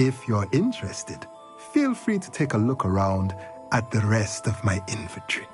If you're interested, feel free to take a look around at the rest of my inventory.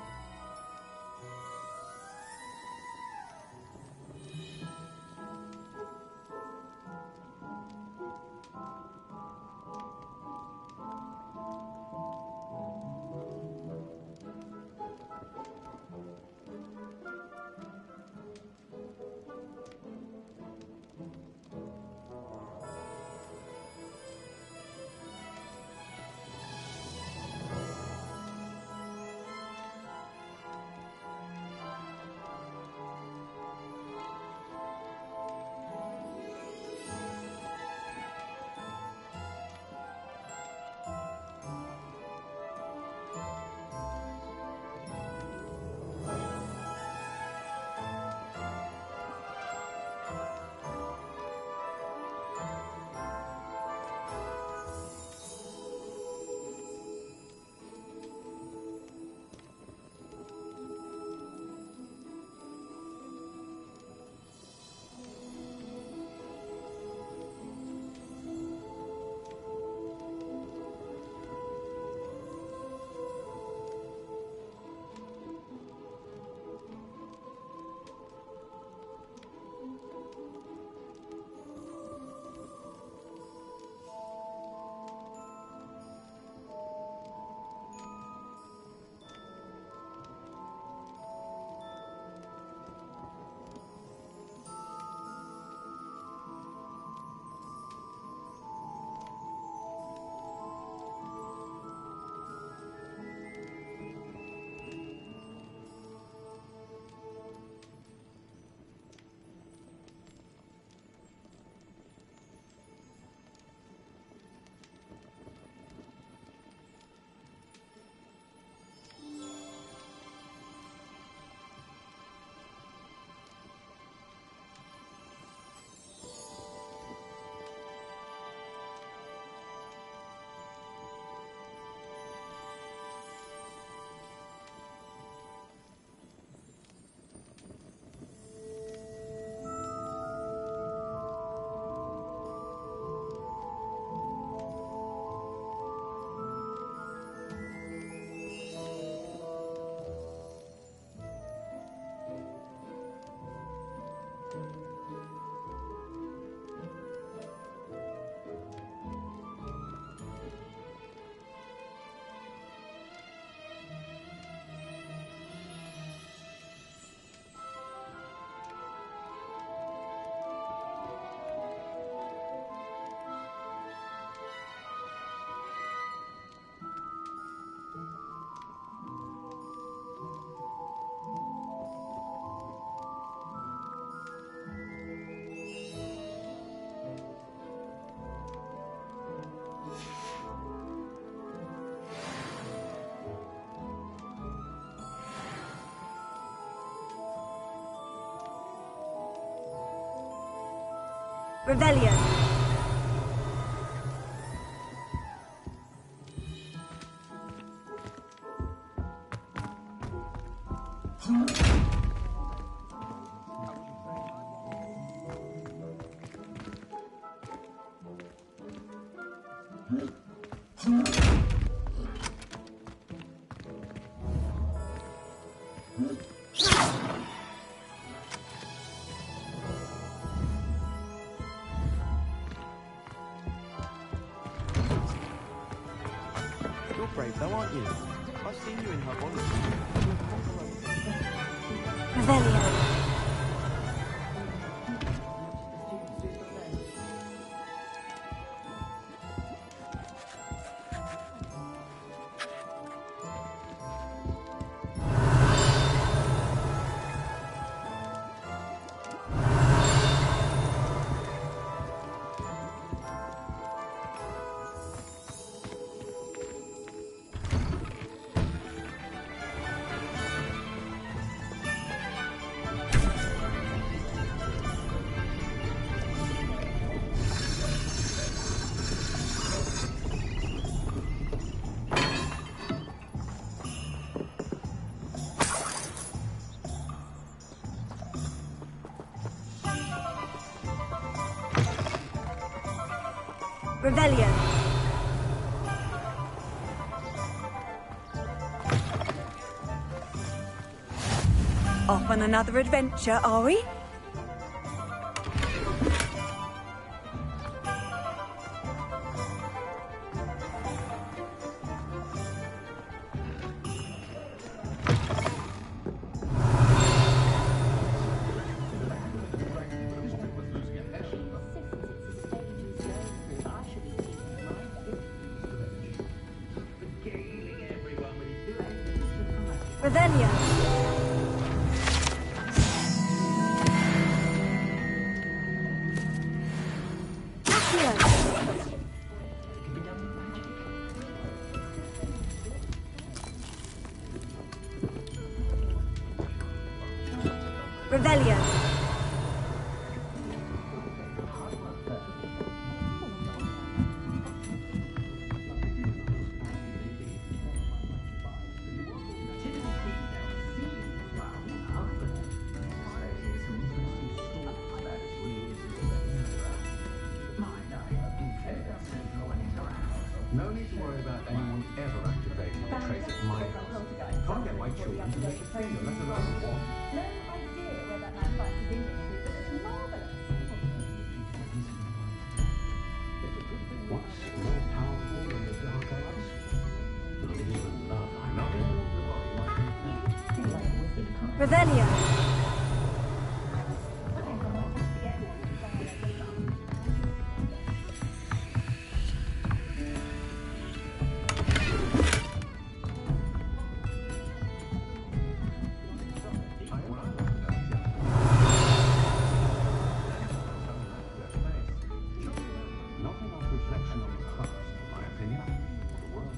Rebellion. You're brave though, aren't you? I've seen you in Hogwart. Rebellion. Rebellion. Off on another adventure, are we? Revelio. Revelio. No need to worry about anyone ever activating the trace at my house. Can't get my children to make a finger, let alone one. No idea where that man finds his industry, but it's marvellous. What's more powerful than the dark arts? Not even love, I know. Revelio. Nothing of reflection on the past, in my opinion. The world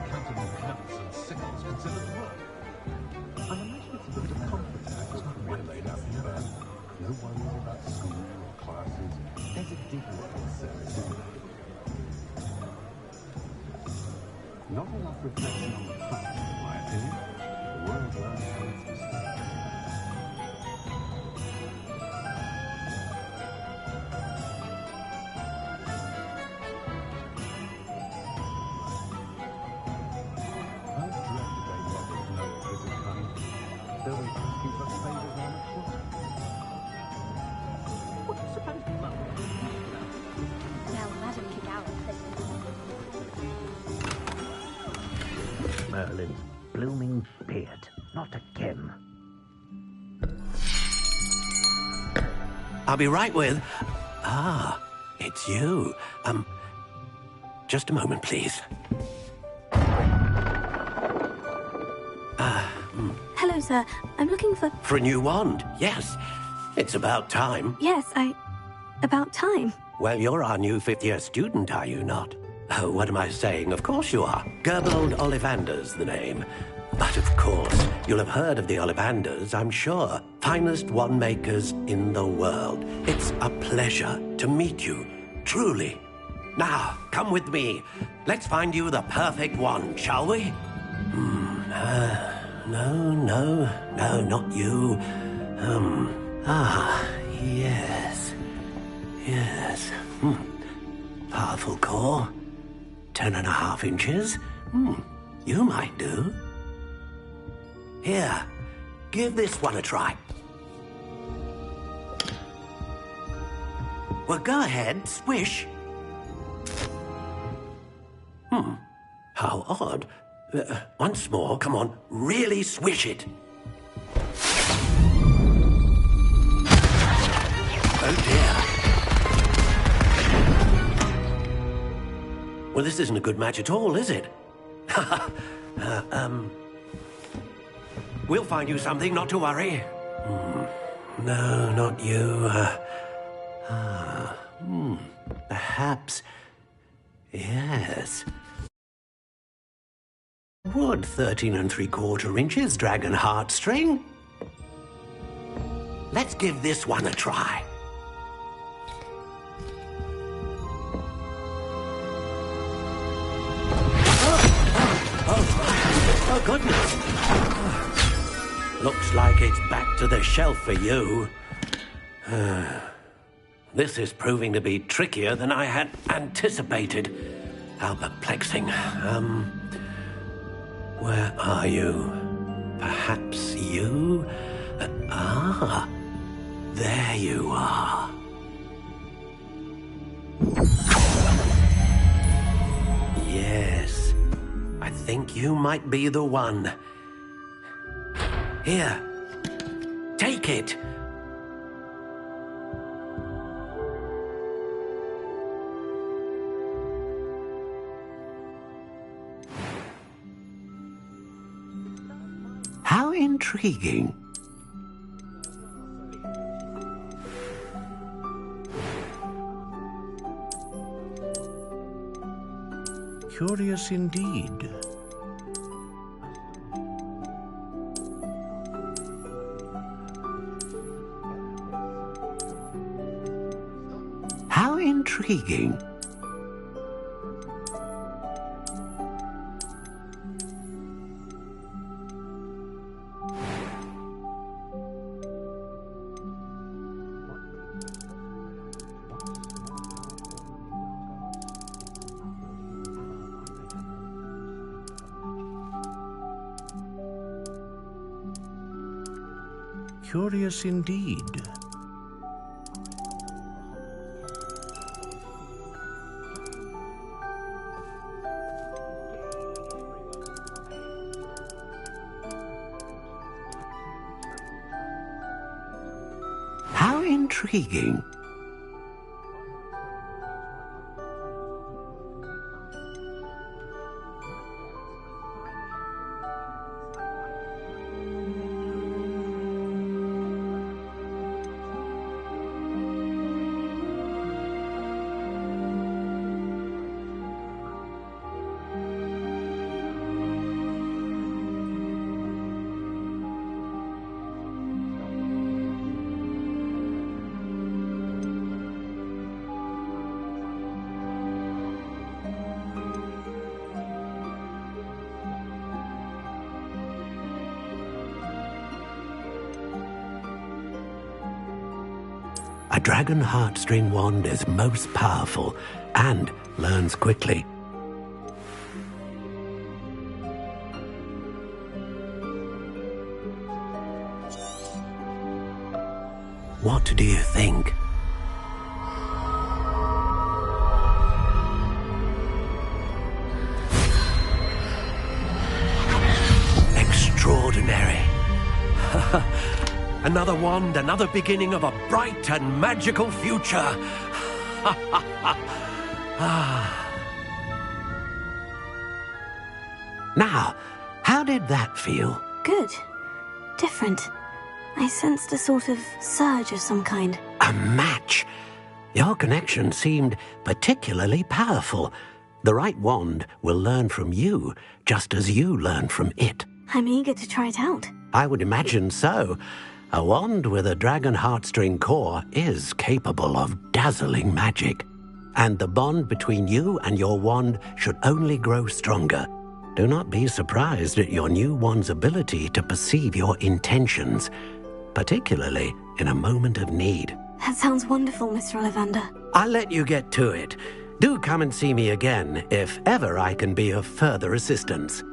Counting cabinets and sickles considered work. I imagine it's a bit of confidence. No worries about school or classes. There's a dignity in service, isn't there? Not enough reflection on the past, in my opinion. The world learns from its mistakes. I dread the day lovers know it isn't coming. They'll be asking for favours on the clock. What do you suppose Mother would do? Now, Madam Kigara thinks Merlin's blooming beard. Not again. I'll be right with... Ah, it's you. Just a moment, please. Hello, sir. I'm looking for... For a new wand, yes. It's about time. Yes, about time. Well, you're our new fifth-year student, are you not? Oh, what am I saying? Of course you are. Gerbold Ollivander's the name. But of course, you'll have heard of the Ollivanders, I'm sure. Finest wand makers in the world. It's a pleasure to meet you, truly. Now, come with me. Let's find you the perfect wand, shall we? No, not you. Yes. Powerful core. 10.5 inches. You might do. Here, give this one a try. Well, go ahead, swish. How odd. Once more, come on, really swish it. Oh dear. Well, this isn't a good match at all, is it? We'll find you something, not to worry. No, not you. Perhaps. Yes. Wood 13 3/4 inches, dragon heartstring. Let's give this one a try. Oh, goodness. Looks like it's back to the shelf for you. This is proving to be trickier than I had anticipated. How perplexing. Where are you? Perhaps you? There you are. Yes, I think you might be the one. Here, take it. How intriguing. Curious indeed. How intriguing. Curious indeed. How intriguing. A dragon heartstring wand is most powerful and learns quickly. What do you think? Extraordinary. Another wand, another beginning of a bright and magical future. Now, how did that feel? Good. Different. I sensed a sort of surge of some kind. A match. Your connection seemed particularly powerful. The right wand will learn from you, just as you learn from it. I'm eager to try it out. I would imagine so. A wand with a dragon heartstring core is capable of dazzling magic. And the bond between you and your wand should only grow stronger. Do not be surprised at your new wand's ability to perceive your intentions, particularly in a moment of need. That sounds wonderful, Mr. Ollivander. I'll let you get to it. Do come and see me again if ever I can be of further assistance.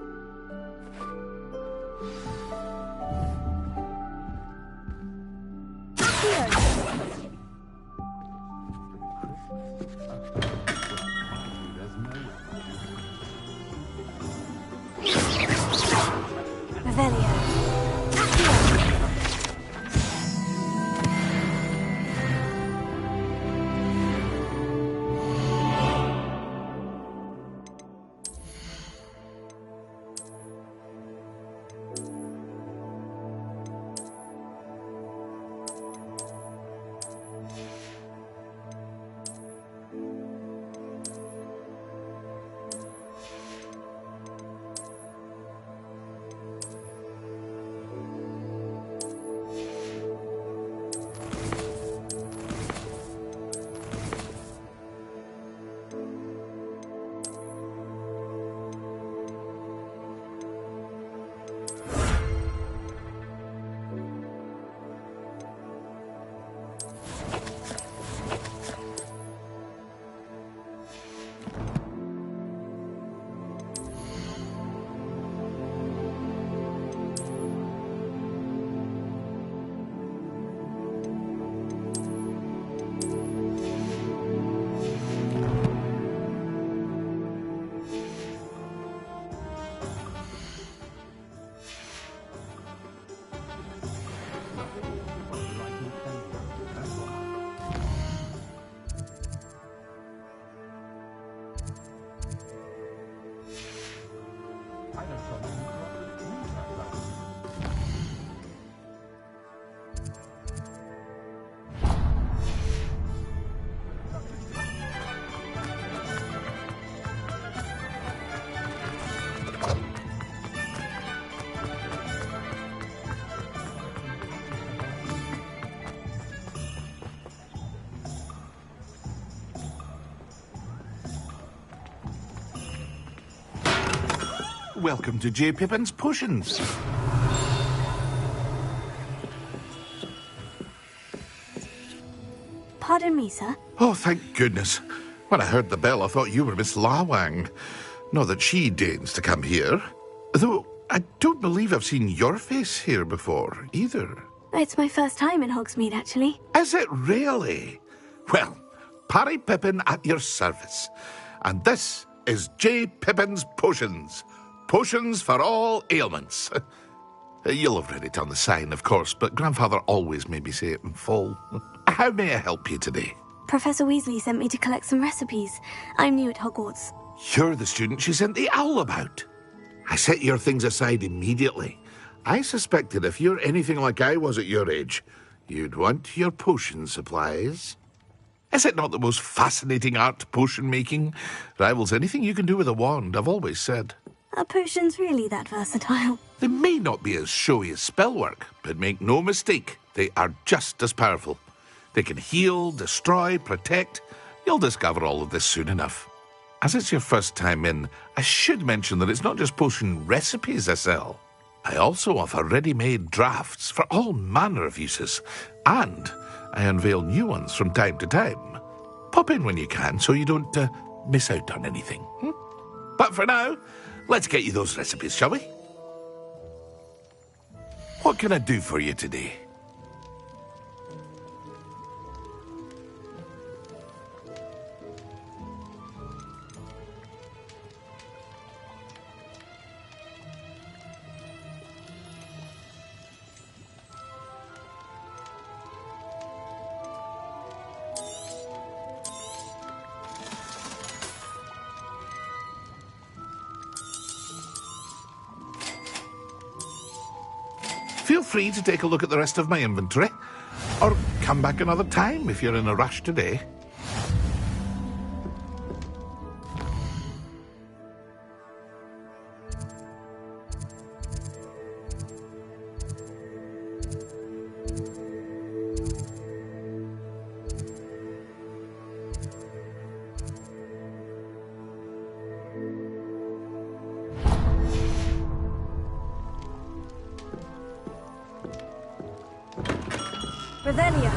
Welcome to J. Pippin's Potions. Pardon me, sir. Oh, thank goodness. When I heard the bell, I thought you were Miss Lawang. Not that she deigns to come here. Though, I don't believe I've seen your face here before, either. It's my first time in Hogsmeade, actually. Is it really? Well, Parry Pippin at your service. And this is J. Pippin's Potions. Potions for all ailments. You'll have read it on the sign, of course, but Grandfather always made me say it in full. How may I help you today? Professor Weasley sent me to collect some recipes. I'm new at Hogwarts. You're the student she sent the owl about. I set your things aside immediately. I suspected if you're anything like I was at your age, you'd want your potion supplies. Is it not the most fascinating art, potion making? Rivals anything you can do with a wand, I've always said. Are potions really that versatile? They may not be as showy as spellwork, but make no mistake, they are just as powerful. They can heal, destroy, protect. You'll discover all of this soon enough. As it's your first time in, I should mention that it's not just potion recipes I sell. I also offer ready-made drafts for all manner of uses. And I unveil new ones from time to time. Pop in when you can so you don't miss out on anything. But for now, let's get you those recipes, shall we? What can I do for you today? Feel free to take a look at the rest of my inventory, or come back another time if you're in a rush today. Revelio.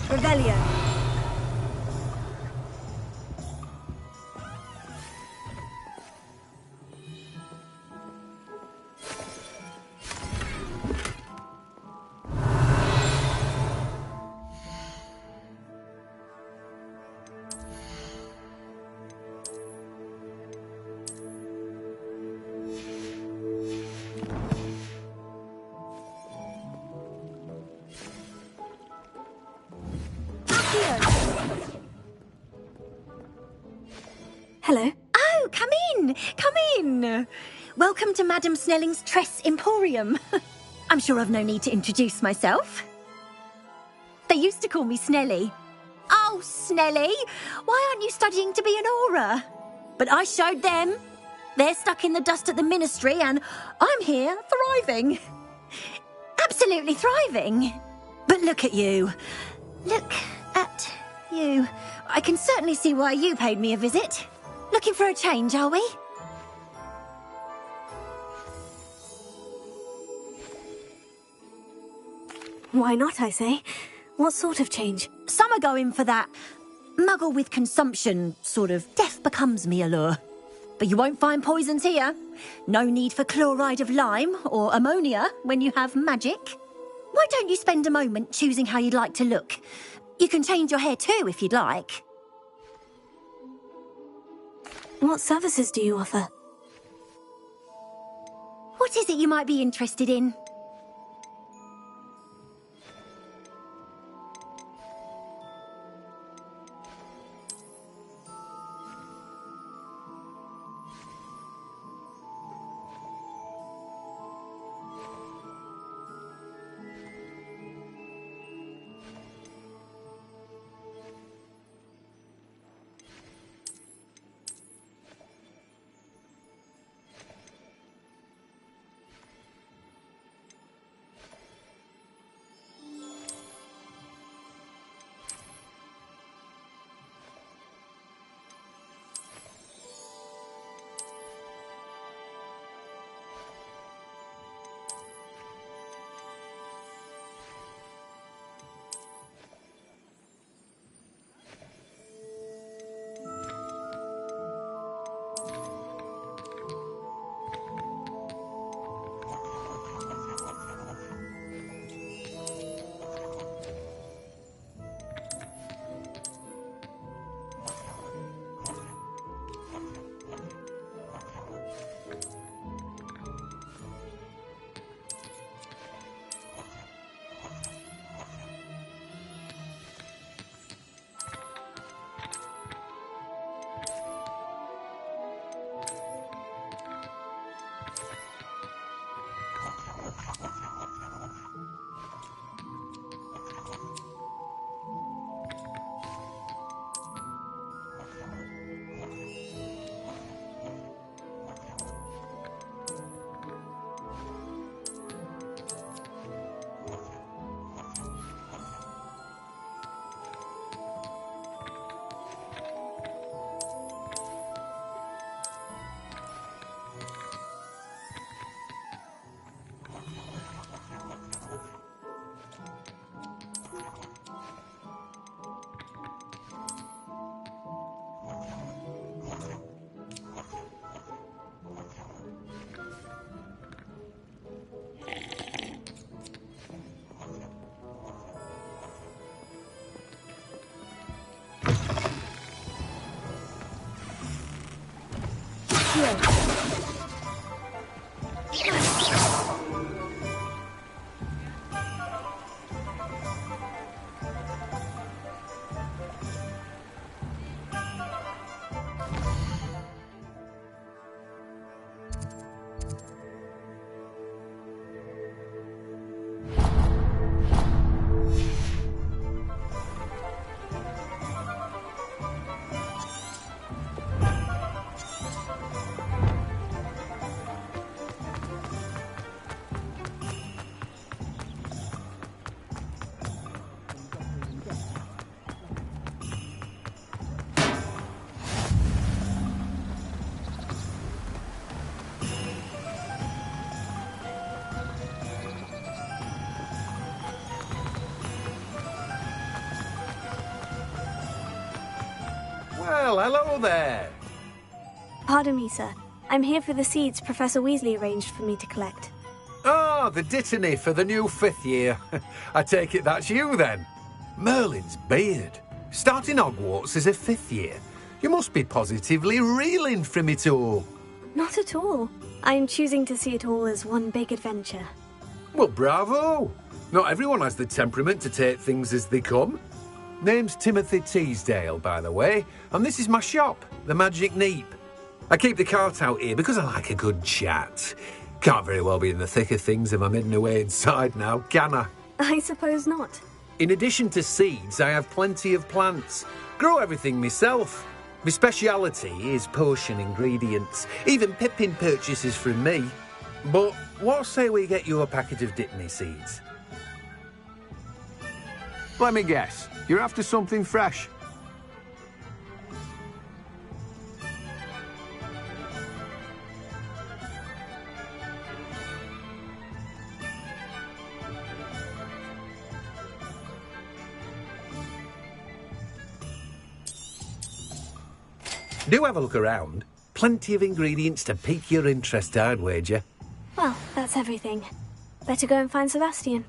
Revelio. Hello. Oh, come in! Come in! Welcome to Madame Snelling's Tress Emporium. I'm sure I've no need to introduce myself. They used to call me Snelly. Oh, Snelly! Why aren't you studying to be an aura? But I showed them. They're stuck in the dust at the ministry and I'm here, thriving. Absolutely thriving. But look at you. Look at you. I can certainly see why you paid me a visit. Looking for a change, are we? Why not, I say? What sort of change? Some are going for that muggle with consumption, sort of death becomes me allure. But you won't find poisons here. No need for chloride of lime or ammonia when you have magic. Why don't you spend a moment choosing how you'd like to look? You can change your hair too if you'd like. What services do you offer? What is it you might be interested in? Well, hello there. Pardon me, sir. I'm here for the seeds Professor Weasley arranged for me to collect. Ah, the dittany for the new 5th year. I take it that's you, then. Merlin's beard. Starting Hogwarts as a 5th year. You must be positively reeling from it all. Not at all. I'm choosing to see it all as one big adventure. Well, bravo. Not everyone has the temperament to take things as they come. Name's Timothy Teasdale, by the way, and this is my shop, the Magic Neep. I keep the cart out here because I like a good chat. Can't very well be in the thick of things if I'm hidden away inside now, can I? I suppose not. In addition to seeds, I have plenty of plants. Grow everything myself. My speciality is potion ingredients. Even Pippin purchases from me. But what say we get you a packet of Dittany seeds? Let me guess. You're after something fresh. Do have a look around. Plenty of ingredients to pique your interest, I'd wager. Well, that's everything. Better go and find Sebastian.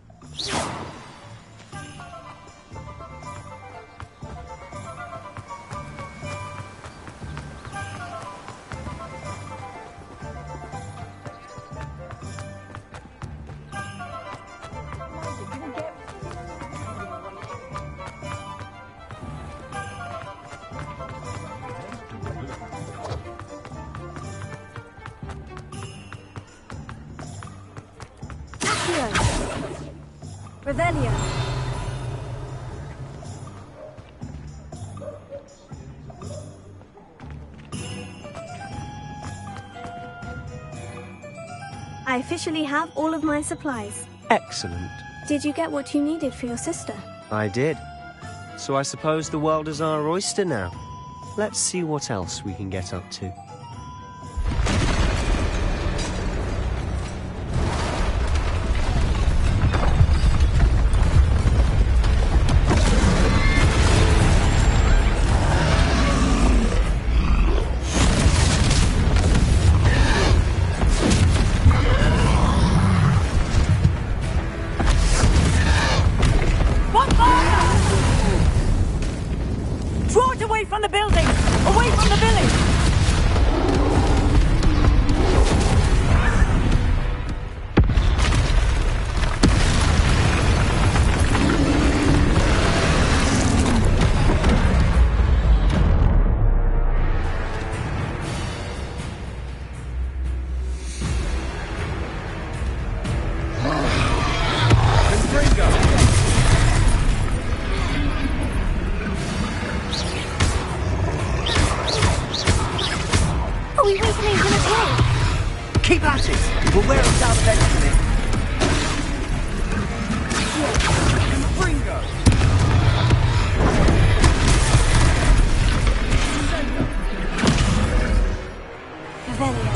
Revelio. I officially have all of my supplies. Excellent. Did you get what you needed for your sister? I did. So I suppose the world is our oyster now. Let's see what else we can get up to. Keep at it! We'll wear them down eventually. Ringo! Revelio.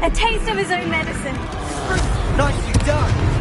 A taste of his own medicine. Nicely done.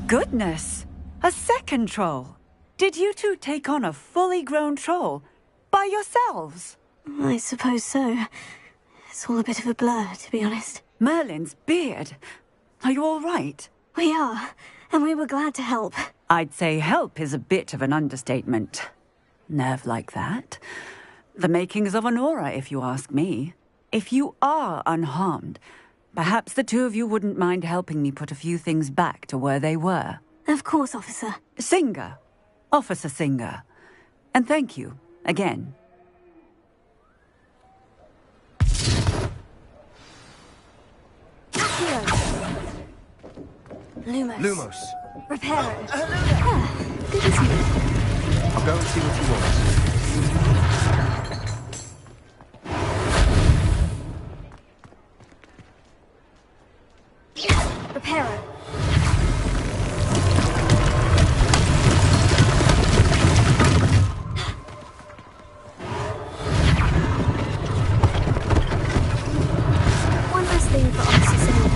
Goodness! A second troll! Did you two take on a fully grown troll? By yourselves? I suppose so. It's all a bit of a blur, to be honest. Merlin's beard! Are you all right? We are, and we were glad to help. I'd say help is a bit of an understatement. Nerve like that. The makings of an aura, if you ask me. If you are unharmed, perhaps the two of you wouldn't mind helping me put a few things back to where they were. Of course, officer. Singer. Officer Singer. And thank you, again. Lumos. Lumos. Reparo. Good as new. I'll go and see what he wants. Reparo. One last thing for Officer Singer.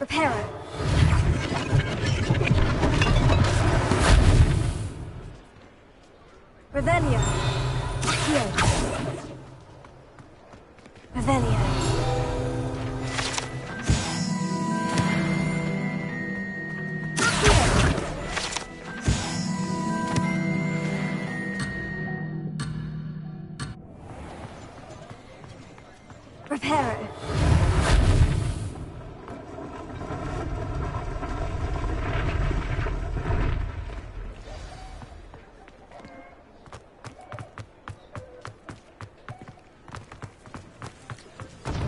Reparo. Revelio. Here. Revelio. Reparo.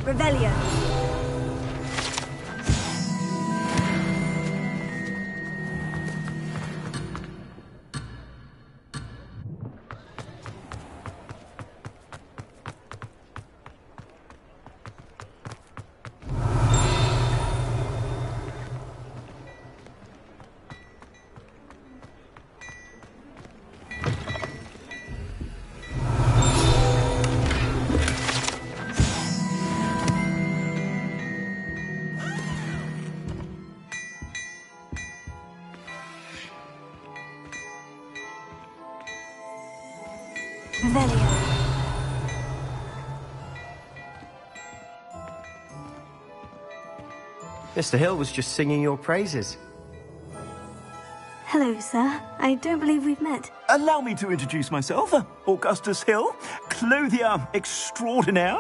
Revelio. Revelio. Mr. Hill was just singing your praises. Hello, sir. I don't believe we've met. Allow me to introduce myself. Augustus Hill, clothier extraordinaire.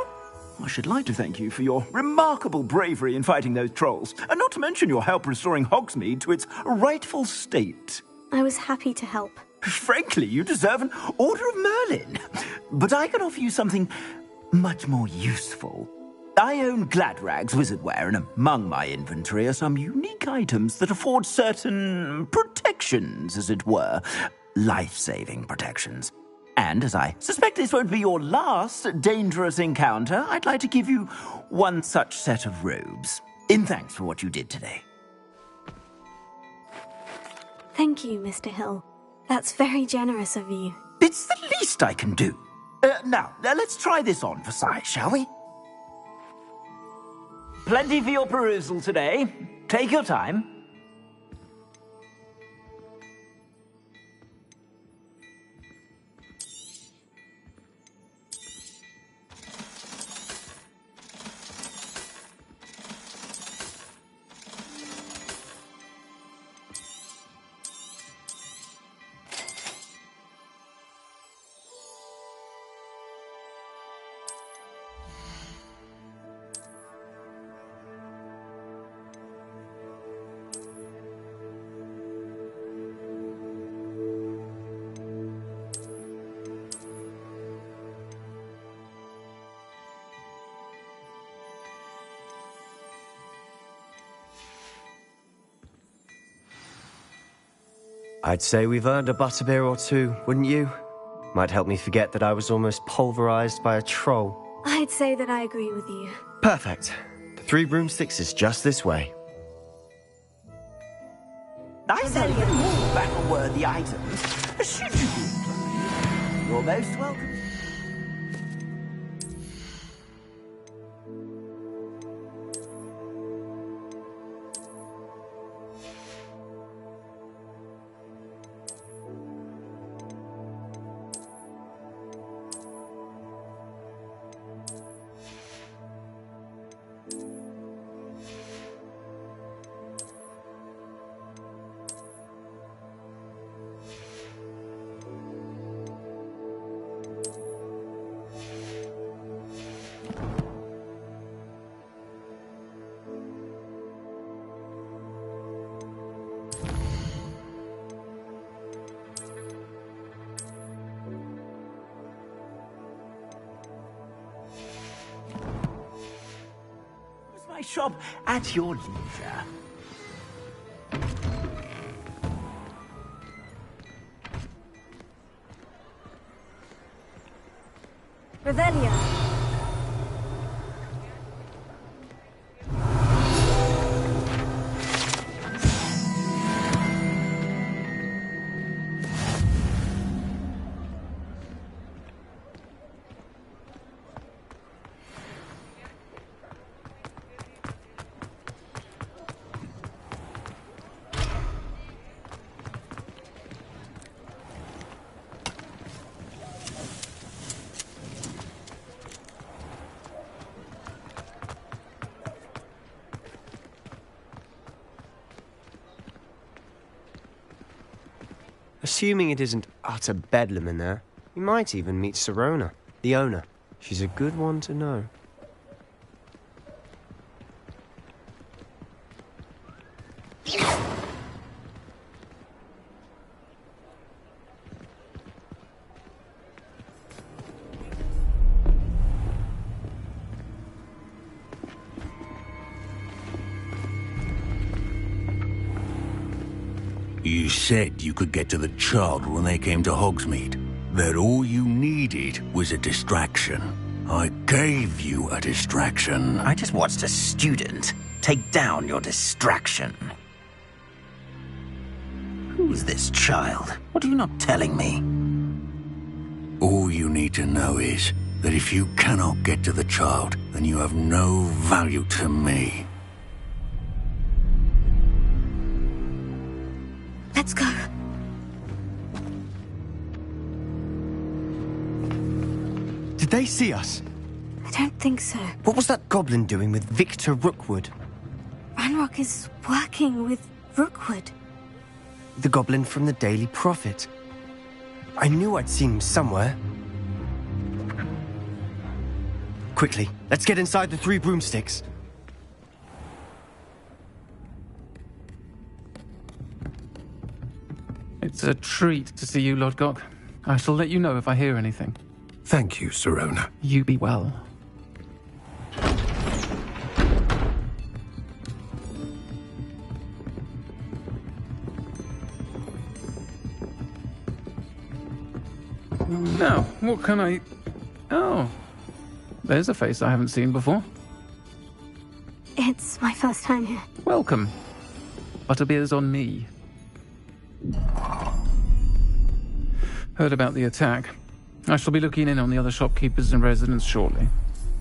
I should like to thank you for your remarkable bravery in fighting those trolls, and not to mention your help restoring Hogsmeade to its rightful state. I was happy to help. Frankly, you deserve an Order of Merlin. But I can offer you something much more useful. I own Gladrag's wizardware, and among my inventory are some unique items that afford certain protections, as it were. Life-saving protections. And as I suspect this won't be your last dangerous encounter, I'd like to give you one such set of robes, in thanks for what you did today. Thank you, Mr. Hill. That's very generous of you. It's the least I can do. Now, let's try this on for size, shall we? Plenty for your perusal today. Take your time. I'd say we've earned a butterbeer or two, wouldn't you? Might help me forget that I was almost pulverized by a troll. I'd say that I agree with you. Perfect. The 3 broomsticks is just this way. I sell even more battle-worthy items. Should you be inclined, you're most welcome. My shop at your leisure. Revelio. Assuming it isn't utter bedlam in there, you might even meet Sirona, the owner. She's a good one to know. You said you could get to the child when they came to Hogsmeade. That all you needed was a distraction. I gave you a distraction. I just watched a student take down your distraction. Who's this child? What are you not telling me? All you need to know is that if you cannot get to the child, then you have no value to me. Let's go. Did they see us? I don't think so. What was that goblin doing with Victor Rookwood? Ranrock is working with Rookwood. The goblin from the Daily Prophet. I knew I'd seen him somewhere. Quickly, let's get inside the 3 broomsticks. It's a treat to see you, Lodgok. I shall let you know if I hear anything. Thank you, Sirona. You be well. Now, what can I... Oh, there's a face I haven't seen before. It's my first time here. Welcome. Butterbeer's on me. Heard about the attack. I shall be looking in on the other shopkeepers and residents shortly.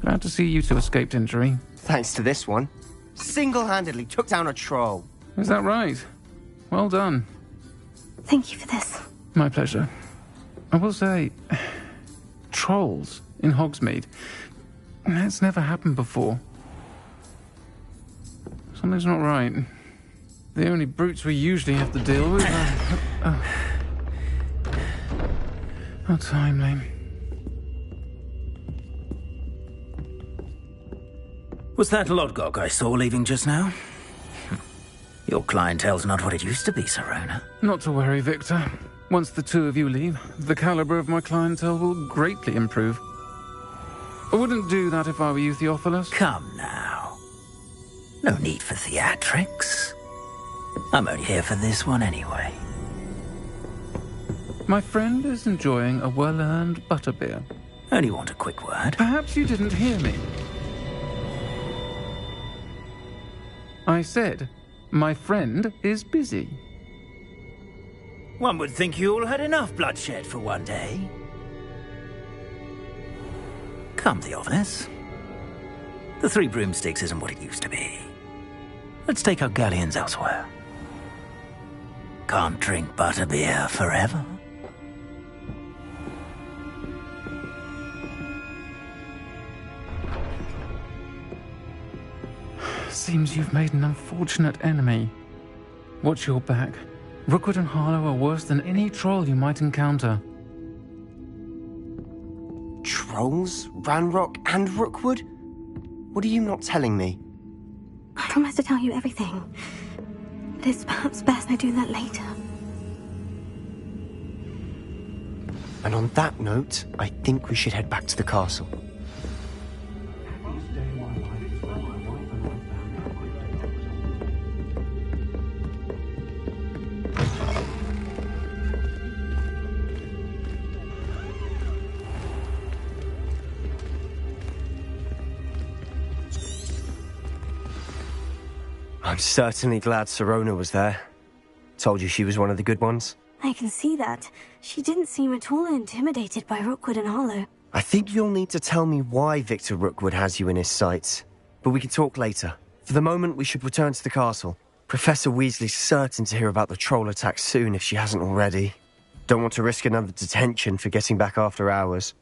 Glad to see you two escaped injury. Thanks to this one. Single-handedly took down a troll. Is that right? Well done. Thank you for this. My pleasure. I will say, trolls in Hogsmeade. That's never happened before. Something's not right. The only brutes we usually have to deal with are... How timely. Was that Lodgok I saw leaving just now? Your clientele's not what it used to be, Sirona. Not to worry, Victor. Once the 2 of you leave, the caliber of my clientele will greatly improve. I wouldn't do that if I were you, Theophilus. Come now. No need for theatrics. I'm only here for this one anyway. My friend is enjoying a well-earned butterbeer. Only want a quick word. Perhaps you didn't hear me. I said, my friend is busy. One would think you all had enough bloodshed for one day. Come, Theophilus. The 3 broomsticks isn't what it used to be. Let's take our galleons elsewhere. Can't drink butterbeer forever. Seems you've made an unfortunate enemy. Watch your back. Rookwood and Harlow are worse than any troll you might encounter. Trolls? Ranrock and Rookwood? What are you not telling me? I promise to tell you everything. But it's perhaps best I do that later. And on that note, I think we should head back to the castle. I'm certainly glad Sirona was there. Told you she was one of the good ones. I can see that. She didn't seem at all intimidated by Rookwood and Harlow. I think you'll need to tell me why Victor Rookwood has you in his sights. But we can talk later. For the moment, we should return to the castle. Professor Weasley's certain to hear about the troll attack soon if she hasn't already. Don't want to risk another detention for getting back after hours.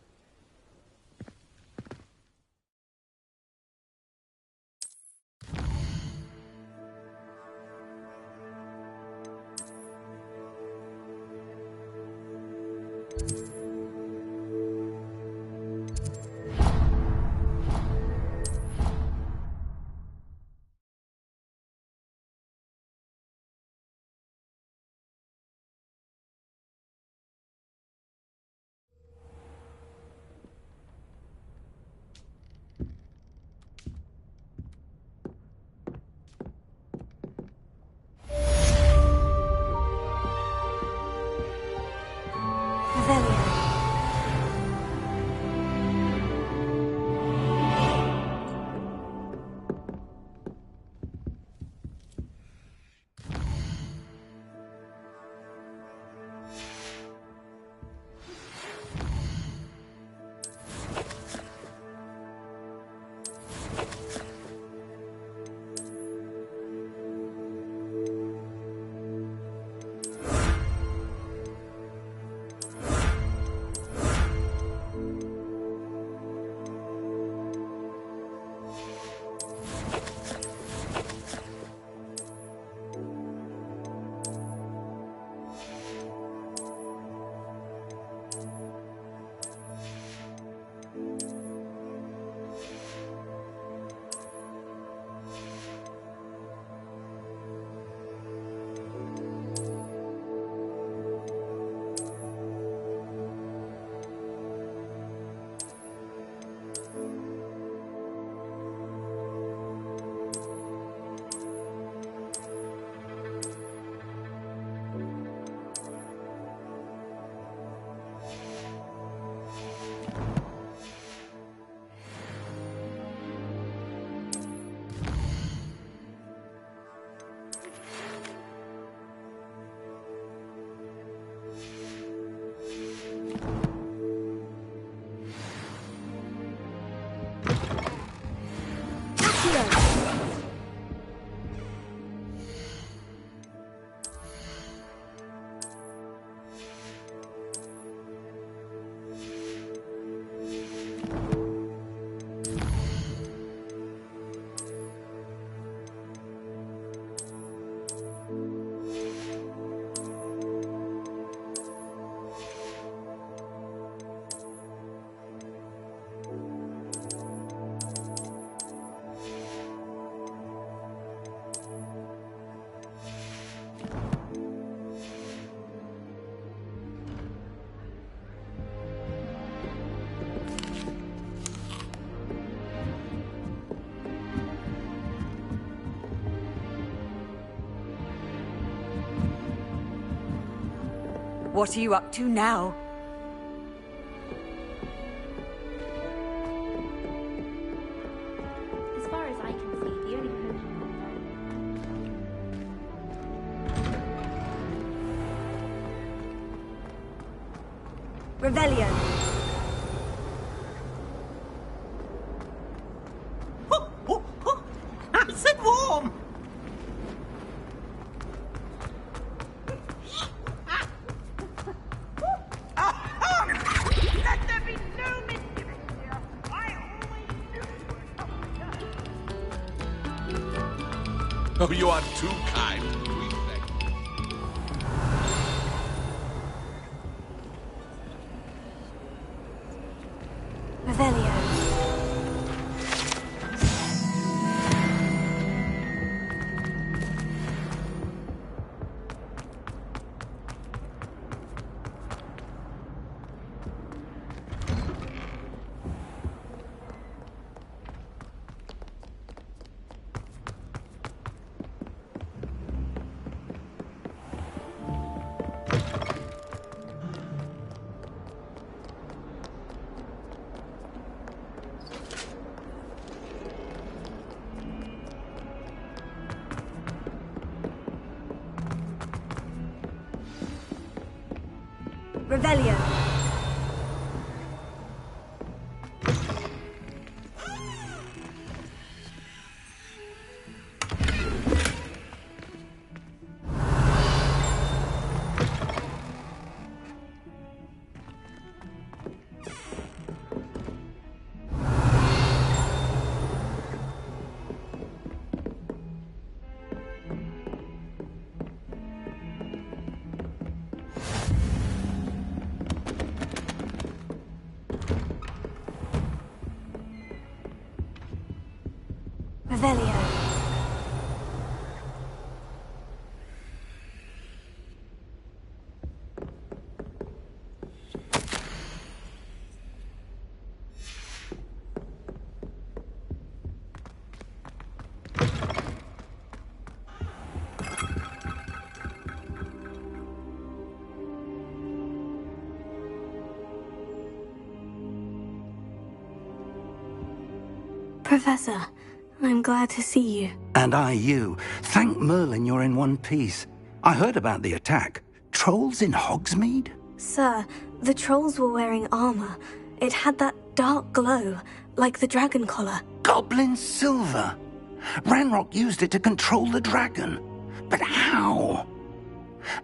What are you up to now? As far as I can see, the only Revelio. Nice and warm! Let there be no misgivings here. I always knew you were Oh, you are too kind. Revelio. Revelio. Revelio. Professor, I'm glad to see you. And I you. Thank Merlin you're in one piece. I heard about the attack. Trolls in Hogsmeade? Sir, the trolls were wearing armor. It had that dark glow, like the dragon collar. Goblin silver! Ranrock used it to control the dragon. But how?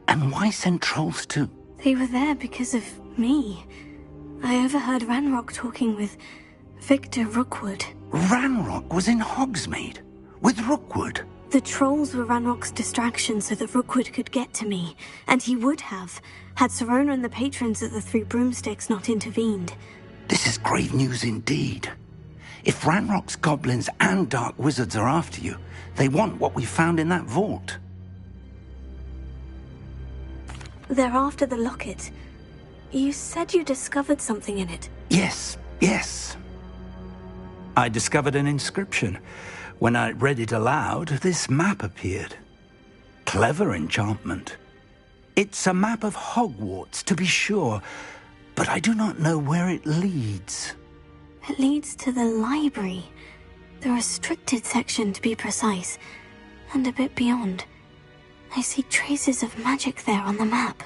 And why send trolls too? They were there because of me. I overheard Ranrock talking with Victor Rookwood. Ranrock was in Hogsmeade? With Rookwood? The trolls were Ranrock's distraction so that Rookwood could get to me. And he would have, had Serona and the patrons at the Three Broomsticks not intervened. This is grave news indeed. If Ranrock's goblins and dark wizards are after you, they want what we found in that vault. They're after the locket. You said you discovered something in it. Yes. I discovered an inscription. When I read it aloud, this map appeared. Clever enchantment. It's a map of Hogwarts, to be sure, but I do not know where it leads. It leads to the library. The restricted section, to be precise. And a bit beyond. I see traces of magic there on the map.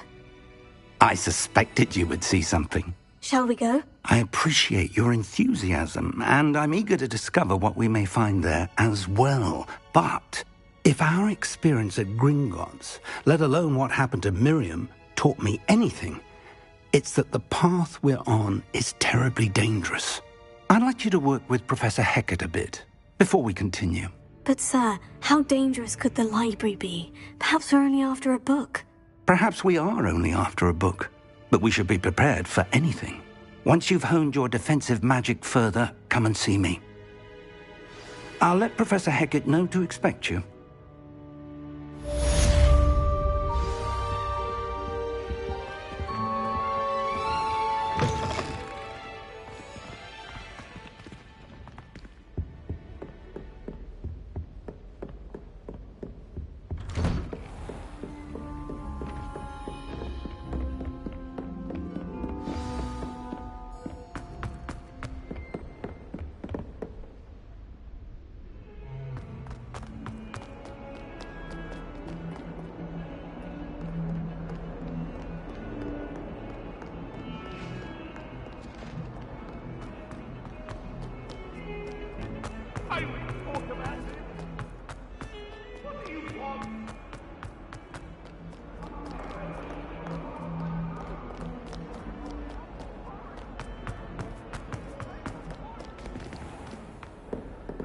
I suspected you would see something. Shall we go? I appreciate your enthusiasm, and I'm eager to discover what we may find there as well. But if our experience at Gringotts, let alone what happened to Miriam, taught me anything, it's that the path we're on is terribly dangerous. I'd like you to work with Professor Hecat a bit, before we continue. But sir, how dangerous could the library be? Perhaps we're only after a book. Perhaps we are only after a book, but we should be prepared for anything. Once you've honed your defensive magic further, come and see me. I'll let Professor Hecat know to expect you.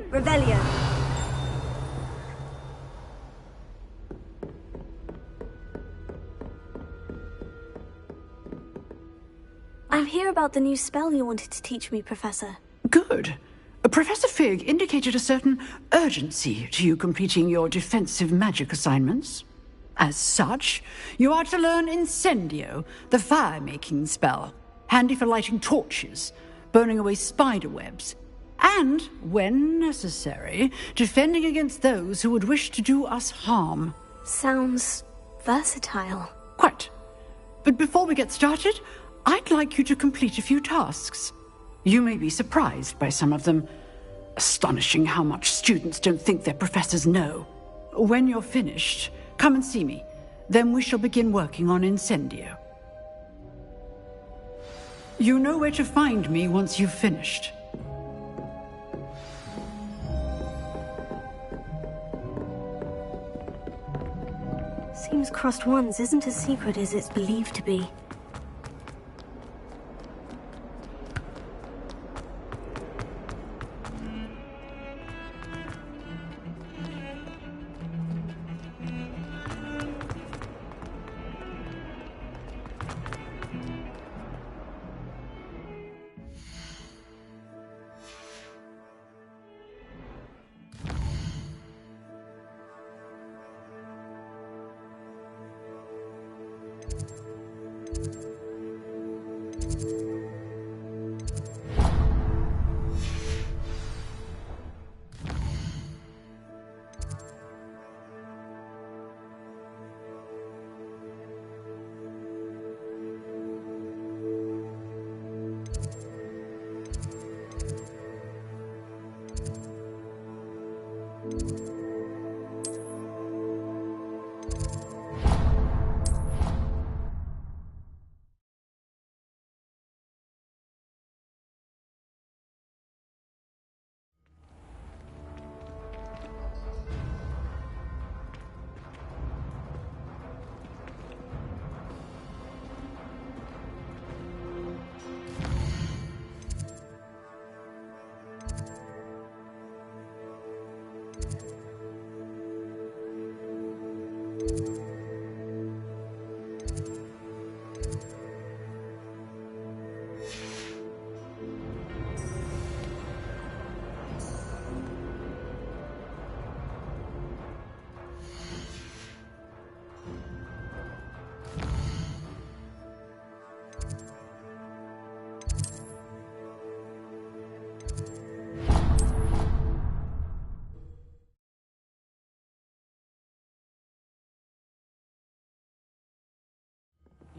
Revelio. I'm here about the new spell you wanted to teach me, Professor. Good. Professor Fig indicated a certain urgency to you completing your defensive magic assignments. As such, you are to learn Incendio, the fire-making spell, handy for lighting torches, burning away spider webs, and, when necessary, defending against those who would wish to do us harm. Sounds versatile. Quite. But before we get started, I'd like you to complete a few tasks. You may be surprised by some of them. Astonishing how much students don't think their professors know. When you're finished, come and see me. Then we shall begin working on Incendio. You know where to find me once you've finished. Seems crossed ones isn't as secret as it's believed to be.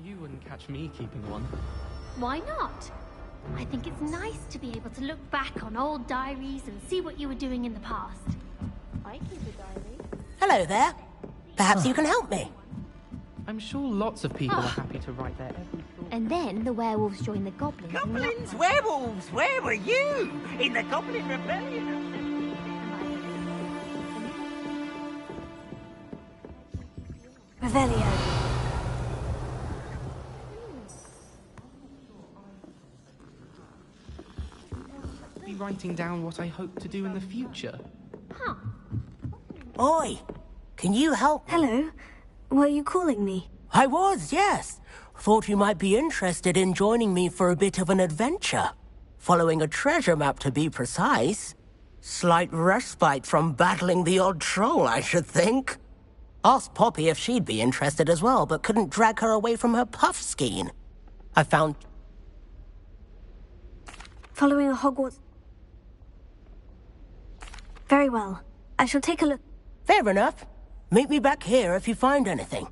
You wouldn't catch me keeping one. Why not? I think it's nice to be able to look back on old diaries and see what you were doing in the past. I keep a diary. Hello there. Perhaps you can help me. I'm sure lots of people are happy to write their every thought. And then the werewolves joined the goblins. Goblins, werewolves, where were you? In the Goblin Rebellion? Revelio. Be writing down what I hope to do in the future. Huh. Oi, can you help? Hello. Were you calling me? I was, yes. Thought you might be interested in joining me for a bit of an adventure. Following a treasure map, to be precise. Slight respite from battling the odd troll, I should think. Asked Poppy if she'd be interested as well, but couldn't drag her away from her puff skein. I found... Following a Hogwarts... Very well. I shall take a look. Fair enough. Meet me back here if you find anything.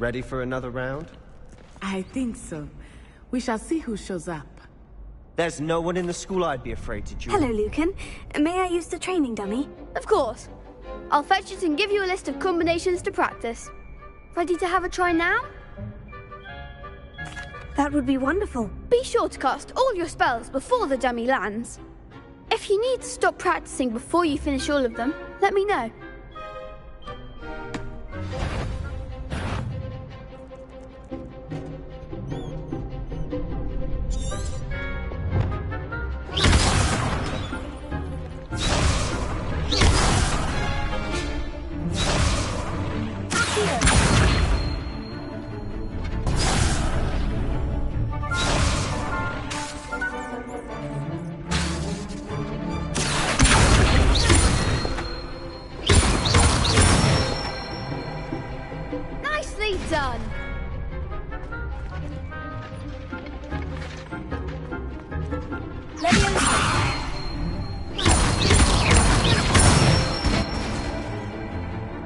Ready for another round? I think so. We shall see who shows up. There's no one in the school I'd be afraid to join. Hello, Lucan. May I use the training dummy? Of course. I'll fetch it and give you a list of combinations to practice. Ready to have a try now? That would be wonderful. Be sure to cast all your spells before the dummy lands. If you need to stop practicing before you finish all of them, let me know. Nicely done!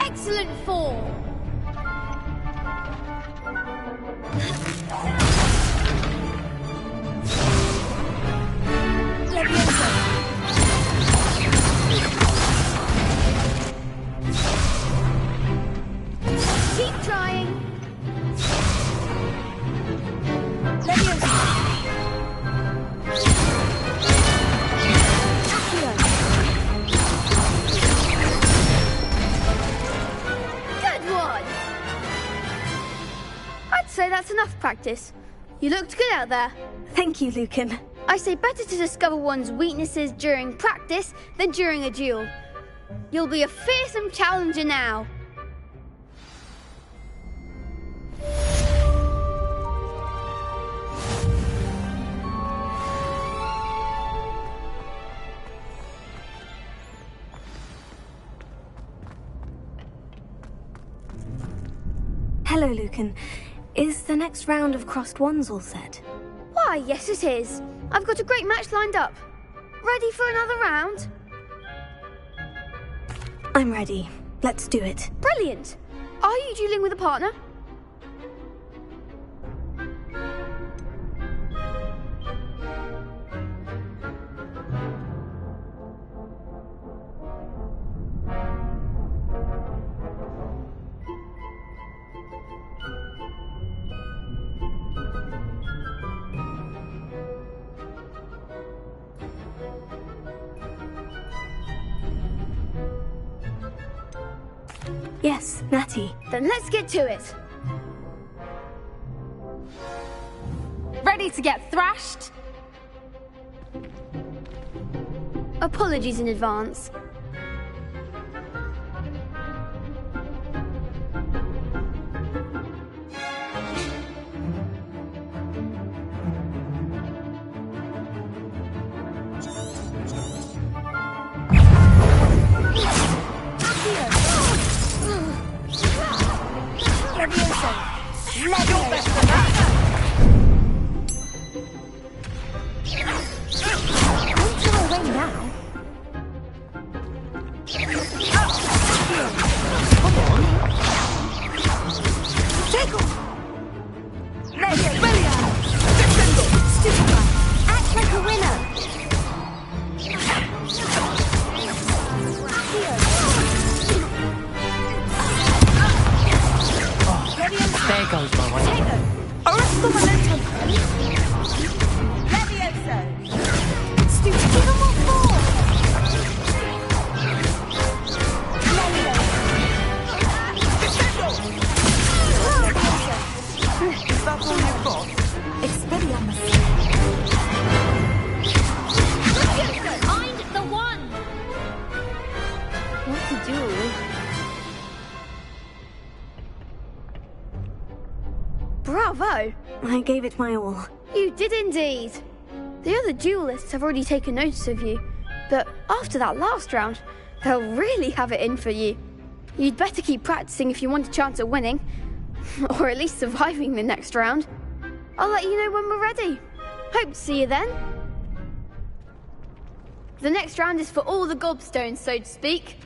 Excellent form! Keep trying! Good one! I'd say that's enough practice. You looked good out there. Thank you, Lucan. I say better to discover one's weaknesses during practice than during a duel. You'll be a fearsome challenger now. Hello, Lucan. Is the next round of crossed wands all set? Why, yes it is. I've got a great match lined up. Ready for another round? I'm ready. Let's do it. Brilliant. Are you dueling with a partner? Yes, Natty. Then let's get to it. Ready to get thrashed? Apologies in advance. Bravo! I gave it my all. You did indeed. The other duelists have already taken notice of you, but after that last round, they'll really have it in for you. You'd better keep practicing if you want a chance at winning, or at least surviving the next round. I'll let you know when we're ready. Hope to see you then. The next round is for all the gobstones, so to speak.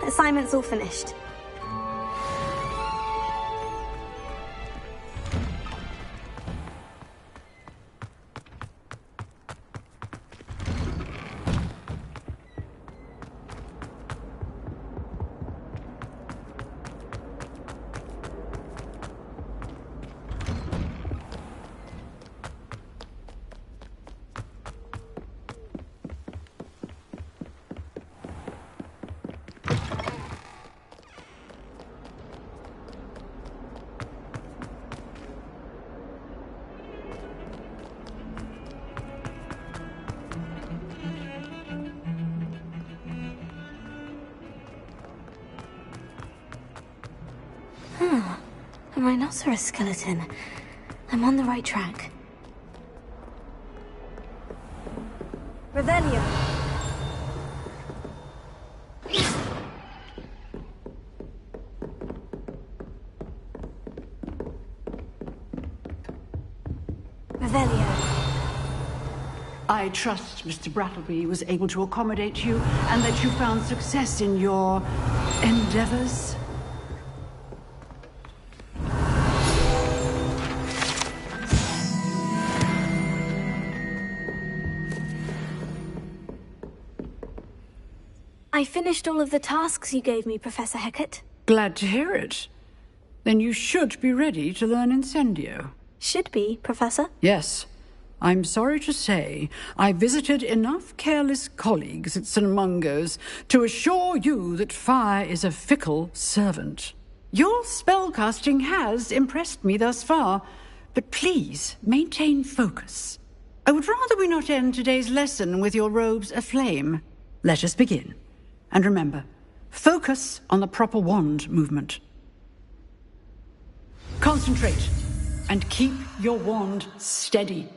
Assignment's all finished. A rhinoceros skeleton. I'm on the right track. Revelio. Revelio. I trust Mr. Brattleby was able to accommodate you and that you found success in your endeavors. I finished all of the tasks you gave me, Professor Hecat. Glad to hear it. Then you should be ready to learn Incendio. Should be, Professor? Yes. I'm sorry to say, I visited enough careless colleagues at St. Mungo's to assure you that fire is a fickle servant. Your spellcasting has impressed me thus far, but please maintain focus. I would rather we not end today's lesson with your robes aflame. Let us begin. And remember, focus on the proper wand movement. Concentrate, and keep your wand steady.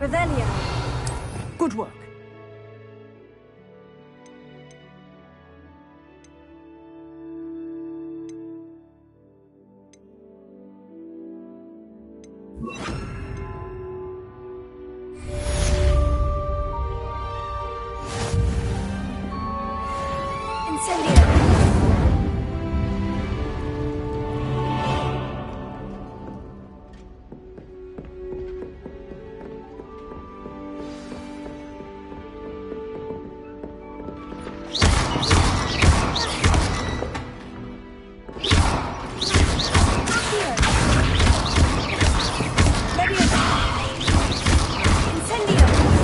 Revelio. Good work. Incendio.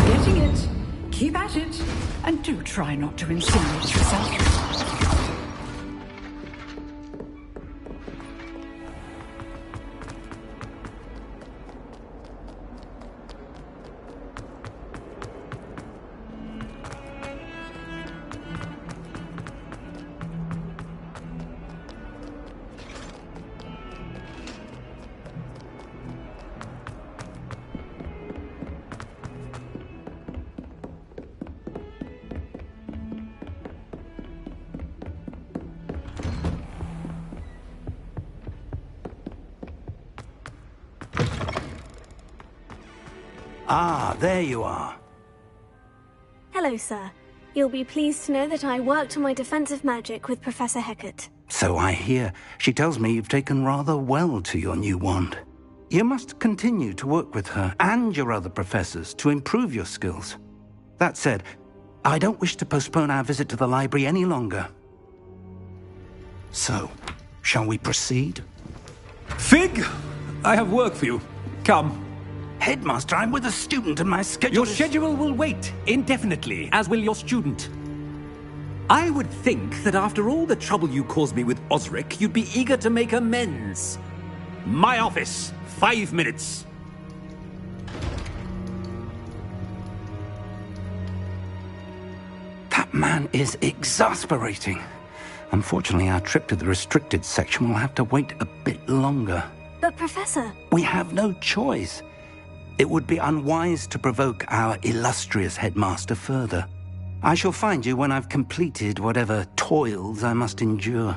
Getting it. Keep at it. And do try not to insinuate yourself. Ah, there you are. Hello, sir. You'll be pleased to know that I worked on my defensive magic with Professor Hecat. So I hear. She tells me you've taken rather well to your new wand. You must continue to work with her and your other professors to improve your skills. That said, I don't wish to postpone our visit to the library any longer. So, shall we proceed? Fig! I have work for you. Come. Headmaster, I'm with a student and my schedule Your schedule will wait indefinitely, as will your student. I would think that after all the trouble you caused me with Osric, you'd be eager to make amends. My office, 5 minutes. That man is exasperating. Unfortunately, our trip to the restricted section will have to wait a bit longer. But, Professor... We have no choice. It would be unwise to provoke our illustrious headmaster further. I shall find you when I've completed whatever toils I must endure.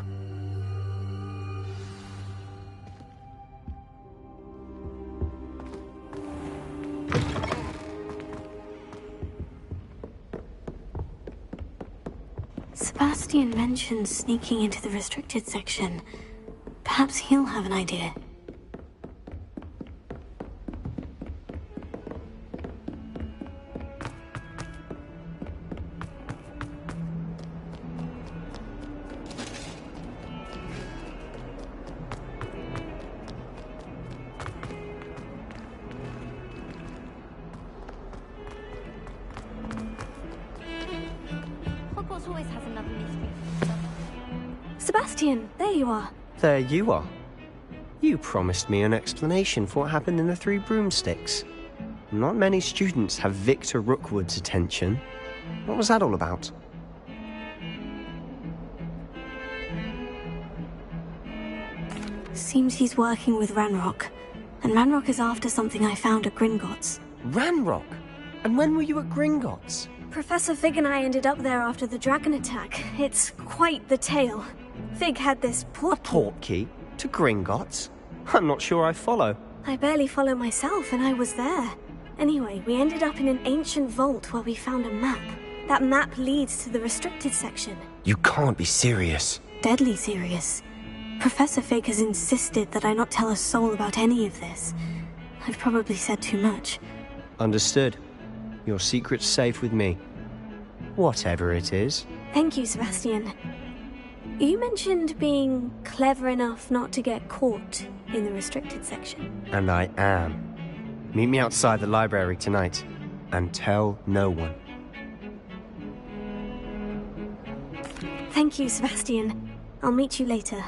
Sebastian mentioned sneaking into the restricted section. Perhaps he'll have an idea. Hogwarts always has another mystery. Sebastian, there you are. There you are. You promised me an explanation for what happened in the Three Broomsticks. Not many students have Victor Rookwood's attention. What was that all about? Seems he's working with Ranrock. And Ranrock is after something I found at Gringotts. Ranrock? And when were you at Gringotts? Professor Fig and I ended up there after the dragon attack. It's quite the tale. Fig had this portkey to Gringotts? I'm not sure I follow. I barely follow myself, and I was there. Anyway, we ended up in an ancient vault where we found a map. That map leads to the restricted section. You can't be serious. Deadly serious. Professor Fig has insisted that I not tell a soul about any of this. I've probably said too much. Understood. Your secret's safe with me. Whatever it is. Thank you, Sebastian. You mentioned being clever enough not to get caught in the restricted section. And I am. Meet me outside the library tonight. And tell no one. Thank you, Sebastian. I'll meet you later.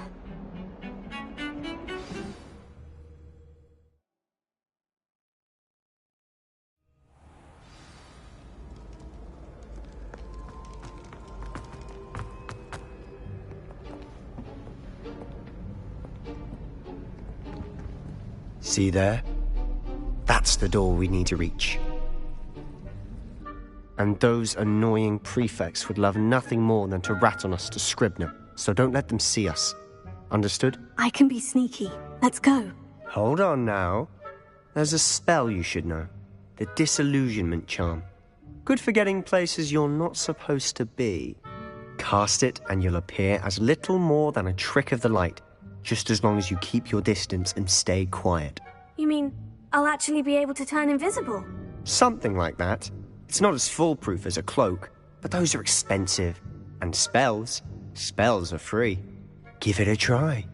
See there? That's the door we need to reach. And those annoying prefects would love nothing more than to rat on us to Scribner, so don't let them see us. Understood? I can be sneaky. Let's go. Hold on now. There's a spell you should know. The Disillusionment Charm. Good for getting places you're not supposed to be. Cast it and you'll appear as little more than a trick of the light, just as long as you keep your distance and stay quiet. You mean I'll actually be able to turn invisible? Something like that. It's not as foolproof as a cloak, but those are expensive. And spells are free. Give it a try.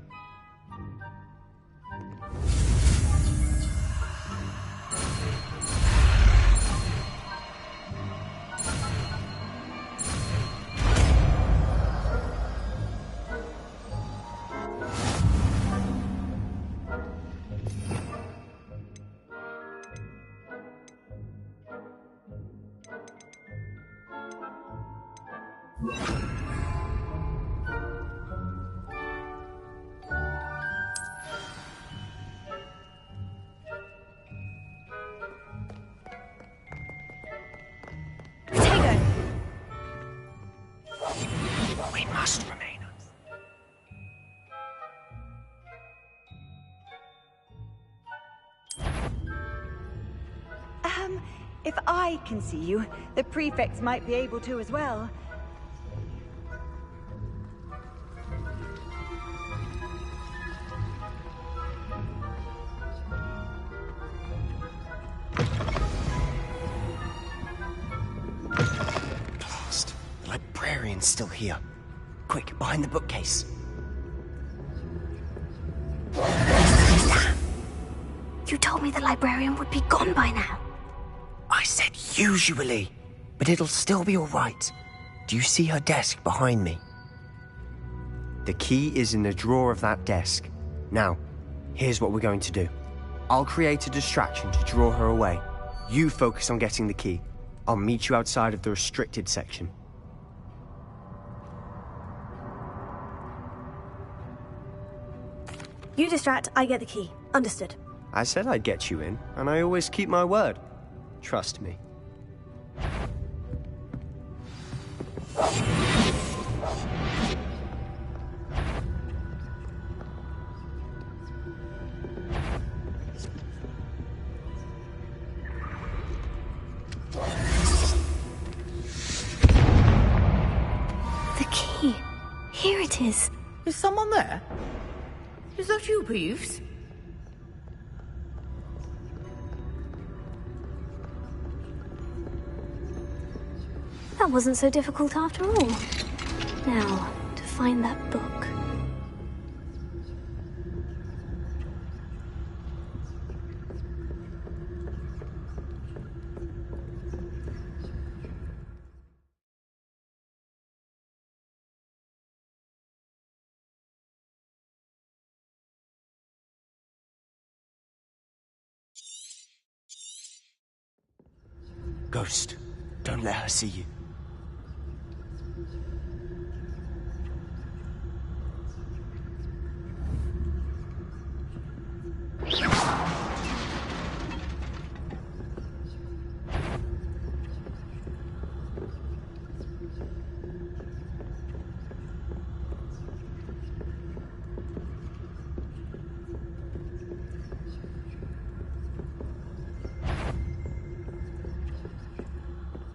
We must remain. If I can see you, the prefects might be able to as well. Blast. The librarian's still here. Quick, behind the bookcase. You told me the librarian would be gone by now. I said usually, but it'll still be all right. Do you see her desk behind me? The key is in the drawer of that desk. Now, here's what we're going to do. I'll create a distraction to draw her away. You focus on getting the key. I'll meet you outside of the restricted section. You distract, I get the key. Understood. I said I'd get you in, and I always keep my word. Trust me. The key. Here it is. Is someone there? Is that you, Peeves? That wasn't so difficult after all. Now, to find that book. Ghost, don't let her see you.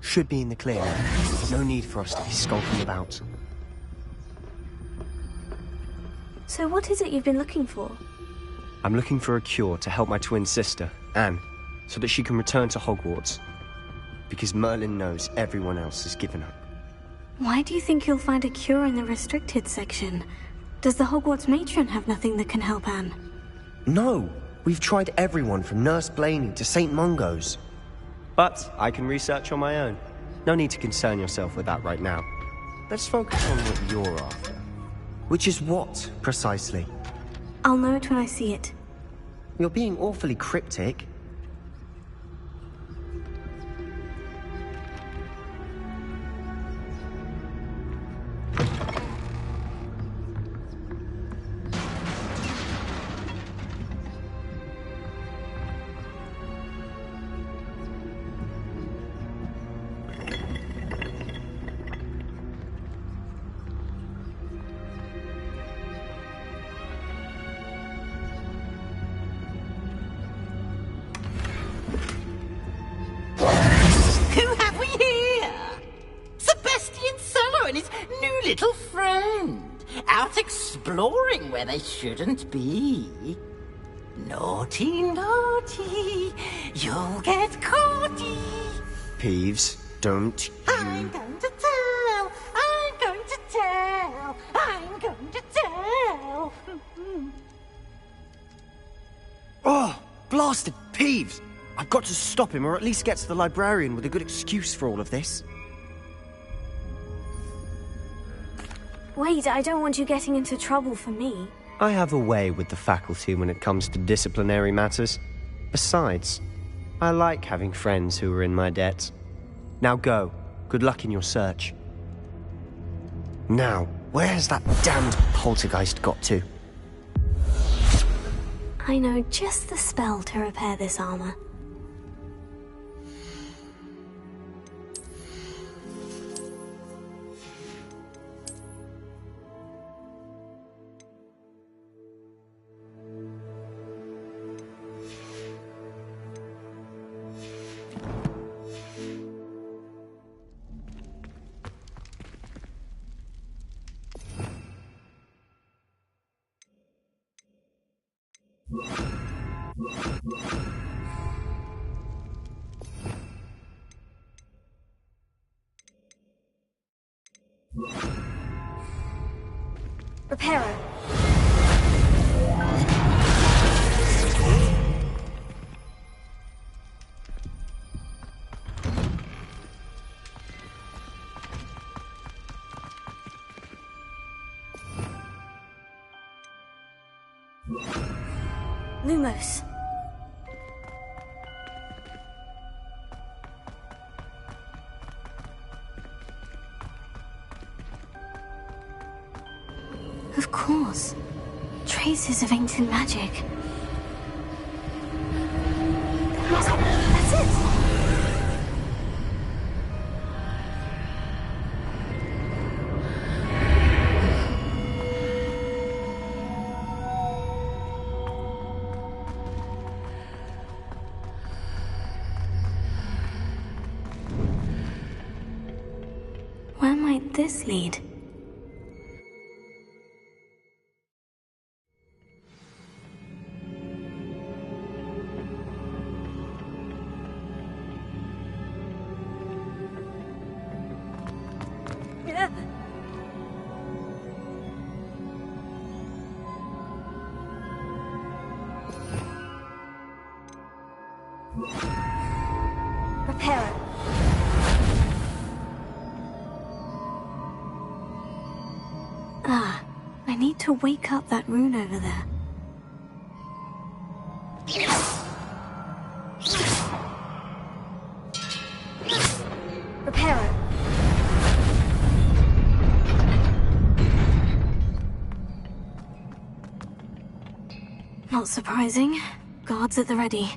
Should be in the clear. No need for us to be skulking about. So what is it you've been looking for? I'm looking for a cure to help my twin sister, Anne, so that she can return to Hogwarts. Because Merlin knows everyone else has given up. Why do you think you'll find a cure in the restricted section? Does the Hogwarts matron have nothing that can help Anne? No! We've tried everyone from Nurse Blaney to St. Mungo's. But I can research on my own. No need to concern yourself with that right now. Let's focus on what you're after. Which is what, precisely? I'll know it when I see it. You're being awfully cryptic. Little friend, out exploring where they shouldn't be. Naughty, naughty, you'll get caughty. Peeves, don't you... I'm going to tell, I'm going to tell, I'm going to tell. Oh, blasted Peeves! I've got to stop him, or at least get to the librarian with a good excuse for all of this. Wait, I don't want you getting into trouble for me. I have a way with the faculty when it comes to disciplinary matters. Besides, I like having friends who are in my debt. Now go. Good luck in your search. Now, where has that damned poltergeist got to? I know just the spell to repair this armor. Repairer. Lumos. Of course. Traces of ancient magic. That's it! Where might this lead? Repairer. Ah, I need to wake up that rune over there. surprising. Guards at the ready.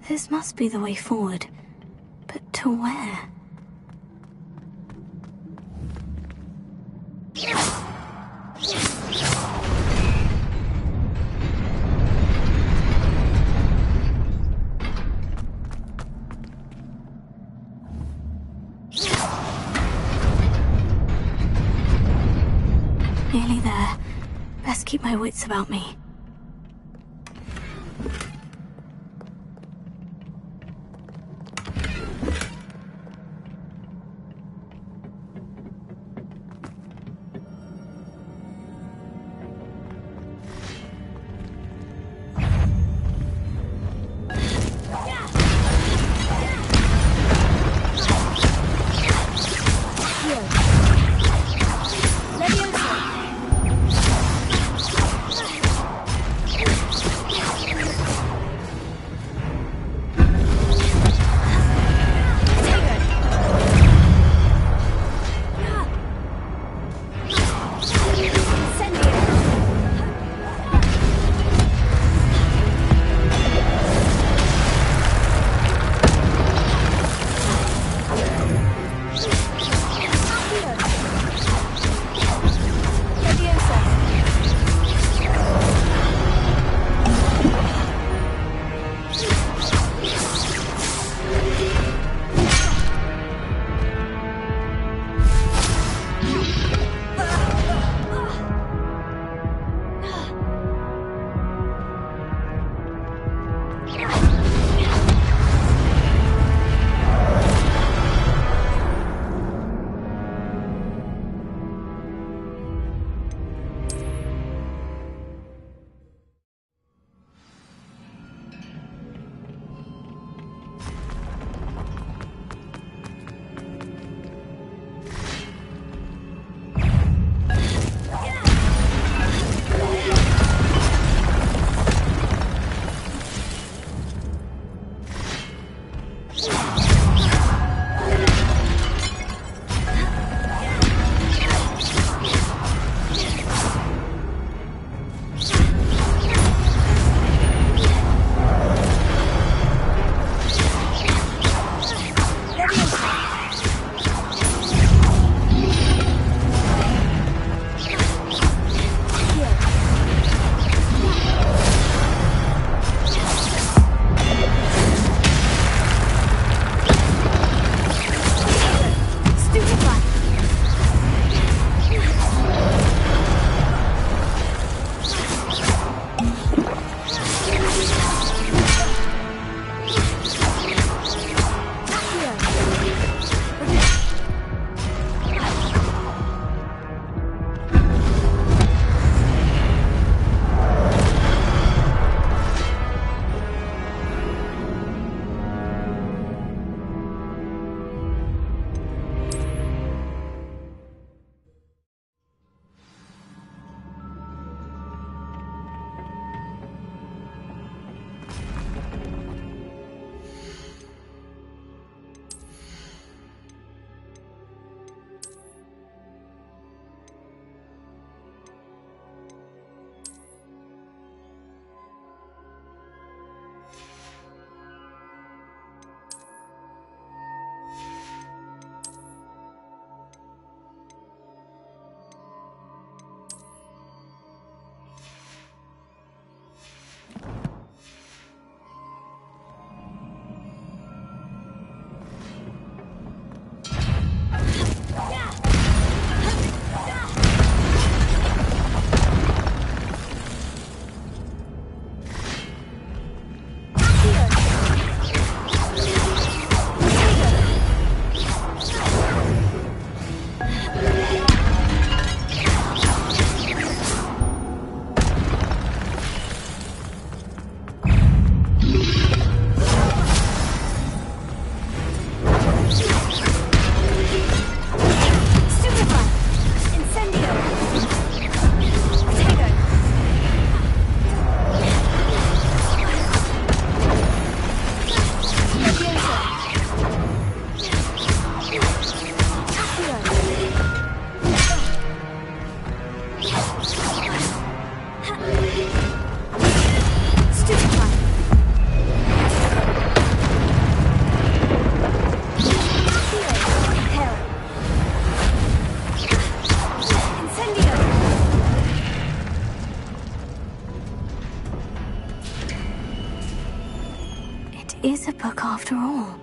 This must be the way forward. But to where? Nearly there. Best keep my wits about me. is a book after all.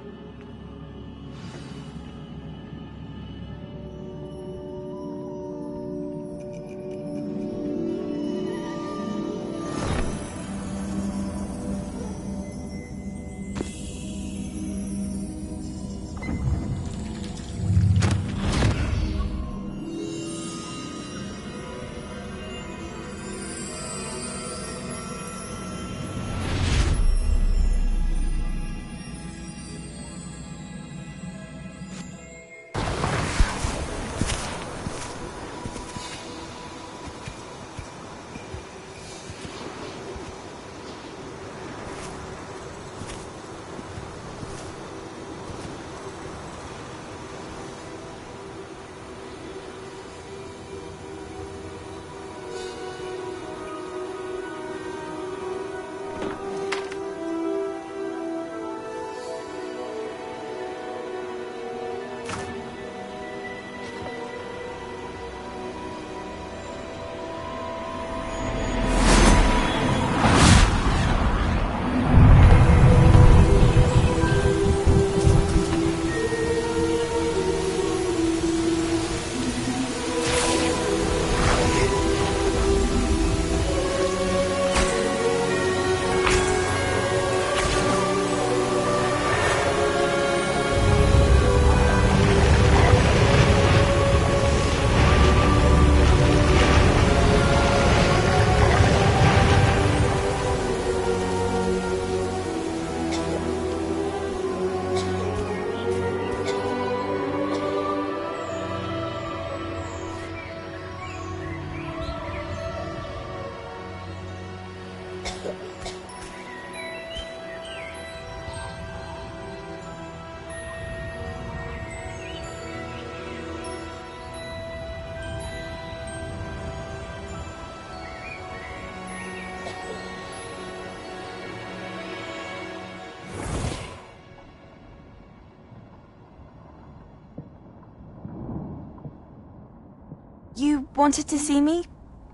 You wanted to see me?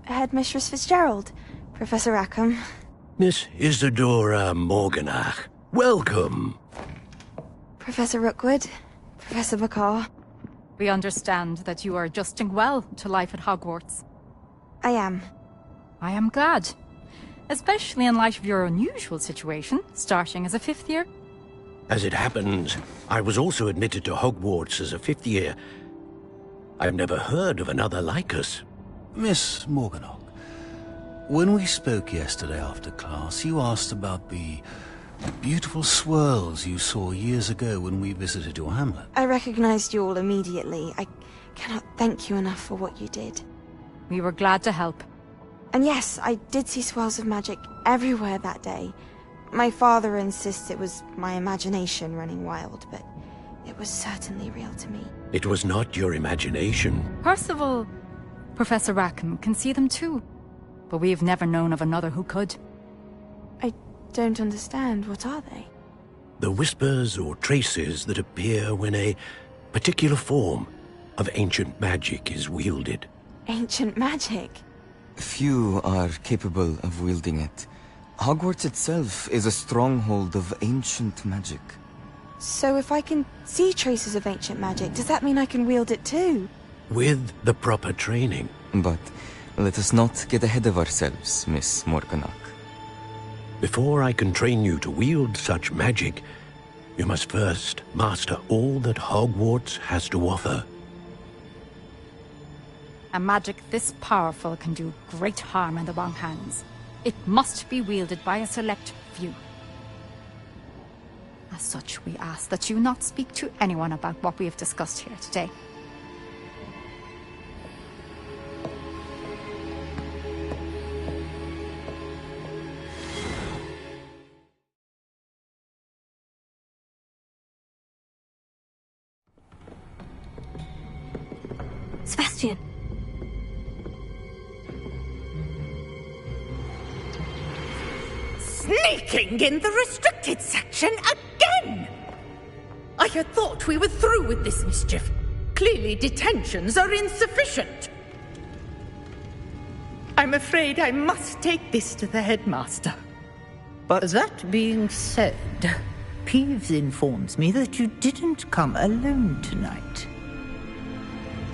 Headmistress Fitzgerald, Professor Rackham. Miss Isadora Morganach, welcome. Professor Rookwood, Professor Bakar. We understand that you are adjusting well to life at Hogwarts. I am. I am glad. Especially in light of your unusual situation, starting as a 5th year. As it happens, I was also admitted to Hogwarts as a 5th year. I've never heard of another like us. Miss Morganach, when we spoke yesterday after class, you asked about the beautiful swirls you saw years ago when we visited your hamlet. I recognized you all immediately. I cannot thank you enough for what you did. We were glad to help. And yes, I did see swirls of magic everywhere that day. My father insists it was my imagination running wild, but it was certainly real to me. It was not your imagination. Percival, Professor Rackham can see them too. But we've never known of another who could. I don't understand. What are they? The whispers or traces that appear when a particular form of ancient magic is wielded. Ancient magic? Few are capable of wielding it. Hogwarts itself is a stronghold of ancient magic. So if I can see traces of ancient magic, does that mean I can wield it too? With the proper training. But let us not get ahead of ourselves, Miss Morganach. Before I can train you to wield such magic, you must first master all that Hogwarts has to offer. A magic this powerful can do great harm in the wrong hands. It must be wielded by a select few. As such, we ask that you not speak to anyone about what we have discussed here today. Sebastian. Sneaking in the restricted section again! I had thought we were through with this mischief. Clearly detentions are insufficient. I'm afraid I must take this to the headmaster. But that being said, Peeves informs me that you didn't come alone tonight.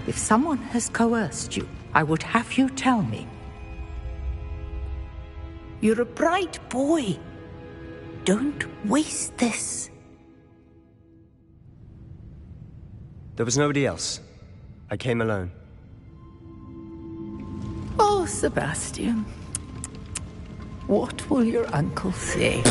If someone has coerced you, I would have you tell me. You're a bright boy. Don't waste this. There was nobody else. I came alone. Oh, Sebastian. What will your uncle say?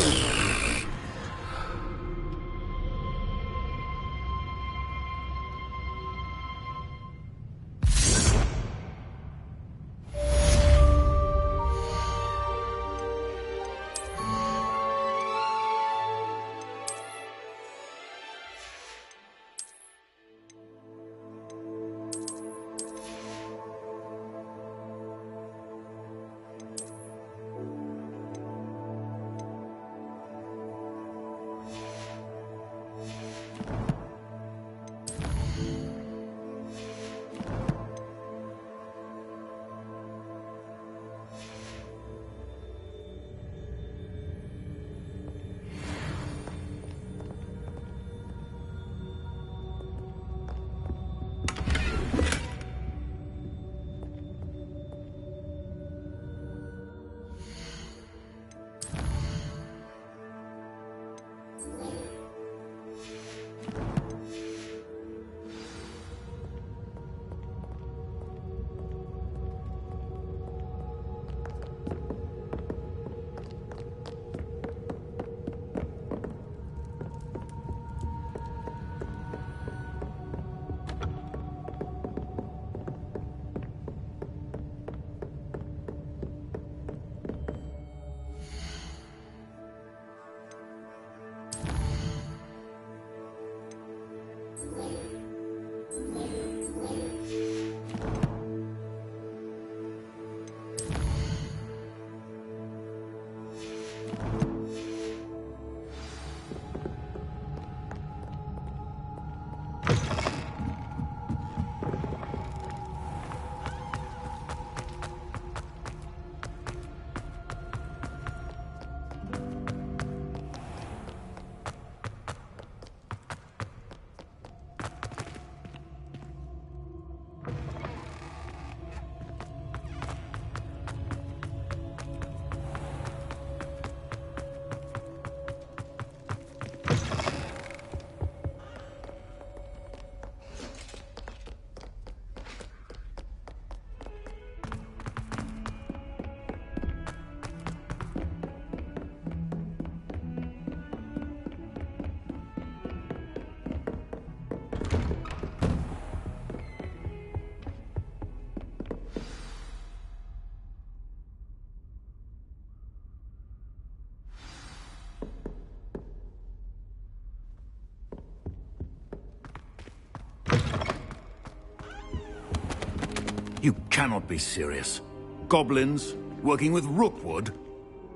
You cannot be serious. Goblins working with Rookwood?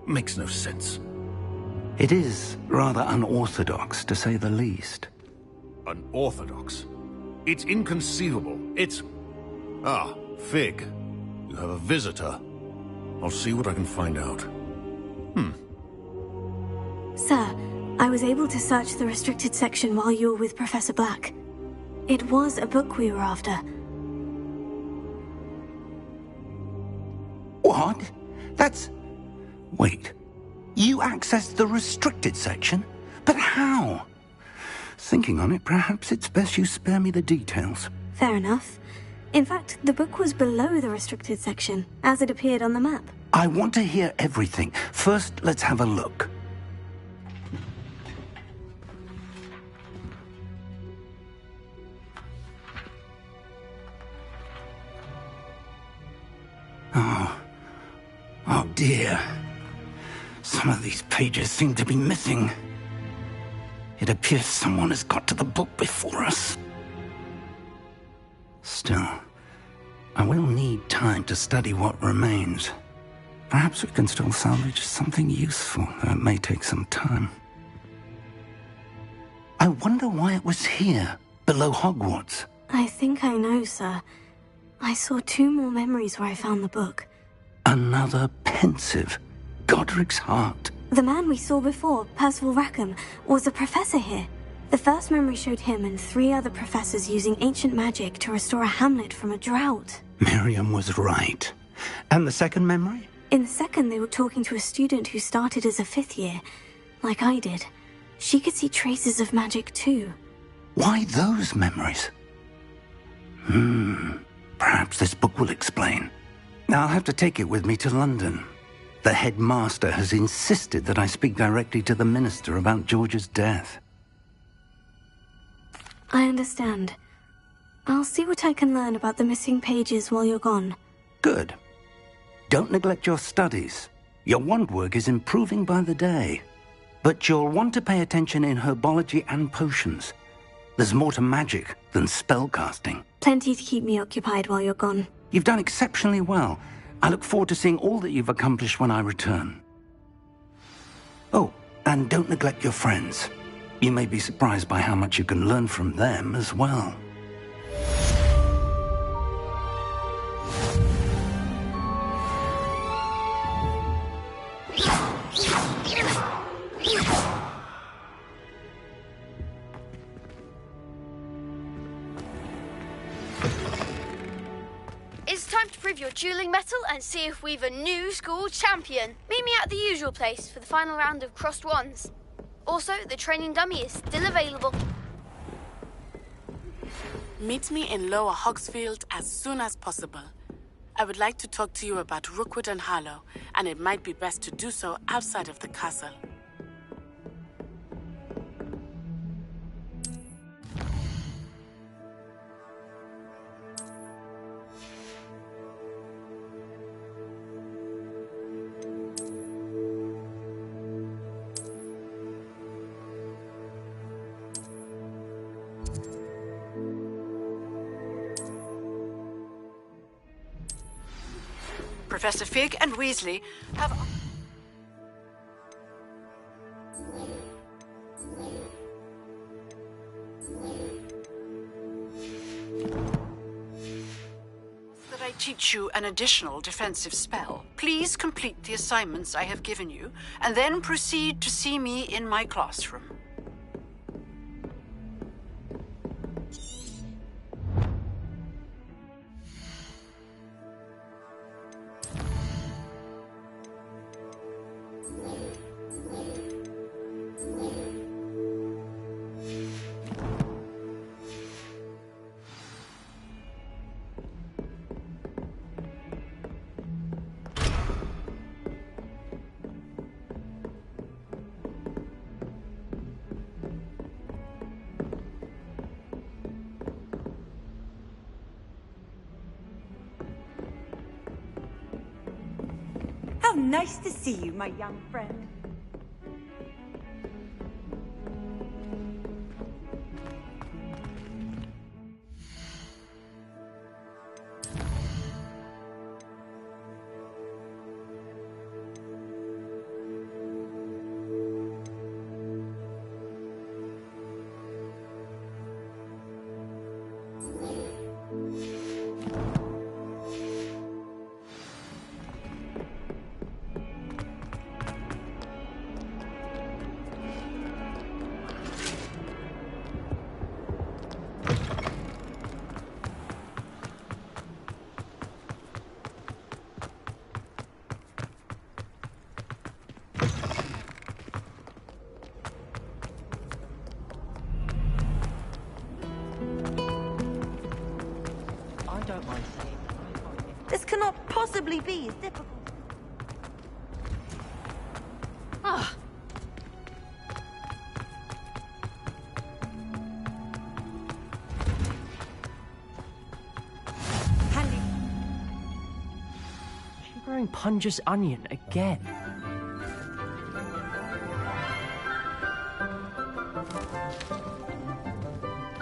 Makes no sense. It is rather unorthodox, to say the least. Unorthodox? It's inconceivable. It's... Ah, Fig. You have a visitor. I'll see what I can find out. Sir, I was able to search the restricted section while you were with Professor Black. It was a book we were after. What? That's... Wait. You accessed the restricted section? But how? Thinking on it, perhaps it's best you spare me the details. Fair enough. In fact, the book was below the restricted section, as it appeared on the map. I want to hear everything. First, let's have a look. Oh dear. Some of these pages seem to be missing. It appears someone has got to the book before us. Still, I will need time to study what remains. Perhaps we can still salvage something useful, though it may take some time. I wonder why it was here, below Hogwarts. I think I know, sir. I saw 2 more memories where I found the book. Another pensive. Godric's heart. The man we saw before, Percival Rackham, was a professor here. The first memory showed him and 3 other professors using ancient magic to restore a hamlet from a drought. Miriam was right. And the second memory? In the second, they were talking to a student who started as a 5th year, like I did. She could see traces of magic too. Why those memories? Perhaps this book will explain. I'll have to take it with me to London. The headmaster has insisted that I speak directly to the minister about George's death. I understand. I'll see what I can learn about the missing pages while you're gone. Good. Don't neglect your studies. Your wand work is improving by the day. But you'll want to pay attention in herbology and potions. There's more to magic than spellcasting. Plenty to keep me occupied while you're gone. You've done exceptionally well. I look forward to seeing all that you've accomplished when I return. Oh, and don't neglect your friends. You may be surprised by how much you can learn from them as well. It's time to prove your dueling mettle and see if we've a new school champion. Meet me at the usual place for the final round of crossed wands. Also, the training dummy is still available. Meet me in Lower Hogsfield as soon as possible. I would like to talk to you about Rookwood and Harlow, and it might be best to do so outside of the castle. Professor Fig and Weasley have... that I teach you an additional defensive spell. Please complete the assignments I have given you, and then proceed to see me in my classroom. How nice to see you, my young friend. This cannot possibly be as difficult. Ah. She's growing Punja's onion again.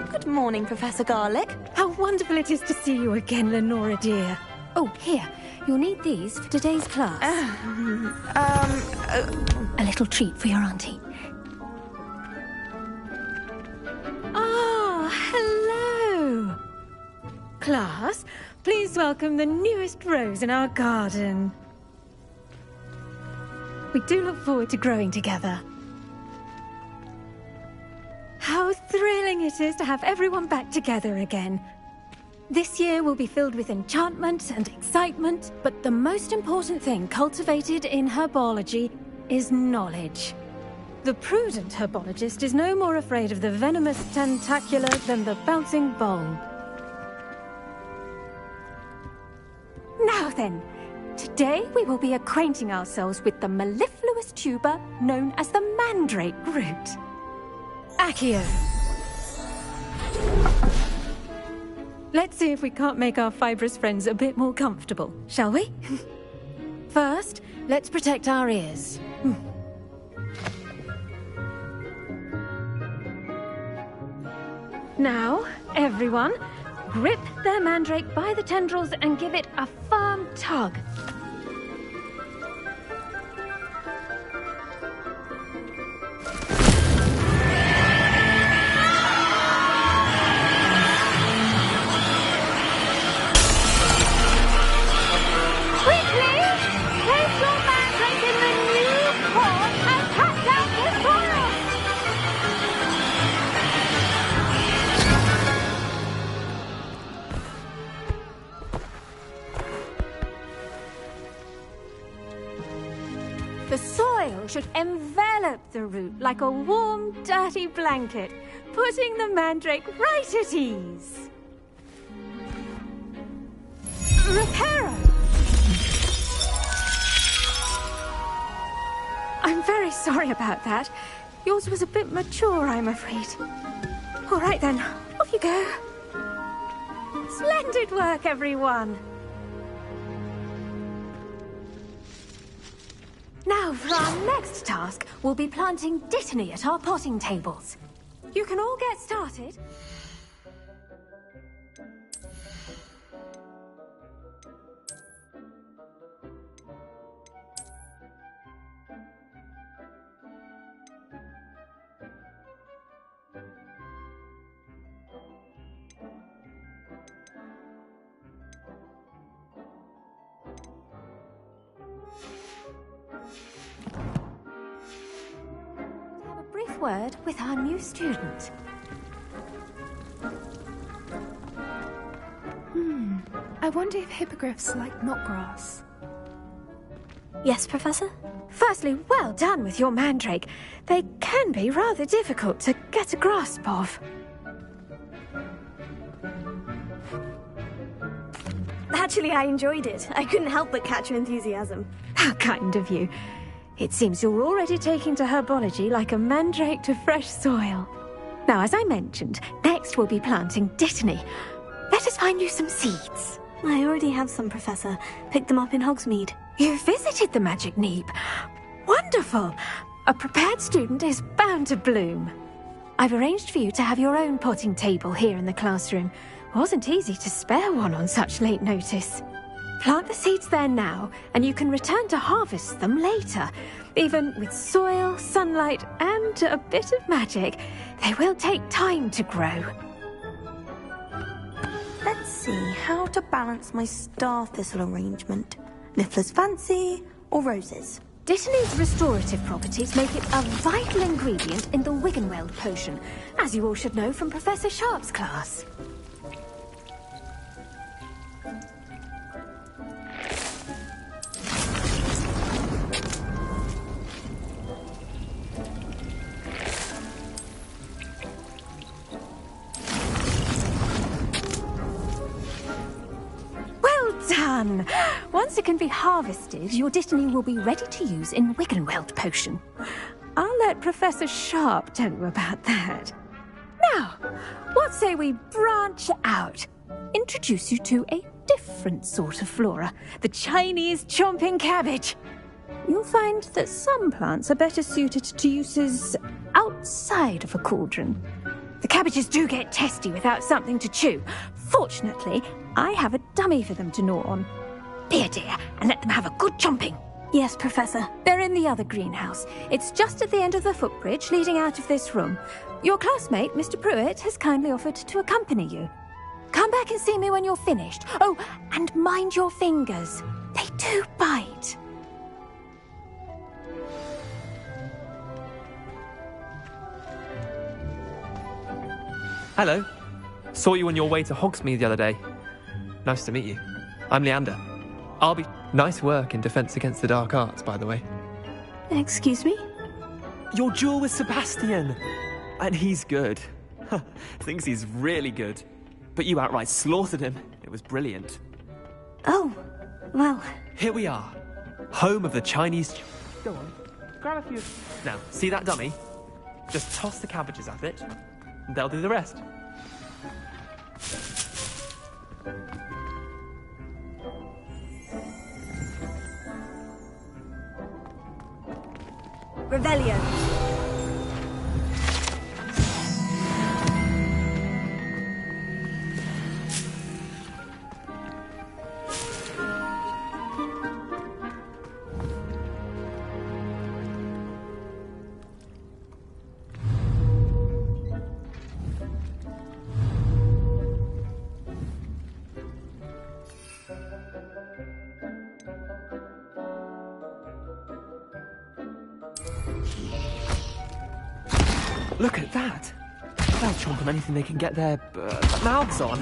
Good morning, Professor Garlick. How wonderful it is to see you again, Lenora dear. Oh, here. You'll need these for today's class. A little treat for your auntie. Ah, hello. Class, please welcome the newest rose in our garden. We do look forward to growing together. How thrilling it is to have everyone back together again. This year will be filled with enchantment and excitement, but the most important thing cultivated in herbology is knowledge. The prudent herbologist is no more afraid of the venomous tentacula than the bouncing bulb. Now then, today we will be acquainting ourselves with the mellifluous tuber known as the mandrake root. Accio. Let's see if we can't make our fibrous friends a bit more comfortable, shall we? First, let's protect our ears. Now, everyone, grip their mandrake by the tendrils and give it a firm tug. The soil should envelop the root like a warm, dirty blanket, putting the mandrake right at ease. Reparo! I'm very sorry about that. Yours was a bit mature, I'm afraid. All right then, off you go. Splendid work, everyone. Now, for our next task, we'll be planting Dittany at our potting tables. You can all get started. Word with our new student. I wonder if hippogriffs like knotgrass. Yes, Professor? Firstly, well done with your mandrake. They can be rather difficult to get a grasp of. Actually, I enjoyed it. I couldn't help but catch your enthusiasm. How kind of you. It seems you're already taking to herbology like a mandrake to fresh soil. Now, as I mentioned, next we'll be planting Dittany. Let us find you some seeds. I already have some, Professor. Picked them up in Hogsmeade. You visited the Magic Neep. Wonderful! A prepared student is bound to bloom. I've arranged for you to have your own potting table here in the classroom. Wasn't easy to spare one on such late notice. Plant the seeds there now, and you can return to harvest them later. Even with soil, sunlight, and a bit of magic, they will take time to grow. Let's see how to balance my star thistle arrangement. Niffler's fancy or roses? Dittany's restorative properties make it a vital ingredient in the Wiggenweld potion, as you all should know from Professor Sharp's class. Done! Once it can be harvested, your Dittany will be ready to use in Wiggenweld potion. I'll let Professor Sharp tell you about that. Now, what say we branch out? Introduce you to a different sort of flora, the Chinese chomping cabbage. You'll find that some plants are better suited to uses outside of a cauldron. The cabbages do get testy without something to chew. Fortunately, I have a dummy for them to gnaw on. Be a dear and let them have a good chomping. Yes, Professor. They're in the other greenhouse. It's just at the end of the footbridge leading out of this room. Your classmate, Mr. Pruitt, has kindly offered to accompany you. Come back and see me when you're finished. Oh, and mind your fingers. They do bite. Hello. Saw you on your way to Hogsmeade the other day. Nice to meet you. I'm Leander. I'll be... Nice work in Defense Against the Dark Arts, by the way. Excuse me? Your duel with Sebastian! And he's good. Thinks he's really good. But you outright slaughtered him. It was brilliant. Oh, well... Here we are. Home of the Chinese... Go on. Grab a few... Now, see that dummy? Just toss the cabbages at it. And they'll do the rest. Revelio. Look at that! They'll chomp on anything they can get their mouths on.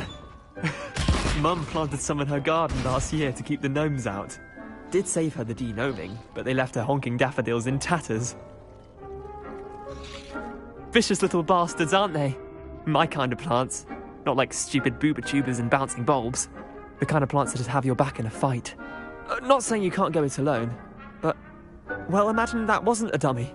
Mum planted some in her garden last year to keep the gnomes out. Did save her the de-gnoming, but they left her honking daffodils in tatters. Vicious little bastards, aren't they? My kind of plants. Not like stupid booba tubers and bouncing bulbs. The kind of plants that just have your back in a fight. Not saying you can't go it alone, but... Well, imagine that wasn't a dummy.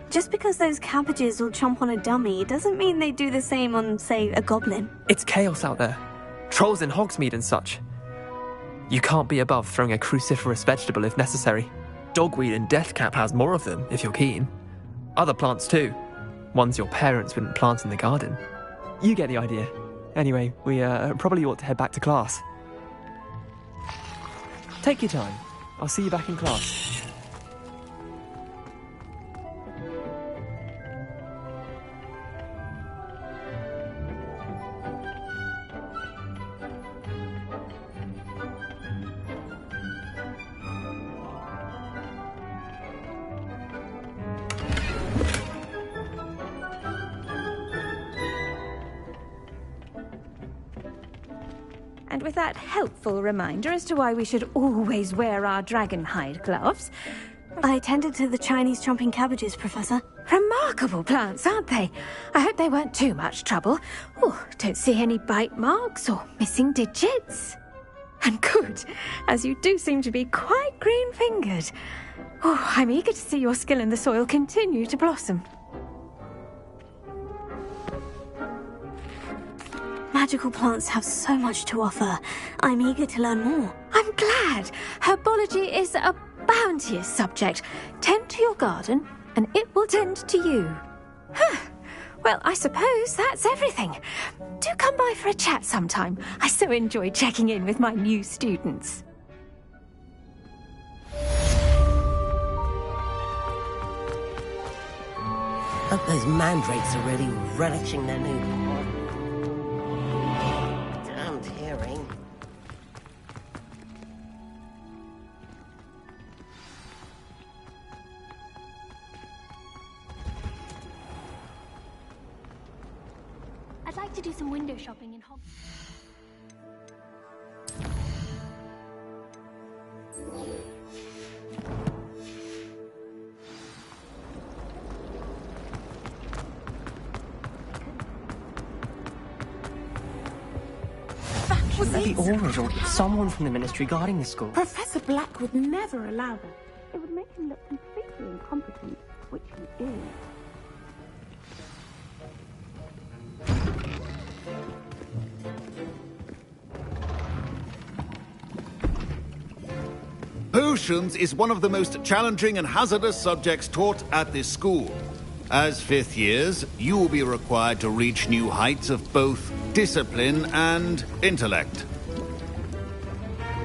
Just because those cabbages will chomp on a dummy doesn't mean they do the same on, say, a goblin. It's chaos out there. Trolls in Hogsmeade and such. You can't be above throwing a cruciferous vegetable if necessary. Dogweed and deathcap has more of them, if you're keen. Other plants too. Ones your parents wouldn't plant in the garden. You get the idea. Anyway, we probably ought to head back to class. Take your time. I'll see you back in class. And with that helpful reminder as to why we should always wear our dragon hide gloves... I tended to the Chinese chomping cabbages, Professor. Remarkable plants, aren't they? I hope they weren't too much trouble. Oh, don't see any bite marks or missing digits. And good, as you do seem to be quite green-fingered. Oh, I'm eager to see your skill in the soil continue to blossom. Magical plants have so much to offer. I'm eager to learn more. I'm glad. Herbology is a bounteous subject. Tend to your garden, and it will tend to you. Well, I suppose that's everything. Do come by for a chat sometime. I so enjoy checking in with my new students. Hope those mandrakes are really relishing their new pot. Damned hearing. I'd like to do some window shopping in Hogwart. Was the Aurors or someone from the Ministry guarding the school? Professor Black would never allow that. It would make him look completely incompetent, which he is. Potions is one of the most challenging and hazardous subjects taught at this school. As fifth years, you will be required to reach new heights of both discipline and intellect.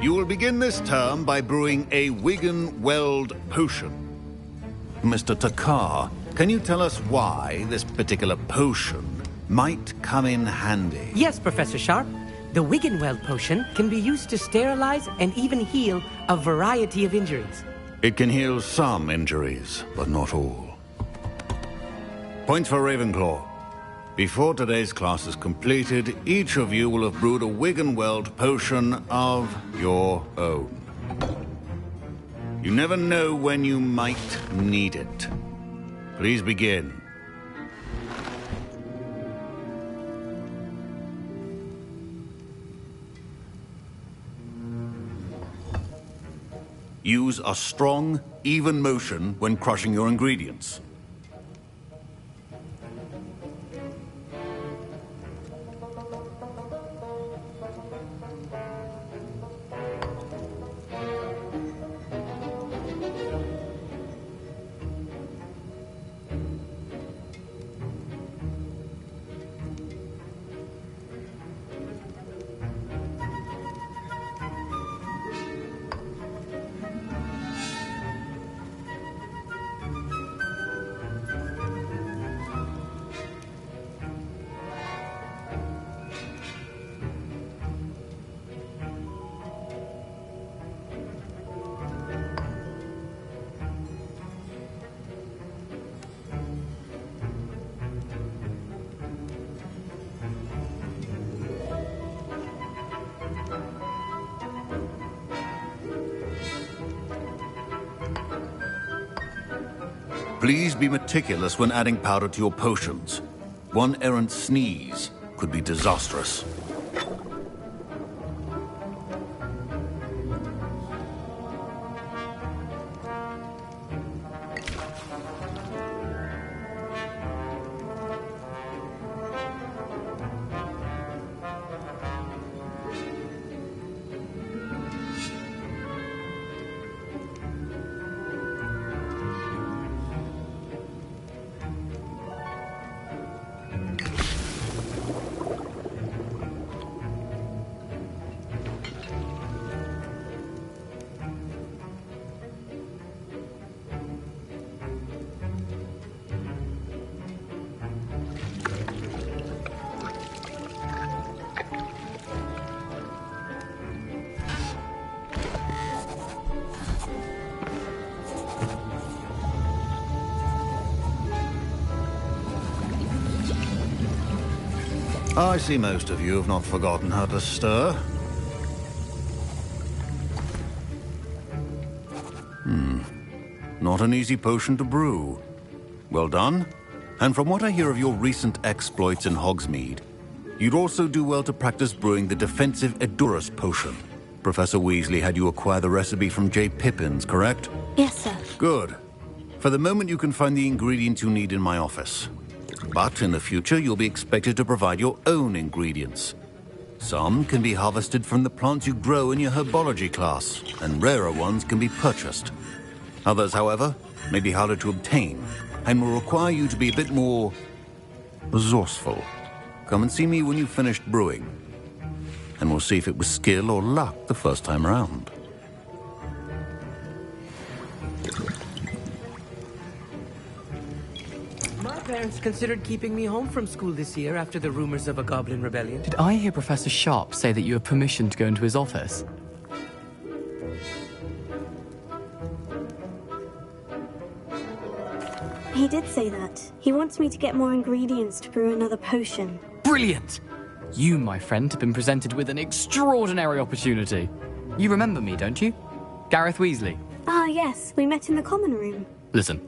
You will begin this term by brewing a Wiggenweld potion. Mr. Takar, can you tell us why this particular potion might come in handy? Yes, Professor Sharp. The Wiggenweld potion can be used to sterilize and even heal a variety of injuries. It can heal some injuries, but not all. Points for Ravenclaw. Before today's class is completed, each of you will have brewed a Wiggenweld potion of your own. You never know when you might need it. Please begin. Use a strong, even motion when crushing your ingredients. Please be meticulous when adding powder to your potions. One errant sneeze could be disastrous. I see most of you have not forgotten how to stir. Not an easy potion to brew. Well done. And from what I hear of your recent exploits in Hogsmeade, you'd also do well to practice brewing the defensive Edurus potion. Professor Weasley had you acquire the recipe from J. Pippins, correct? Yes, sir. Good. For the moment, you can find the ingredients you need in my office. But in the future, you'll be expected to provide your own ingredients. Some can be harvested from the plants you grow in your herbology class, and rarer ones can be purchased. Others, however, may be harder to obtain, and will require you to be a bit more resourceful. Come and see me when you've finished brewing, and we'll see if it was skill or luck the first time around. My parents considered keeping me home from school this year after the rumors of a goblin rebellion. Did I hear Professor Sharp say that you have permission to go into his office? He did say that. He wants me to get more ingredients to brew another potion. Brilliant! You, my friend, have been presented with an extraordinary opportunity. You remember me, don't you? Gareth Weasley. Ah, yes. We met in the common room. Listen,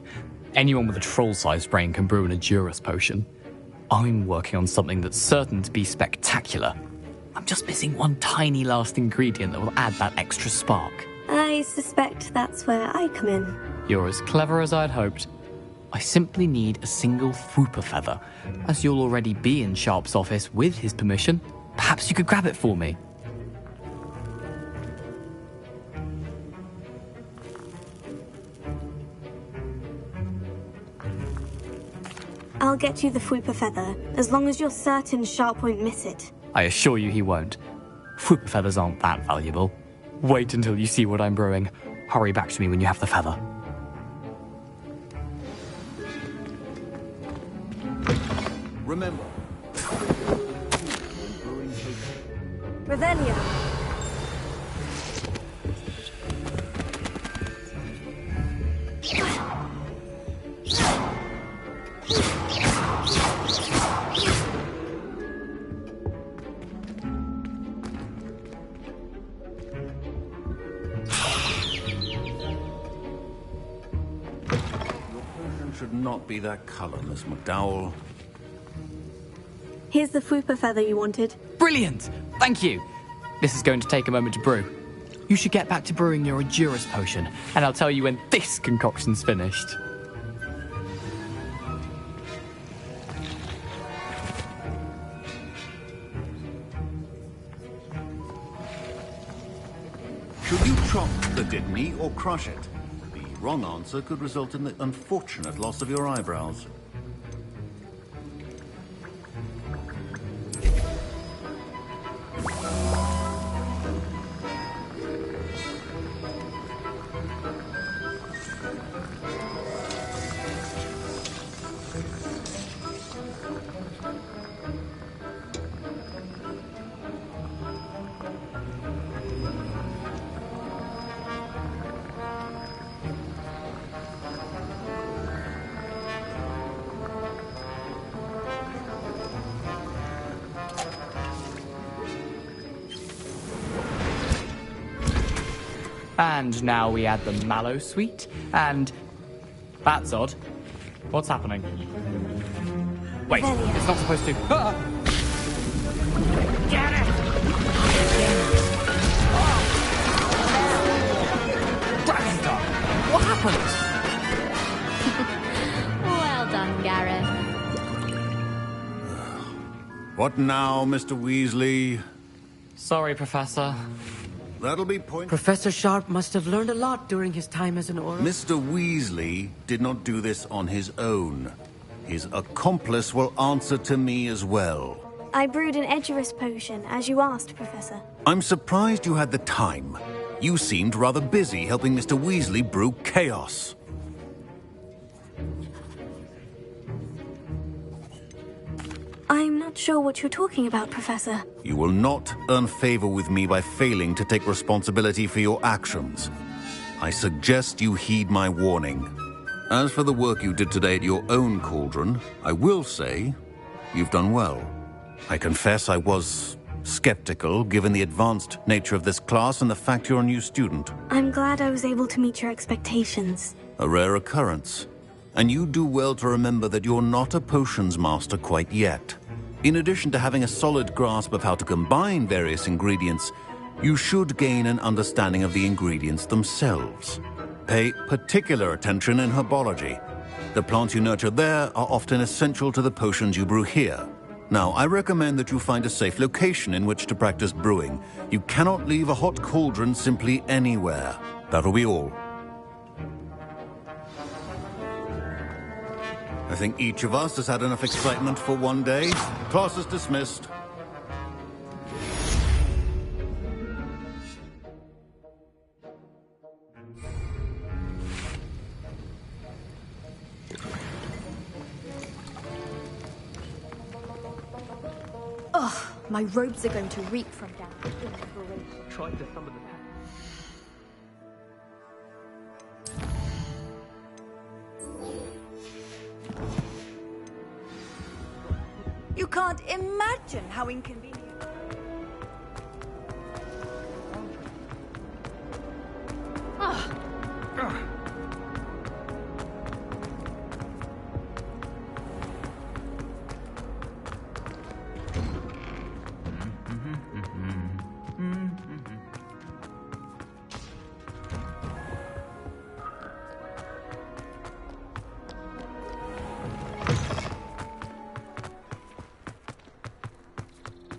anyone with a troll-sized brain can brew an Edurus potion. I'm working on something that's certain to be spectacular. I'm just missing one tiny last ingredient that will add that extra spark. I suspect that's where I come in. You're as clever as I'd hoped. I simply need a single Fwooper feather. As you'll already be in Sharp's office with his permission, perhaps you could grab it for me. I'll get you the Fwooper feather, as long as you're certain Sharp won't miss it. I assure you he won't. Fwooper feathers aren't that valuable. Wait until you see what I'm brewing. Hurry back to me when you have the feather. Remember. Revelio. should not be that color, Miss McDowell. Here's the Fwooper feather you wanted. Brilliant! Thank you. This is going to take a moment to brew. You should get back to brewing your Endurance potion, and I'll tell you when this concoction's finished. Should you chop the Didney or crush it? The wrong answer could result in the unfortunate loss of your eyebrows. And now we add the mallow sweet, and... That's odd. What's happening? Wait, it's not supposed to... Ah! Get it! Dragon's What happened? Well done, Gareth. What now, Mr. Weasley? Sorry, Professor. That'll be point. Professor Sharp must have learned a lot during his time as an Auror. Mr. Weasley did not do this on his own. His accomplice will answer to me as well. I brewed an Edurus potion, as you asked, Professor. I'm surprised you had the time. You seemed rather busy helping Mr. Weasley brew chaos. I'm not sure what you're talking about, Professor. You will not earn favor with me by failing to take responsibility for your actions. I suggest you heed my warning. As for the work you did today at your own cauldron, I will say you've done well. I confess I was skeptical, given the advanced nature of this class and the fact you're a new student. I'm glad I was able to meet your expectations. A rare occurrence. And you do well to remember that you're not a potions master quite yet. In addition to having a solid grasp of how to combine various ingredients, you should gain an understanding of the ingredients themselves. Pay particular attention in herbology. The plants you nurture there are often essential to the potions you brew here. Now, I recommend that you find a safe location in which to practice brewing. You cannot leave a hot cauldron simply anywhere. That'll be all. I think each of us has had enough excitement for one day. Class is dismissed. Ugh, my robes are going to reek from down. Tried to summon the pack. You can't imagine how inconvenient.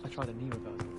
I tried a newer version.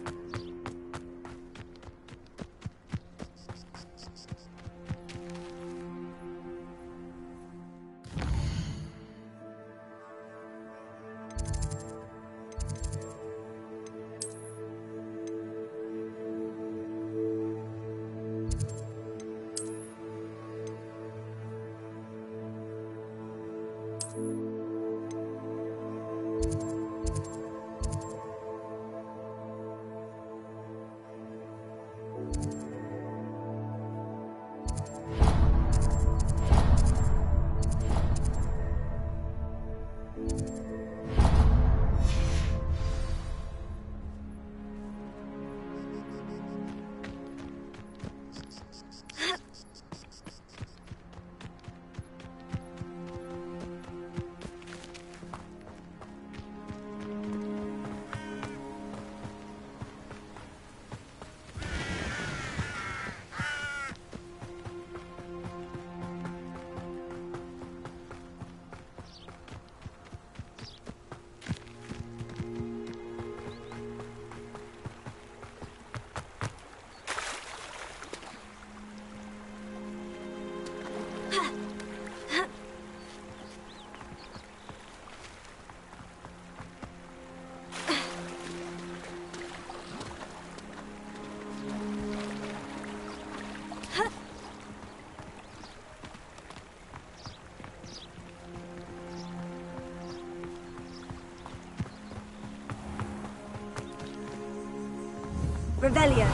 Revelio.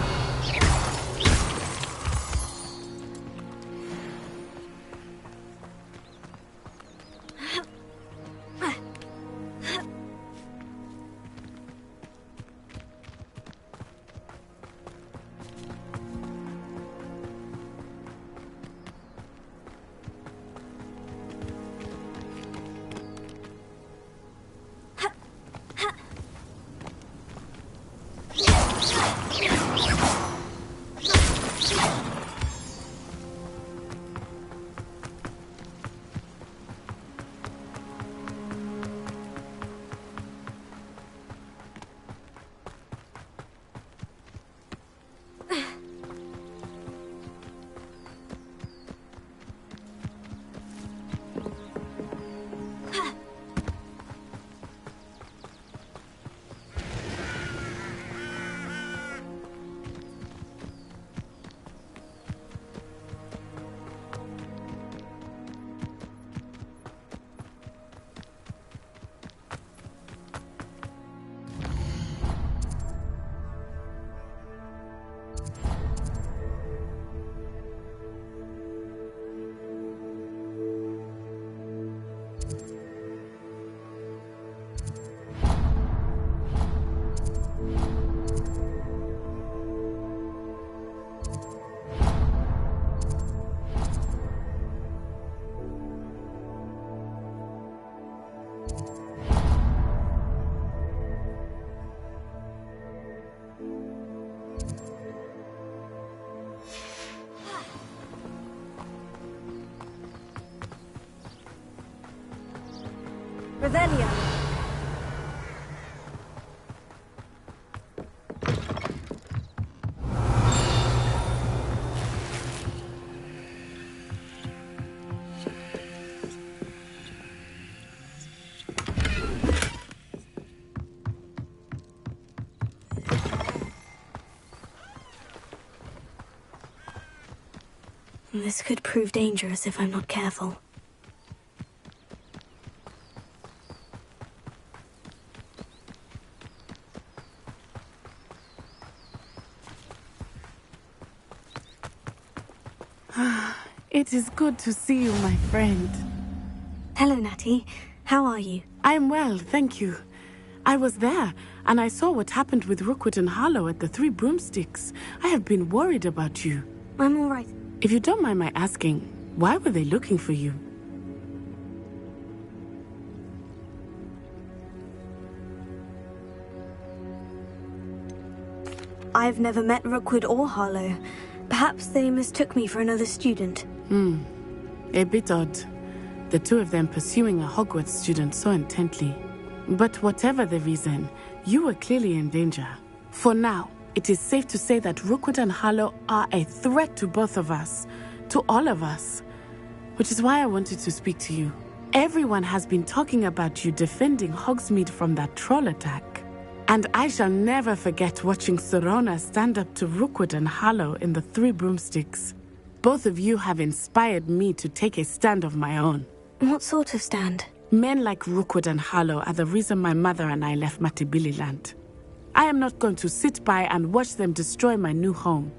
Revelio. This could prove dangerous if I'm not careful. It is good to see you, my friend. Hello, Natty. How are you? I'm well, thank you. I was there, and I saw what happened with Rookwood and Harlow at the Three Broomsticks. I have been worried about you. I'm all right. If you don't mind my asking, why were they looking for you? I've never met Rookwood or Harlow. Perhaps they mistook me for another student. A bit odd. The two of them pursuing a Hogwarts student so intently. But whatever the reason, you were clearly in danger. For now, it is safe to say that Rookwood and Harlow are a threat to both of us. To all of us. Which is why I wanted to speak to you. Everyone has been talking about you defending Hogsmeade from that troll attack. And I shall never forget watching Sorona stand up to Rookwood and Harlow in the Three Broomsticks. Both of you have inspired me to take a stand of my own. What sort of stand? Men like Rookwood and Harlow are the reason my mother and I left Matabeleland. I am not going to sit by and watch them destroy my new home.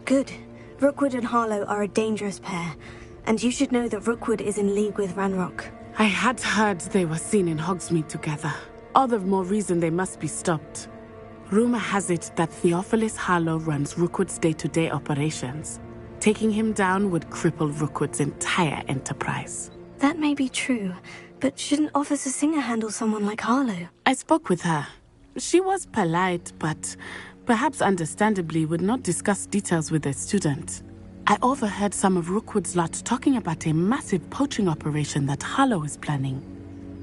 Good. Rookwood and Harlow are a dangerous pair, and you should know that Rookwood is in league with Ranrock. I had heard they were seen in Hogsmeade together. All the more reason they must be stopped. Rumor has it that Theophilus Harlow runs Rookwood's day-to-day operations. Taking him down would cripple Rookwood's entire enterprise. That may be true, but shouldn't Officer Singer handle someone like Harlow? I spoke with her. She was polite, but perhaps understandably would not discuss details with a student. I overheard some of Rookwood's lot talking about a massive poaching operation that Harlow is planning.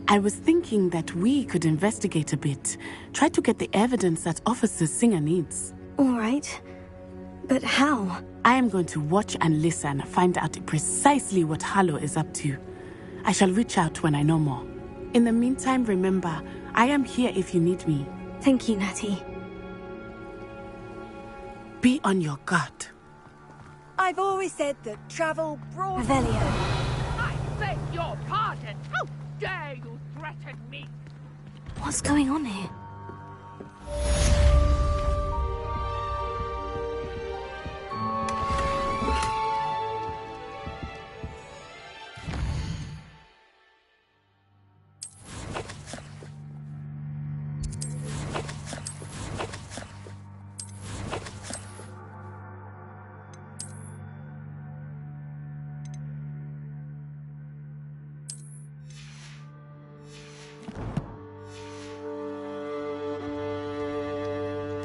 I was thinking that we could investigate a bit, try to get the evidence that Officer Singer needs. All right. But how? I am going to watch and listen, find out precisely what Harlow is up to. I shall reach out when I know more. In the meantime, remember, I am here if you need me. Thank you, Natty. Be on your guard. I've always said that travel brought... Revelio. I beg your pardon. How dare you threaten me? What's going on here?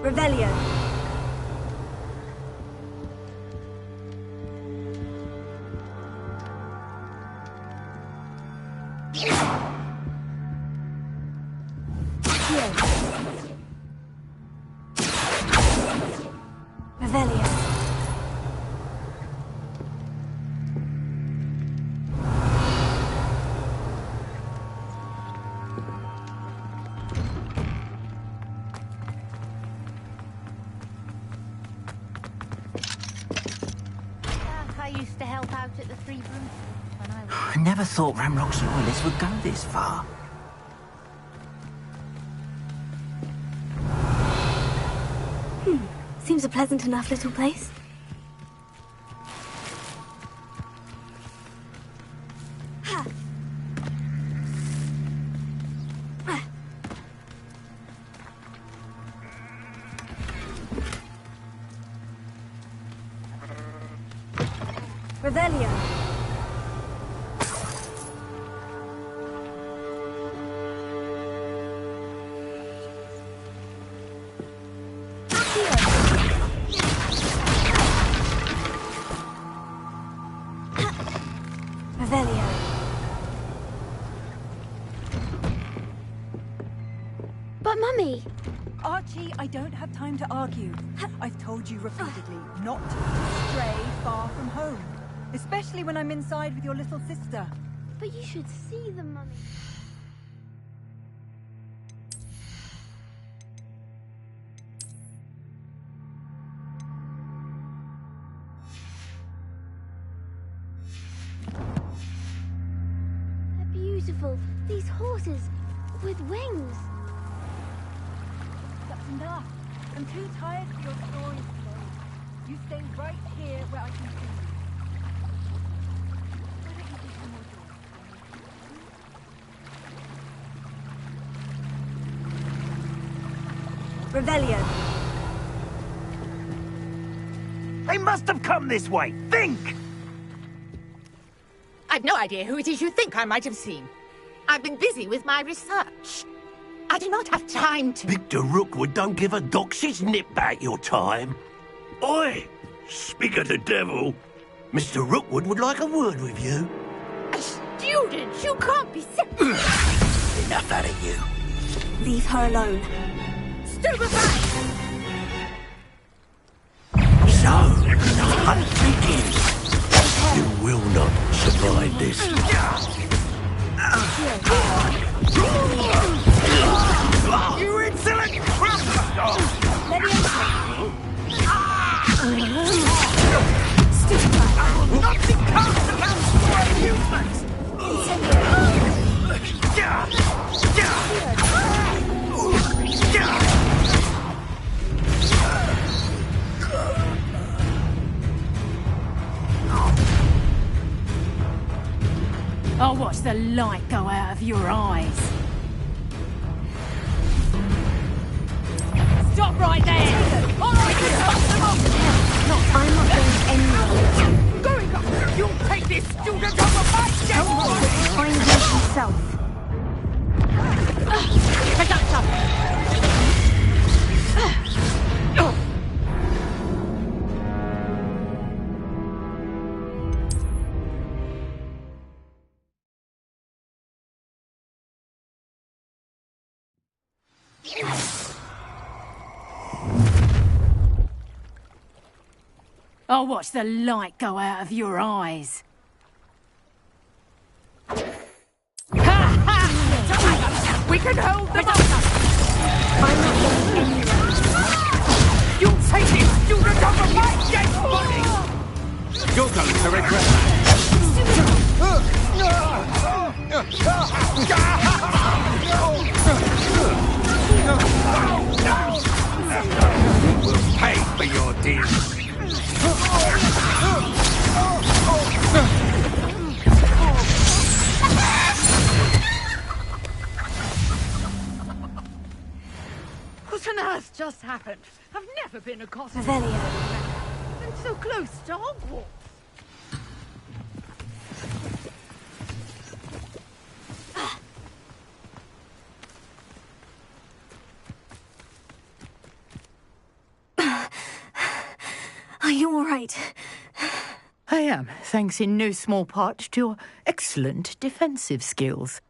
Revelio. Revelio. I used to help out at the Three Brooms when I was... I never thought Ramrock's loyalists would go this far. Seems a pleasant enough little place. Revelio. Revelio. But Mummy! Archie, I don't have time to argue. I've told you repeatedly not to stray far from home. Especially when I'm inside with your little sister. But you should see them, Mummy. They're beautiful. These horses with wings. That's enough. I'm too tired for your stories today. You stay right here where I can see you. Revelio. They must have come this way. Think! I've no idea who it is you think I might have seen. I've been busy with my research. I do not have time to... Victor Rookwood don't give a doxy's nip back your time. Oi! Speak of the devil. Mr. Rookwood would like a word with you. A student? You can't be sick. Enough out of you. Leave her alone. Stupefy! So, the hunt begins. You will not survive this. You insolent cracker! I will not be cast against your amusements! I'll watch the light go out of your eyes. Stop right there! All right, you fuck them up! No, I'm not going anywhere. Going up! You'll take this student off of my dead body! Find him himself. Pick up something! I'll watch the light go out of your eyes. Ha ha! We can hold them up! I'm not going anywhere. You'll take this student off of my dead body! You're going to regret that. What on earth just happened? I've never been accosted. Revelio. And so close to Hogwarts. Are you all right? I am, thanks in no small part to your excellent defensive skills.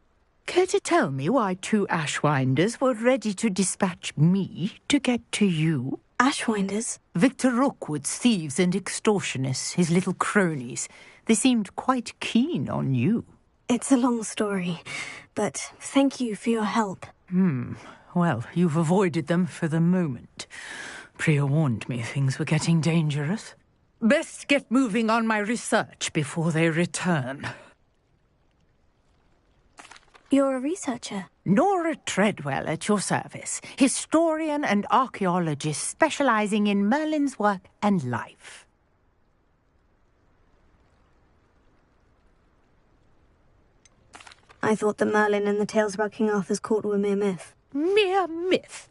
Care to tell me why 2 Ashwinders were ready to dispatch me to get to you? Ashwinders? Victor Rookwood's thieves and extortionists, his little cronies. They seemed quite keen on you. It's a long story, but thank you for your help. Well, you've avoided them for the moment. Priya warned me things were getting dangerous. Best get moving on my research before they return. You're a researcher? Nora Treadwell at your service, historian and archaeologist specializing in Merlin's work and life. I thought that Merlin and the tales about King Arthur's court were mere myth. Mere myth?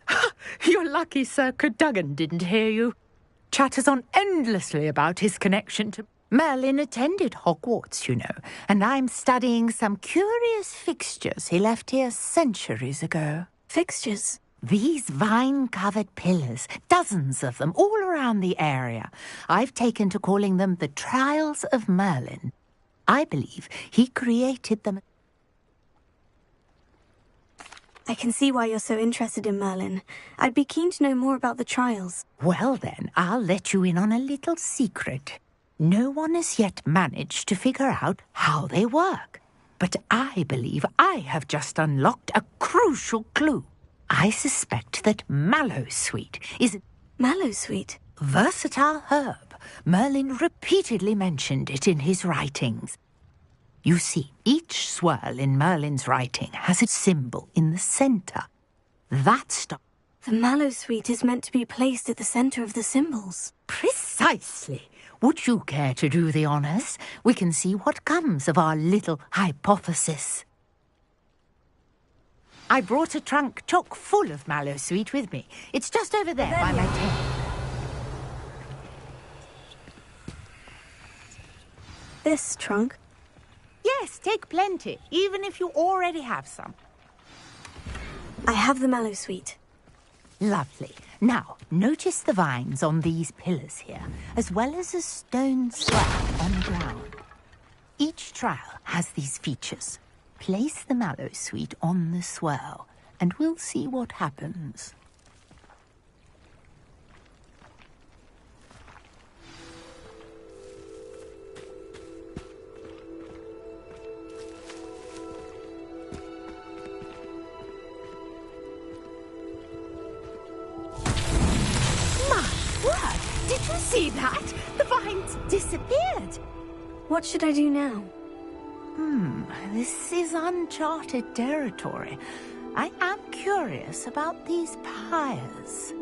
You're lucky Sir Cadogan didn't hear you. Chatters on endlessly about his connection to... Merlin attended Hogwarts, you know, and I'm studying some curious fixtures he left here centuries ago. Fixtures? These vine-covered pillars, dozens of them, all around the area. I've taken to calling them the Trials of Merlin. I believe he created them. I can see why you're so interested in Merlin. I'd be keen to know more about the trials. Well then, I'll let you in on a little secret. No one has yet managed to figure out how they work. But I believe I have just unlocked a crucial clue. I suspect that Mallowsweet is... Mallowsweet? Versatile herb. Merlin repeatedly mentioned it in his writings. You see, each swirl in Merlin's writing has its symbol in the centre. That stuff... The Mallowsweet is meant to be placed at the centre of the symbols. Precisely. Would you care to do the honours? We can see what comes of our little hypothesis. I brought a trunk chock full of Mallowsweet with me. It's just over there by my tent. This trunk? Yes, take plenty, even if you already have some. I have the Mallowsweet. Lovely. Now, notice the vines on these pillars here, as well as a stone slab on the ground. Each trial has these features. Place the Mallowsweet on the swirl, and we'll see what happens. Did you see that? The vines disappeared. What should I do now? This is uncharted territory. I am curious about these pyres.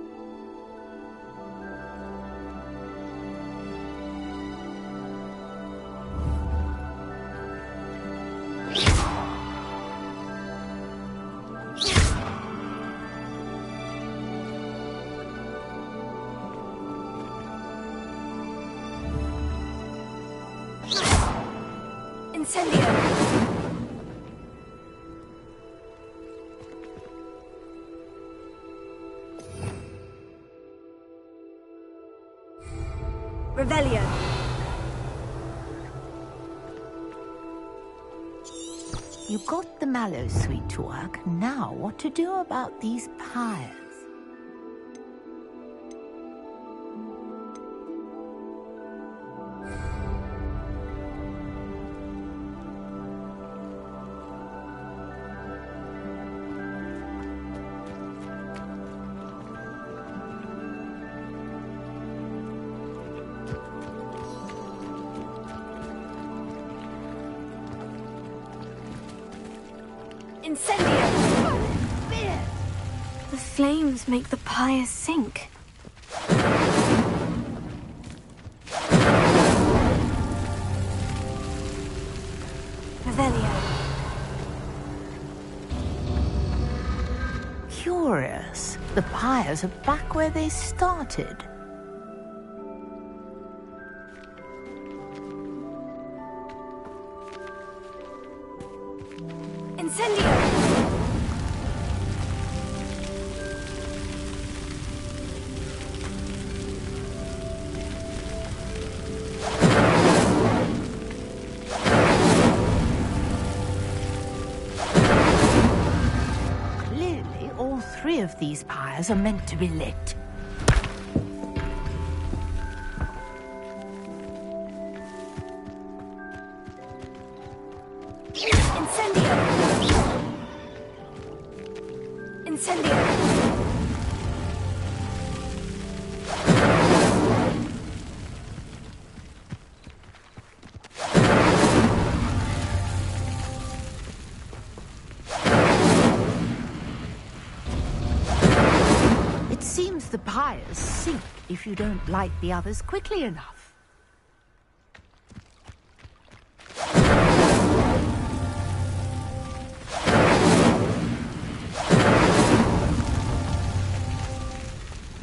Revelio. You got the Mallowsweet to work. Now, what to do about these pyres? The flames make the pyre sink. the pyres are back where they started. Incendio! Clearly, all three of these pyres are meant to be lit. It seems the pyres sink if you don't light the others quickly enough.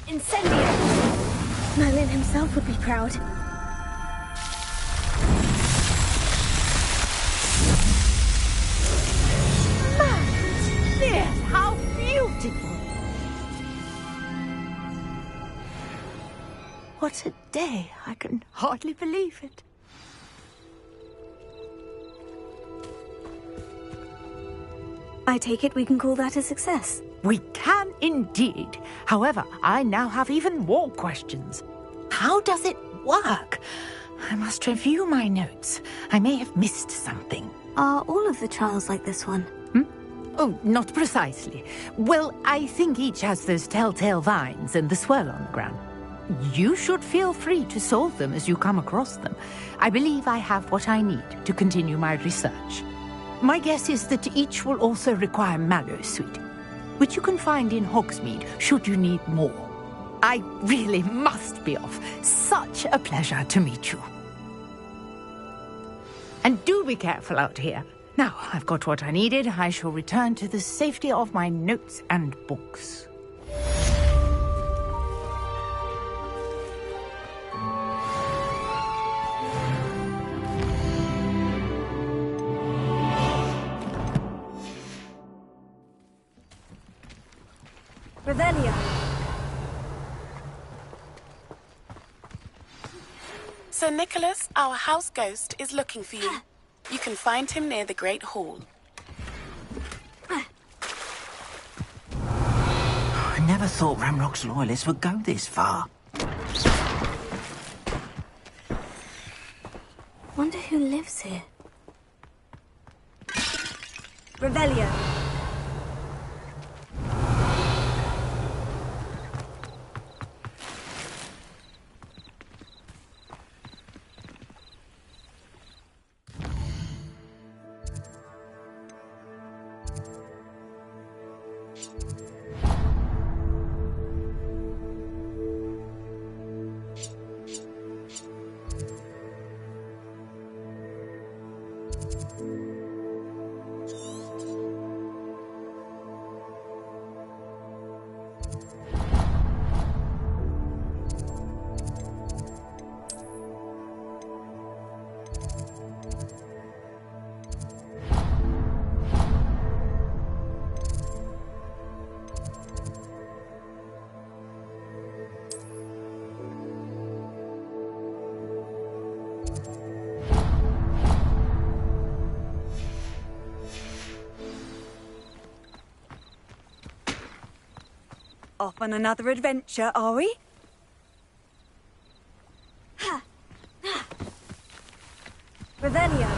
Incendio! Merlin himself would be proud. Yes, how beautiful! What a day! I can hardly believe it. I take it we can call that a success. We can indeed. However, I now have even more questions. How does it work? I must review my notes. I may have missed something. Are all of the trials like this one? Oh, not precisely. Well, I think each has those telltale vines and the swirl on the ground. You should feel free to solve them as you come across them. I believe I have what I need to continue my research. My guess is that each will also require mallow sweet, which you can find in Hogsmeade should you need more. I really must be off. Such a pleasure to meet you. And do be careful out here. Now, I've got what I needed. I shall return to the safety of my notes and books. Revelia! Sir Nicholas, our house ghost, is looking for you. You can find him near the Great Hall. I never thought Ramrock's loyalists would go this far. Wonder who lives here. Revelia! Off on another adventure, are we? Revelia!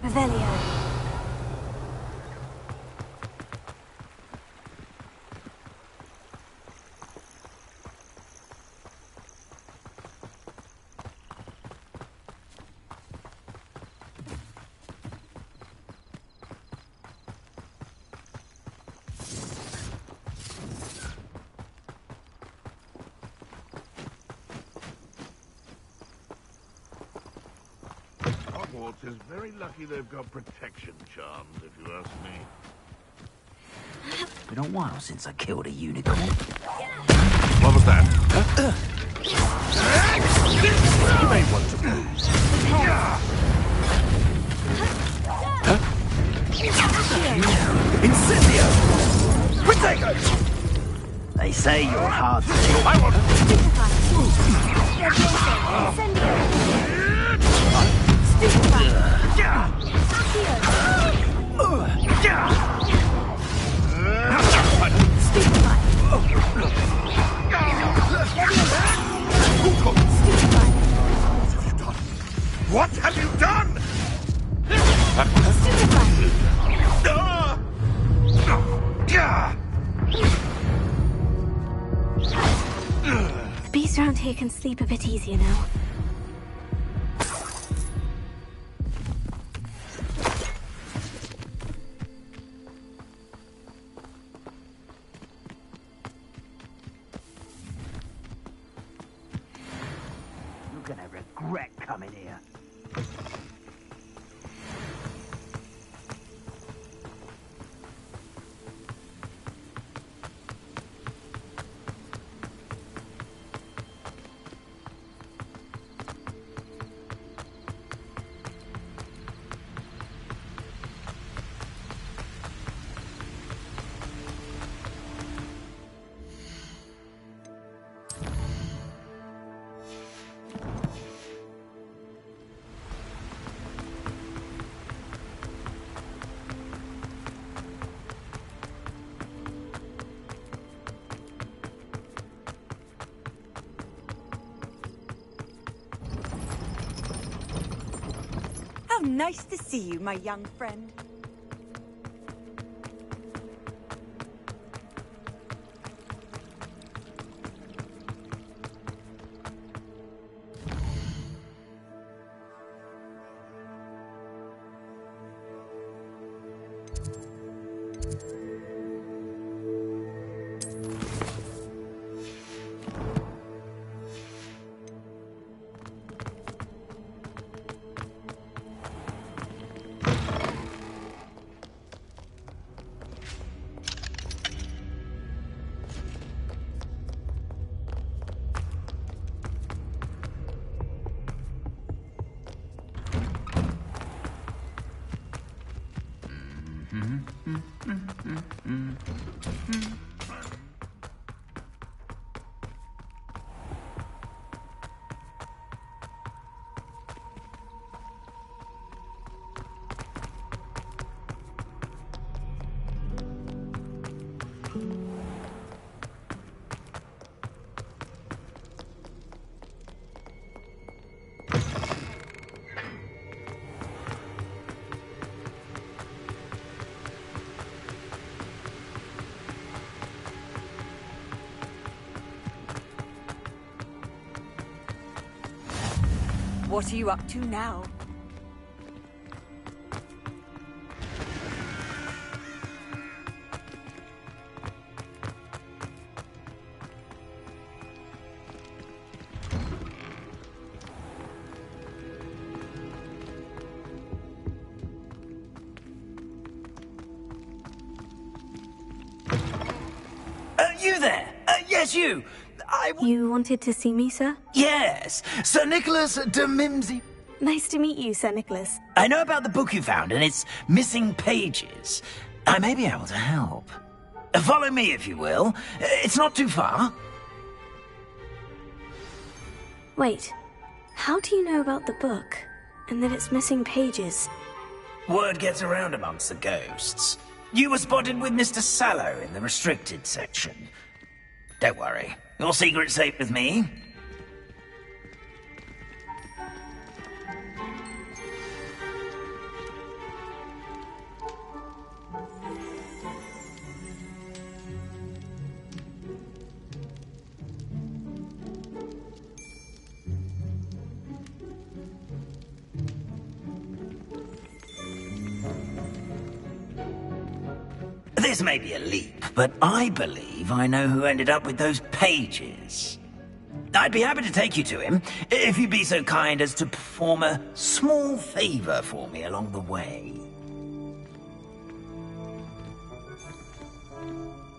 Revelio. Hogwarts is very lucky they've got protection charms, if you ask me. Been a while since I killed a unicorn. What was that? You may want to move. Incendio! Protego! They say you're hard to kill. I want... What have you done? The bees around here can sleep a bit easier now. You're gonna regret coming here. How nice to see you, my young friend. What are you up to now? You there? Yes, you. You wanted to see me, sir? Yes, Sir Nicholas de Mimsy. Nice to meet you, Sir Nicholas. I know about the book you found and its missing pages. I may be able to help. Follow me, if you will. It's not too far. Wait, how do you know about the book? And that it's missing pages? Word gets around amongst the ghosts. You were spotted with Mr. Sallow in the restricted section. Don't worry. Your secret's safe with me. This may be a leap, but I believe I know who ended up with those pages. I'd be happy to take you to him, if you'd be so kind as to perform a small favor for me along the way.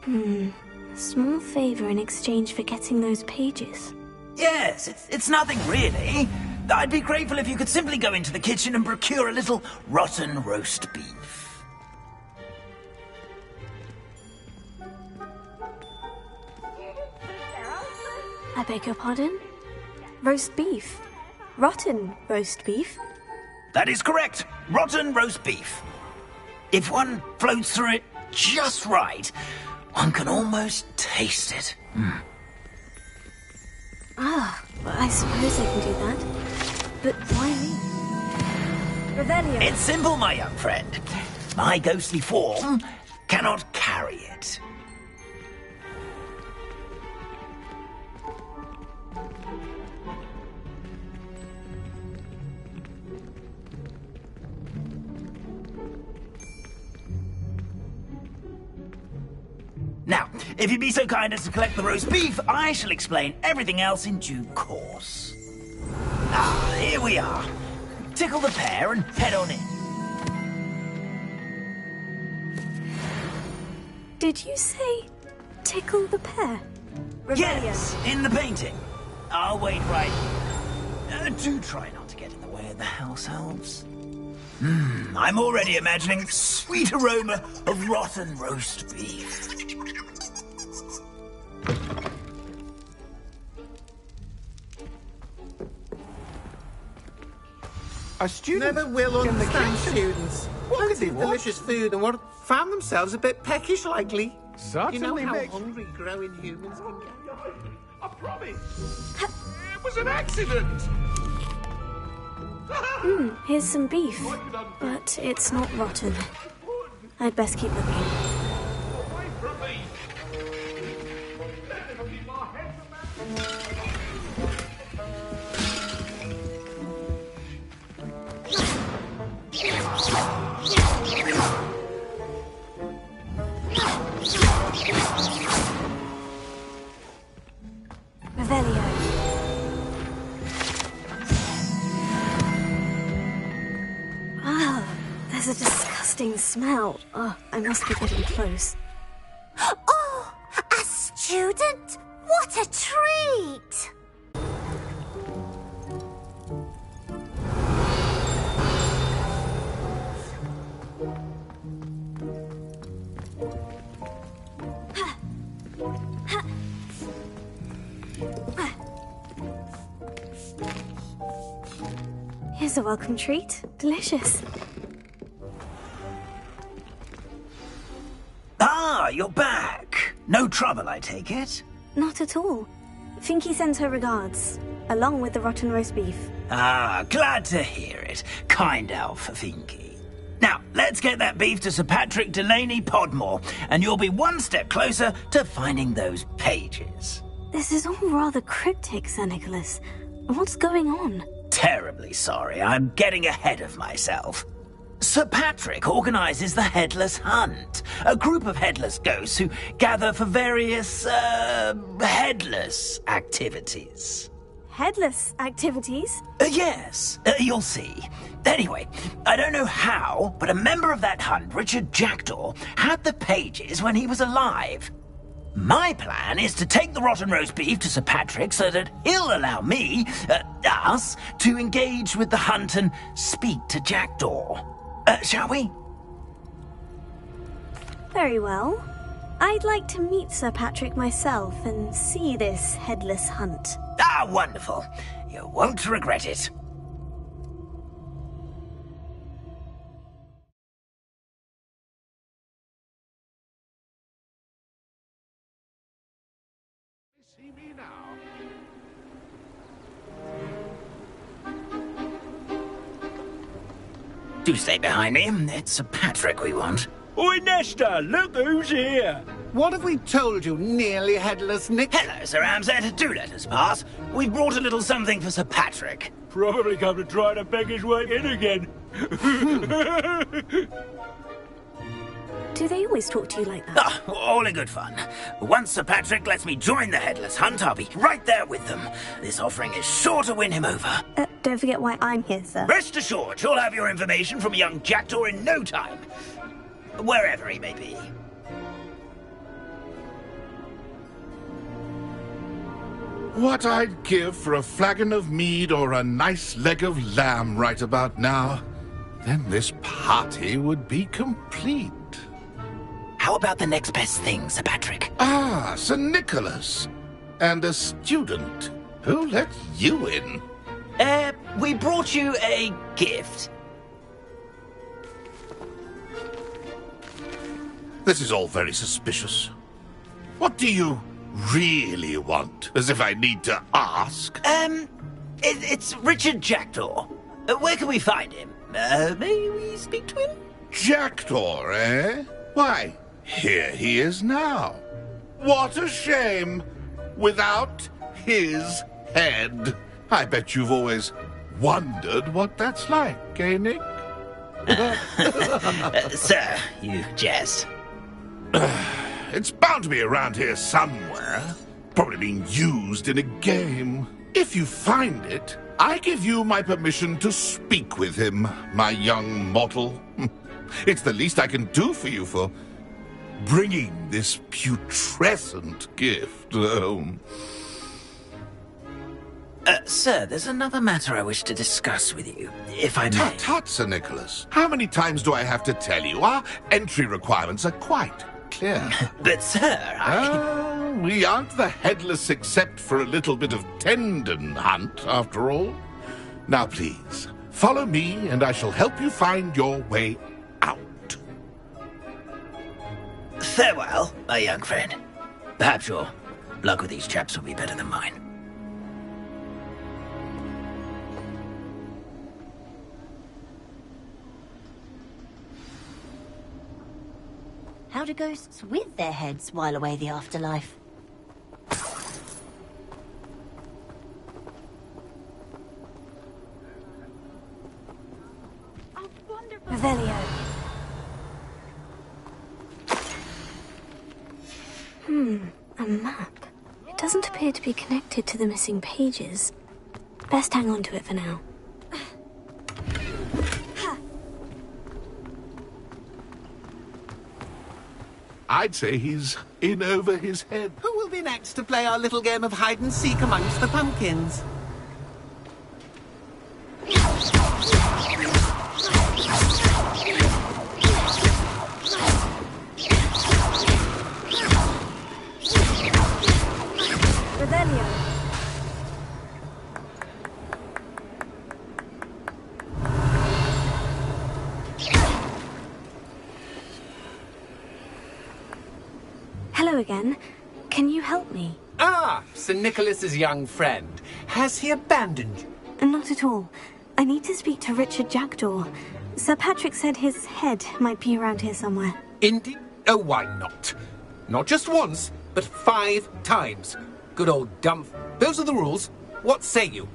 A small favor in exchange for getting those pages. Yes, it's nothing really. I'd be grateful if you could simply go into the kitchen and procure a little rotten roast beef. I beg your pardon? Roast beef? Rotten roast beef? That is correct. Rotten roast beef. If one floats through it just right, one can almost taste it. Well, I suppose I can do that. But why me? Revelio. It's simple, my young friend. My ghostly form cannot carry it. Now, if you'd be so kind as to collect the roast beef, I shall explain everything else in due course. Here we are. Tickle the pear and head on in. Did you say tickle the pear? Revelio. Yes, in the painting. I'll wait right here. Do try not to get in the way of the house elves. I'm already imagining the sweet aroma of rotten roast beef. A student never will in the understand kitchen. students. What could do delicious food and what found themselves a bit peckish likely. Certainly You know how makes- hungry growing humans can get. I promise. It was an accident. Here's some beef. But it's not rotten. I'd best keep looking. Away from me. Let them keep our heads Revelio. There's a disgusting smell. Oh, I must be getting close. Oh, a student? What a treat! Here's a welcome treat. Delicious. You're back. No trouble, I take it? Not at all. Finky sends her regards, along with the rotten roast beef. Glad to hear it. Kind elf, Finky. Now, let's get that beef to Sir Patrick Delaney Podmore, and you'll be one step closer to finding those pages. This is all rather cryptic, Sir Nicholas. What's going on? Terribly sorry, I'm getting ahead of myself. Sir Patrick organizes the Headless Hunt, a group of headless ghosts who gather for various, headless activities. Headless activities? Yes, you'll see. Anyway, I don't know how, but a member of that hunt, Richard Jackdaw, had the pages when he was alive. My plan is to take the rotten roast beef to Sir Patrick so that he'll allow me, us, to engage with the hunt and speak to Jackdaw. Shall we? Very well. I'd like to meet Sir Patrick myself and see this headless hunt. Wonderful. You won't regret it. See me now. Do stay behind me. It's Sir Patrick we want. Oi, Nesta, look who's here. What have we told you, nearly headless Nick? Hello, Sir Amset. Do let us pass. We've brought a little something for Sir Patrick. Probably come to try to beg his way in again. Do Do they always talk to you like that? Ah, all in good fun. Once Sir Patrick lets me join the Headless Hunt, I'll be right there with them. This offering is sure to win him over. Don't forget why I'm here, sir. Rest assured, you'll have your information from young Jackdaw in no time. Wherever he may be. What I'd give for a flagon of mead or a nice leg of lamb right about now. Then this party would be complete. How about the next best thing, Sir Patrick? Ah, Sir Nicholas. And a student. Who let you in? We brought you a gift. This is all very suspicious. What do you really want? As if I need to ask. It's Richard Jackdaw. Where can we find him? May we speak to him? Jackdaw, eh? Why, here he is now. What a shame. Without his head. I bet you've always wondered what that's like, eh, Nick? Sir, you jest. It's bound to be around here somewhere. Probably being used in a game. If you find it, I give you my permission to speak with him, my young mortal. It's the least I can do for you for bringing this putrescent gift home. Sir, there's another matter I wish to discuss with you, if I may. Tut, tut, Sir Nicholas. How many times do I have to tell you? Our entry requirements are quite clear. But, sir, we aren't the Headless except for a little bit of tendon hunt, after all. Now, please, follow me, and I shall help you find your way out. Farewell, my young friend. Perhaps your luck with these chaps will be better than mine. How do ghosts with their heads while away the afterlife? Revelio. A map. It doesn't appear to be connected to the missing pages. Best hang on to it for now. I'd say he's in over his head. Who will be next to play our little game of hide-and-seek amongst the pumpkins? Revelio. Hello again. Can you help me? Ah, Sir Nicholas's young friend. Has he abandoned you? Not at all. I need to speak to Richard Jackdaw. Sir Patrick said his head might be around here somewhere. Indeed? Oh, why not? Not just once, but 5 times. Good old dump. Those are the rules. What say you?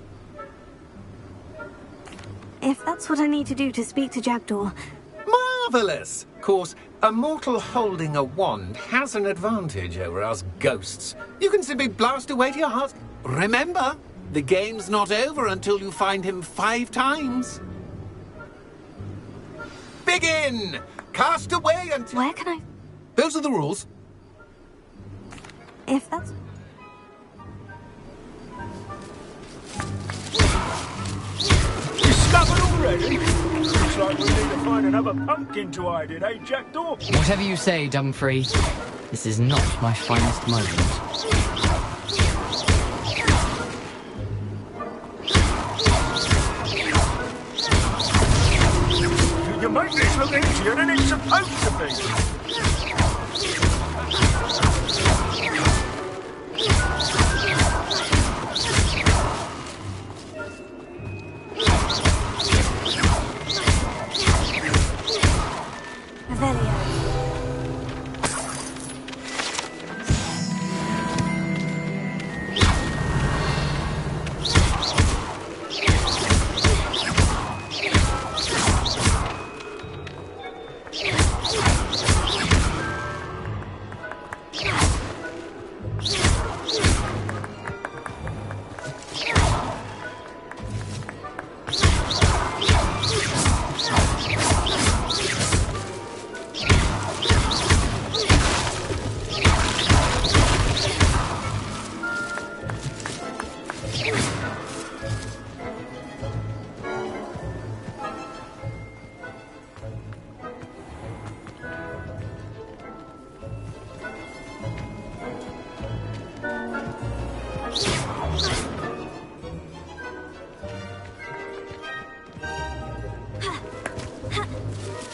If that's what I need to do to speak to Jackdaw. Marvellous! Of course, a mortal holding a wand has an advantage over us ghosts. You can simply blast away to your heart. Remember, the game's not over until you find him 5 times. Begin! Cast away until... Where can I... Those are the rules. If that's... Discovered already? Looks like we need to find another pumpkin to hide in, eh, Jackdaw? Whatever you say, Dumfrey. This is not my finest moment. You make this look easier than it's supposed to be.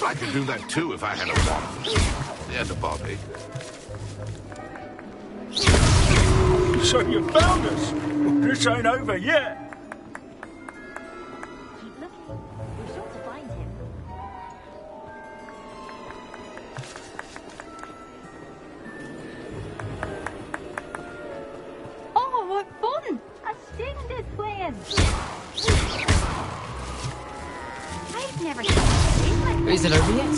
I could do that too if I had a wand. And a body. So you found us? Well, this ain't over yet. Keep looking. We're sure to find him. Oh, what fun! A splendid plan. I've never seen anything like Is it over yet?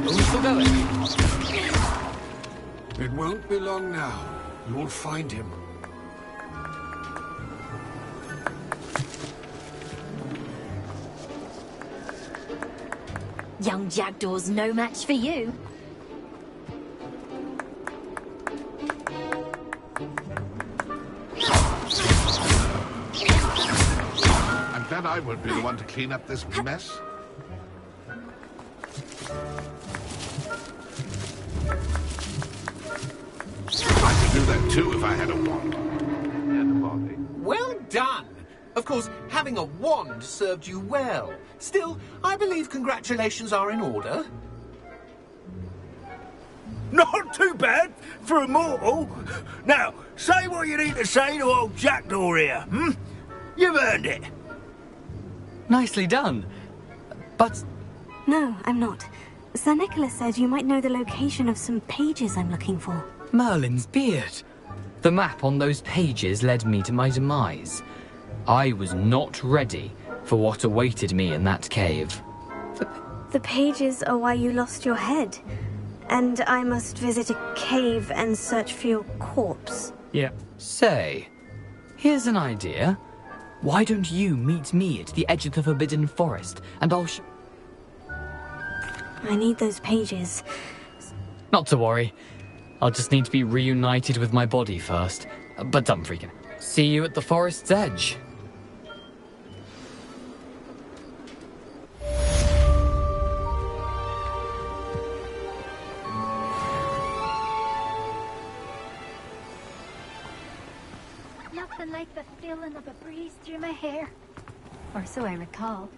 Are we still going? It won't be long now. You'll find him. Young Jackdaw's no match for you. I'm glad I won't be the one to clean up this mess. I could do that too if I had a wand. And a body. Well done! Of course, having a wand served you well. Still, I believe congratulations are in order. Not too bad for a mortal. Now, say what you need to say to old Jackdaw here, hmm? You've earned it. Nicely done. But... No, I'm not. Sir Nicholas said you might know the location of some pages I'm looking for. Merlin's beard. The map on those pages led me to my demise. I was not ready for what awaited me in that cave. The pages are why you lost your head. And I must visit a cave and search for your corpse. Yeah. Say, here's an idea. Why don't you meet me at the edge of the Forbidden Forest, and I'll I need those pages. Not to worry. I'll just need to be reunited with my body first. But I'm freaking. See you at the forest's edge. Nothing like the feeling of a breeze through my hair. Or so I recall.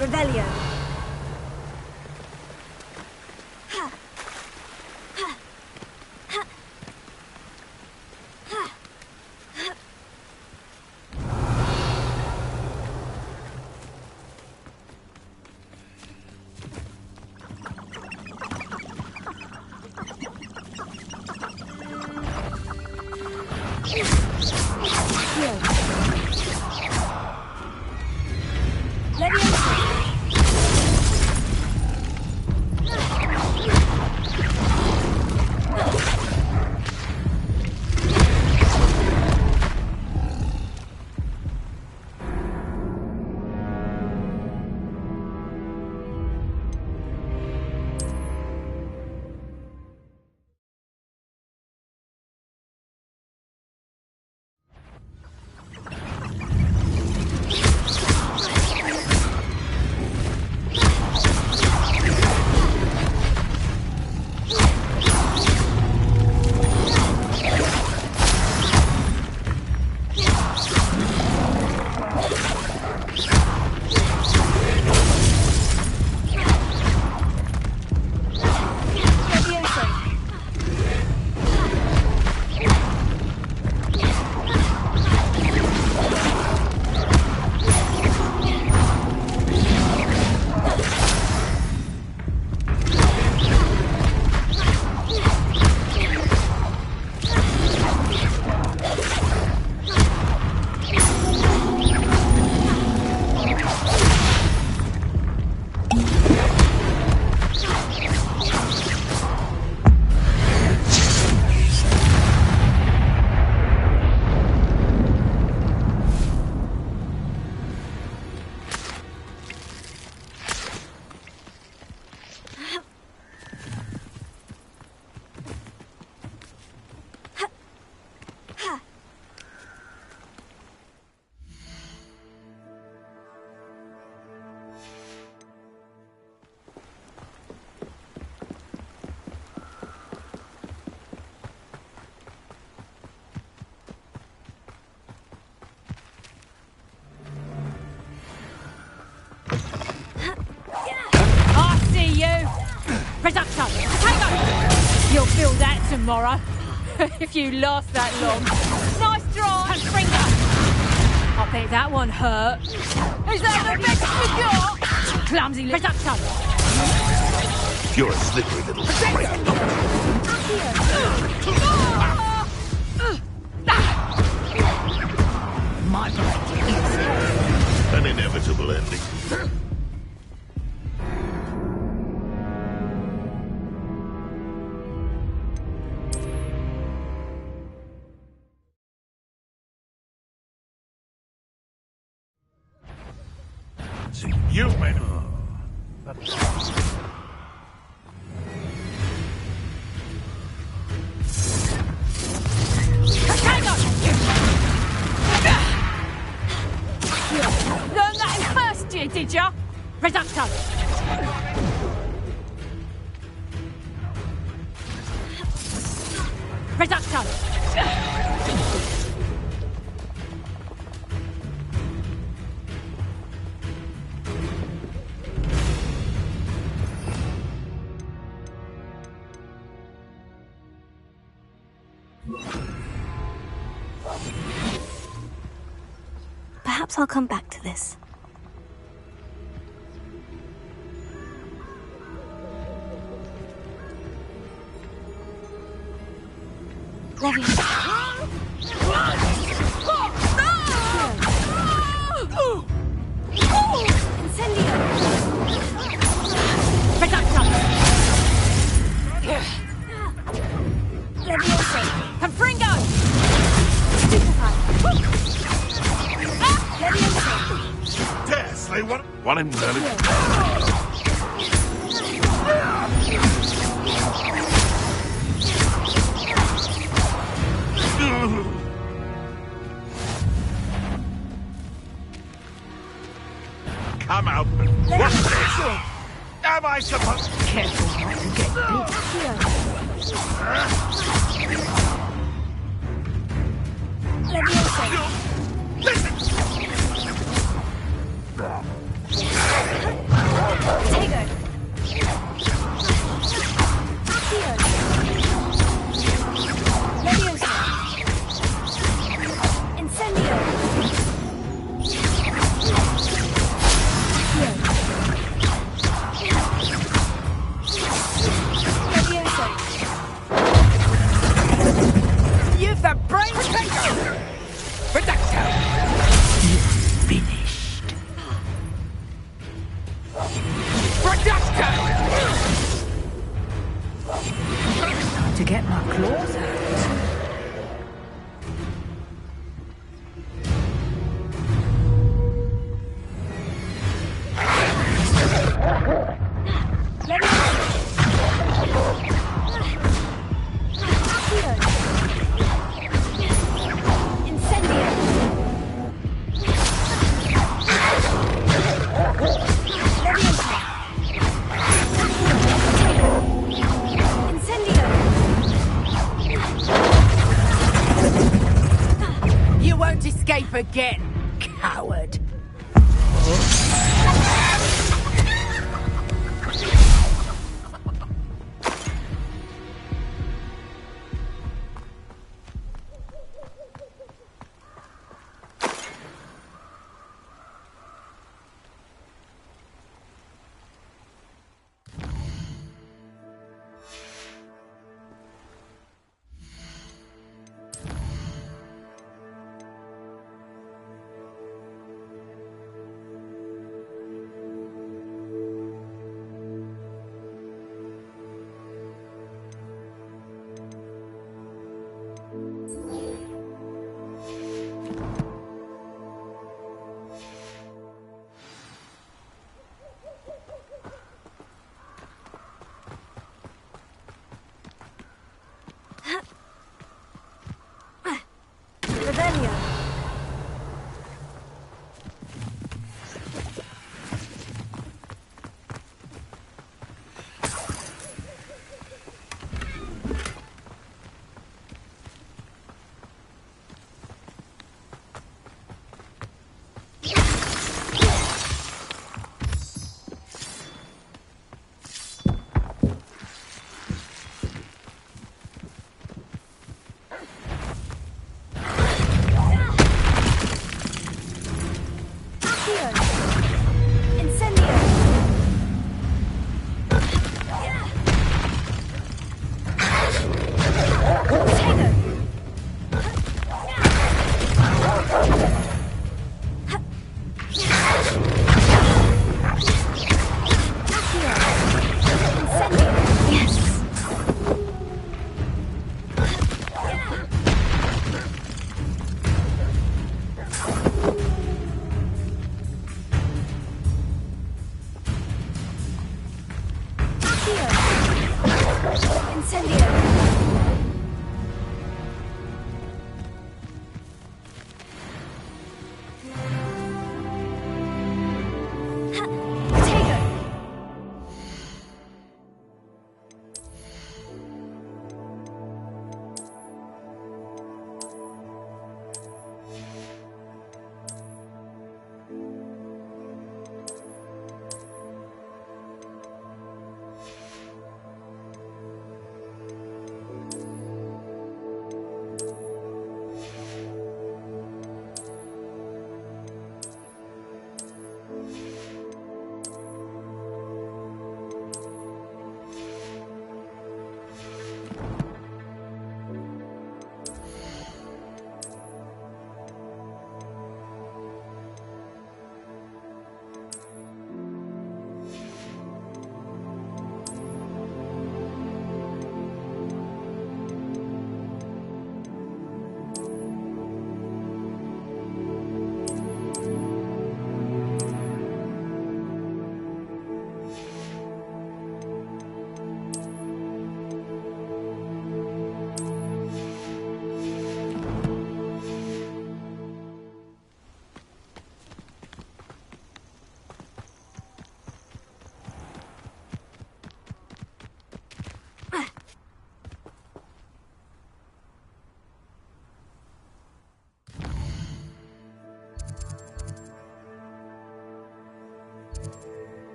Revelio. Leviosa. Reducto! Potato! You'll feel that tomorrow. If you last that long. Nice try! And finger! I bet that one hurt. Is that the best you got? Clumsy Reducto! You're a slippery little prick. My blade is An inevitable ending. You may know. Learn that in first year, did ya? Reducto! Reducto! Perhaps I'll come back to this. Yes, they want him really. Come out. What's this? Am I supposed? careful not to get Use the brain taker! Reducto! finished. Reducto! Time to get my claws out. You won't escape again, coward.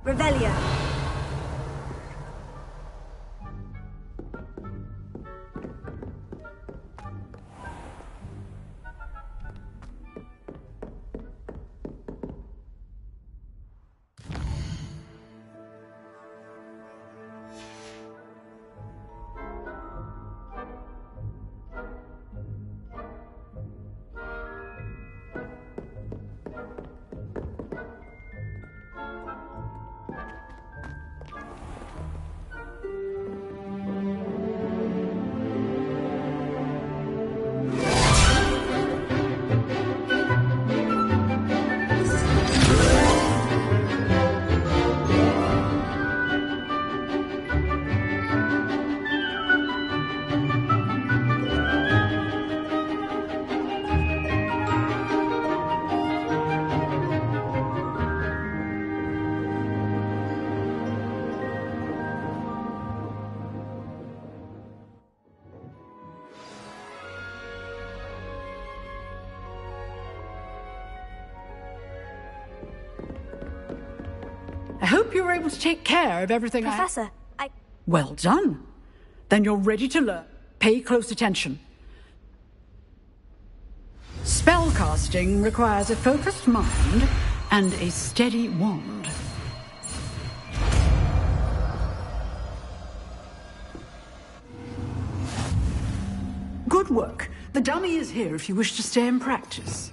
Revelio. I hope you were able to take care of everything. Professor, I... Well done. Then you're ready to learn. Pay close attention. Spellcasting requires a focused mind and a steady wand. Good work. The dummy is here if you wish to stay and practice.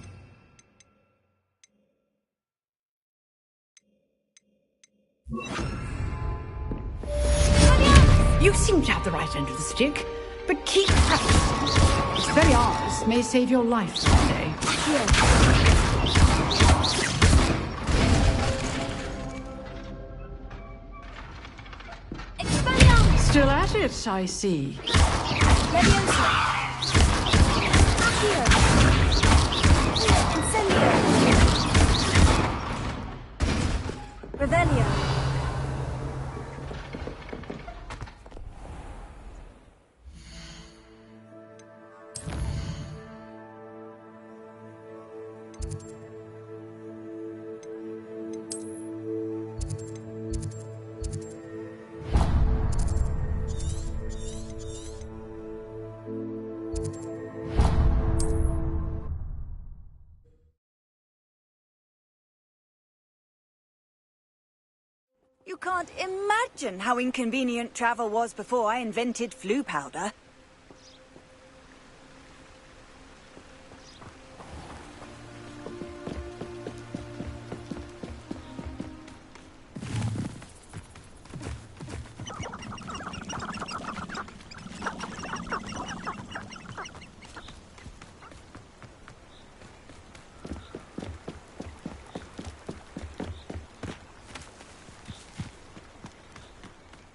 You seem to have the right end of the stick, but keep practicing. Expelliarmus may save your life someday. Still at it, I see. You can't imagine how inconvenient travel was before I invented flu powder.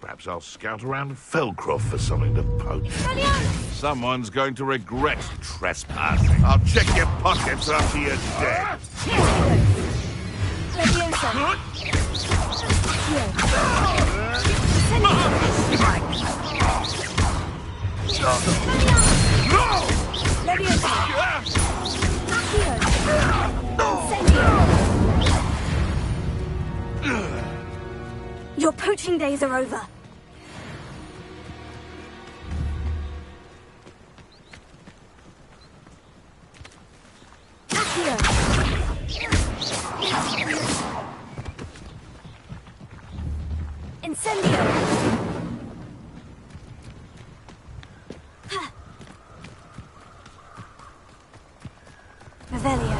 Perhaps I'll scout around Felcroft for something to poach. Someone's going to regret trespassing. I'll check your pockets after you're dead. Your poaching days are over. Incendio! Revelio.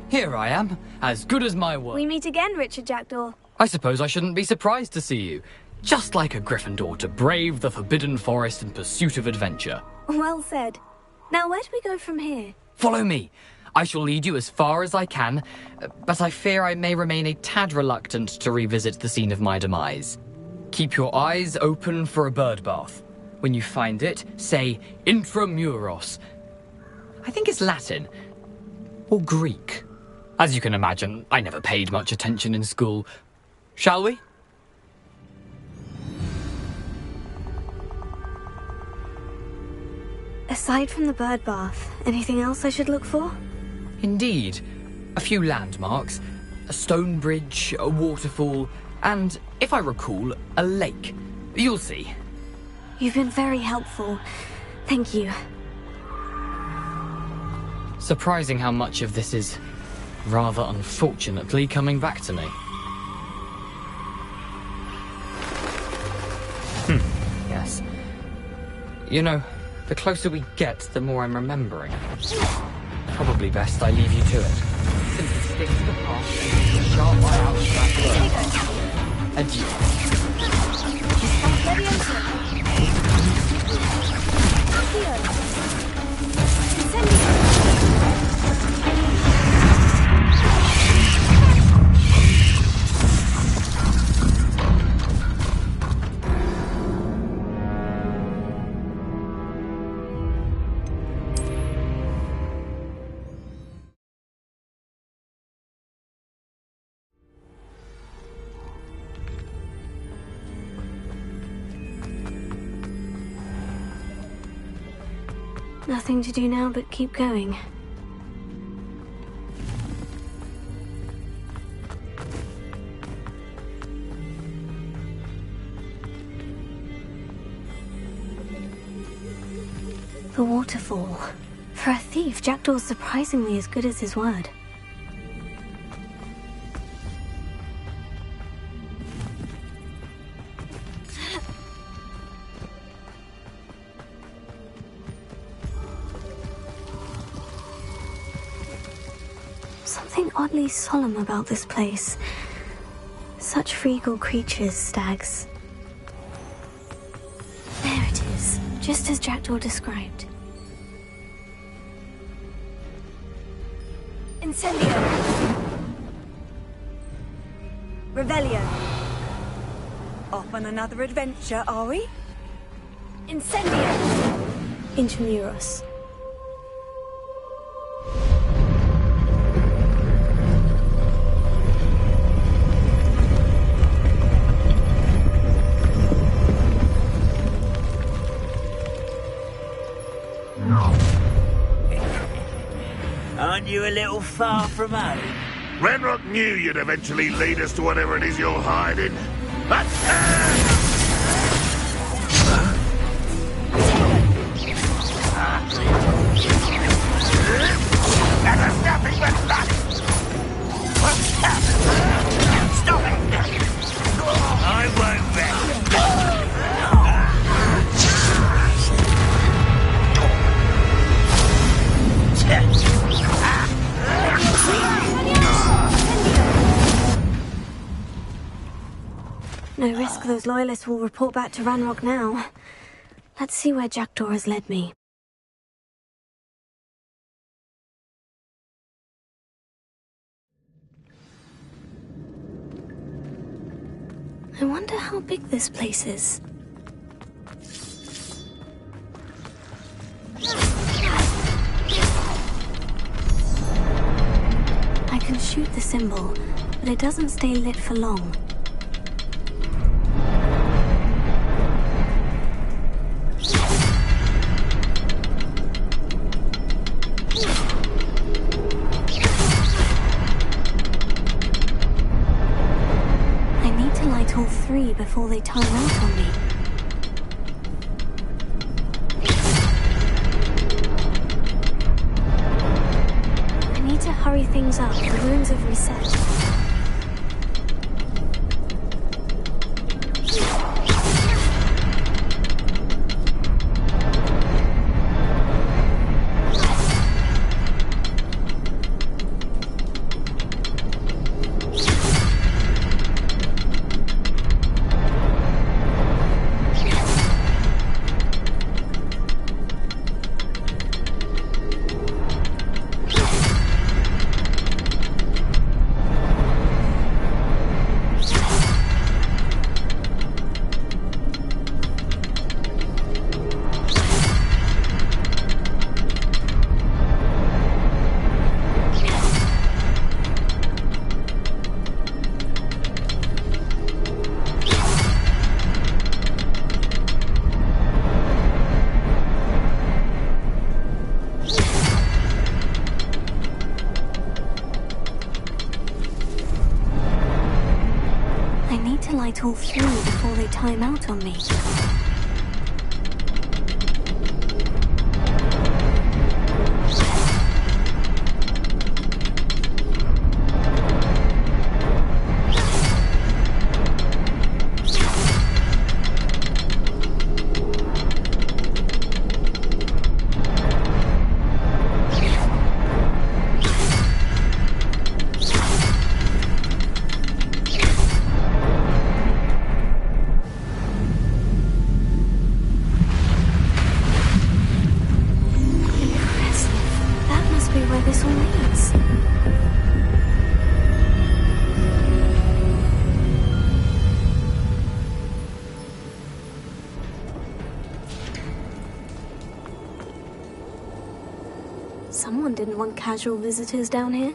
Here I am, as good as my word. We meet again, Richard Jackdaw. I suppose I shouldn't be surprised to see you. Just like a Gryffindor to brave the Forbidden Forest in pursuit of adventure. Well said. Now, where do we go from here? Follow me. I shall lead you as far as I can, but I fear I may remain a tad reluctant to revisit the scene of my demise. Keep your eyes open for a bird bath. When you find it, say Intramuros. I think it's Latin. Or Greek. As you can imagine, I never paid much attention in school. Shall we? Aside from the bird bath, anything else I should look for? Indeed. A few landmarks, a stone bridge, a waterfall, and, if I recall, a lake. You'll see. You've been very helpful. Thank you. Surprising how much of this is, rather unfortunately, coming back to me. Yes. You know, the closer we get, the more I'm remembering. Probably best I leave you to it. Simply stick to the path and keep a sharp eye out for that bird. Adieu. Nothing to do now but keep going. The waterfall. For a thief, Jackdaw's surprisingly as good as his word. something oddly solemn about this place. Such regal creatures, stags. There it is, just as Jackdaw described. Incendio! Revelio! Off on another adventure, are we? Incendio! Intramuros. Aren't you a little far from home? Renrock knew you'd eventually lead us to whatever it is you're hiding. That is nothing but luck! Stop it! I won't bet. No risk those loyalists will report back to Ranrock now. Let's see where Jackdaw has led me. I wonder how big this place is. I can shoot the symbol, but it doesn't stay lit for long. All three before they time out on me. I need to hurry things up. The rooms have reset. All three before they time out on me. Someone didn't want casual visitors down here.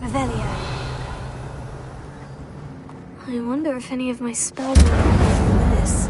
Revelio. I wonder if any of my spells will do this.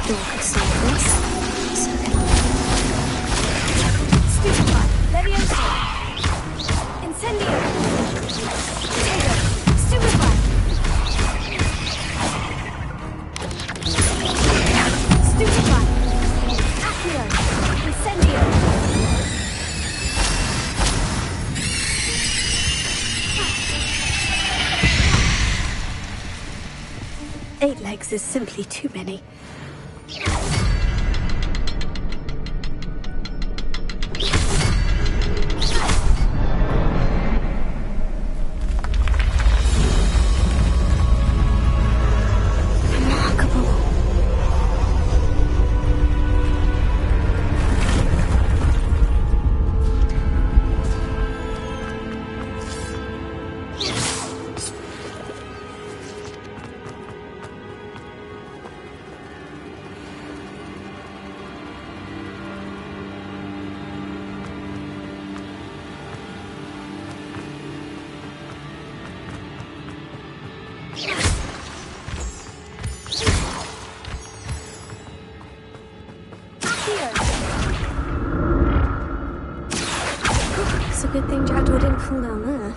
jackdaw could solve this. So can I. Stupefy. Leviosa. Incendio. Potato. Stupefy. Stupefy. Accio. Incendio. 8 legs is simply too many. It's a good thing Jackdaw didn't fall down there.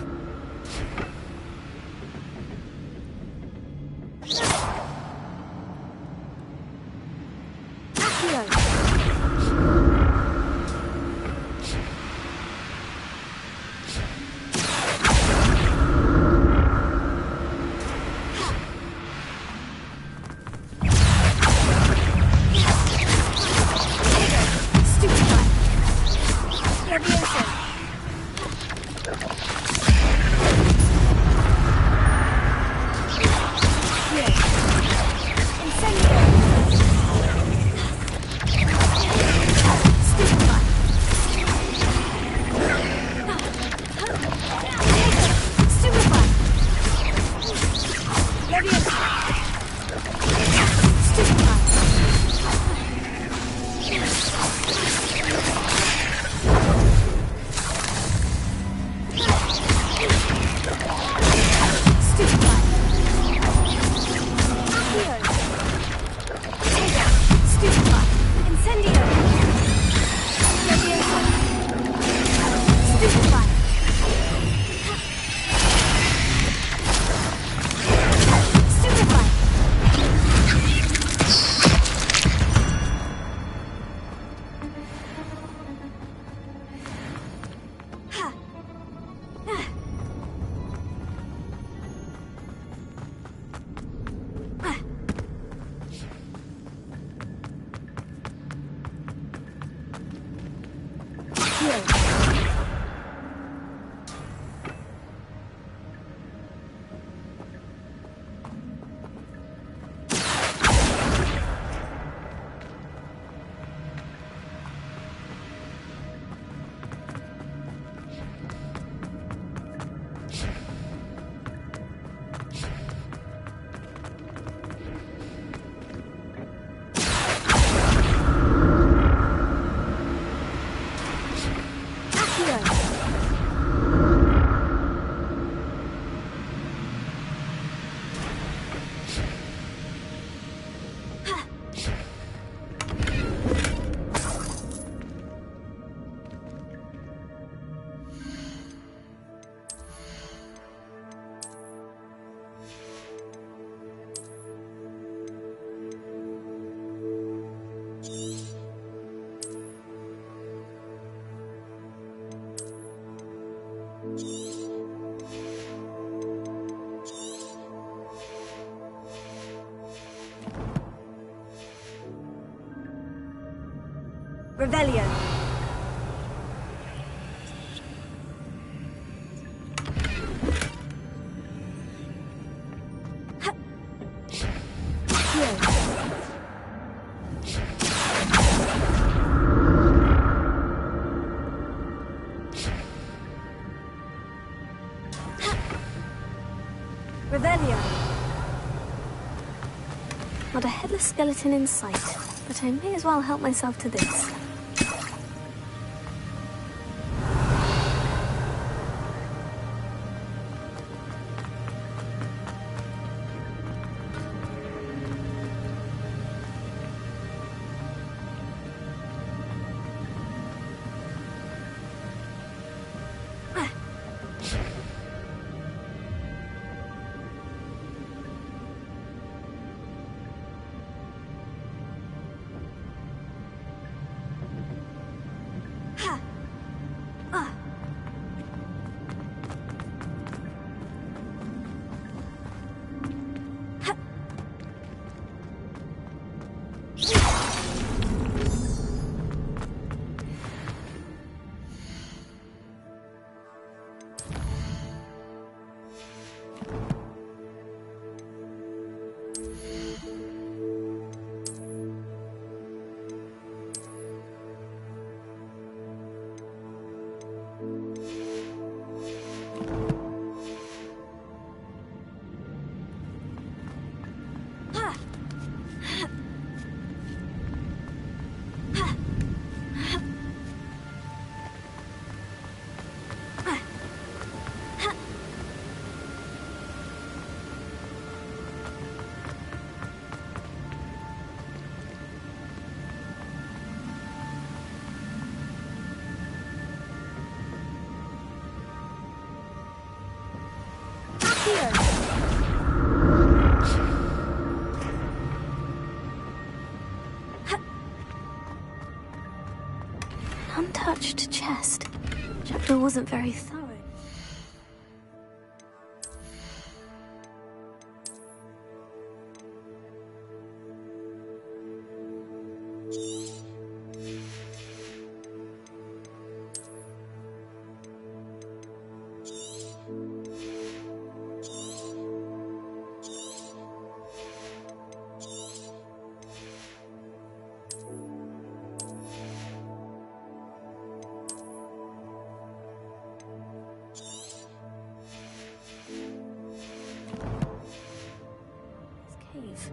Revelio. Revelio. Not a headless skeleton in sight, but I may as well help myself to this. Untouched chest. Jackdaw wasn't very thorough. Cave.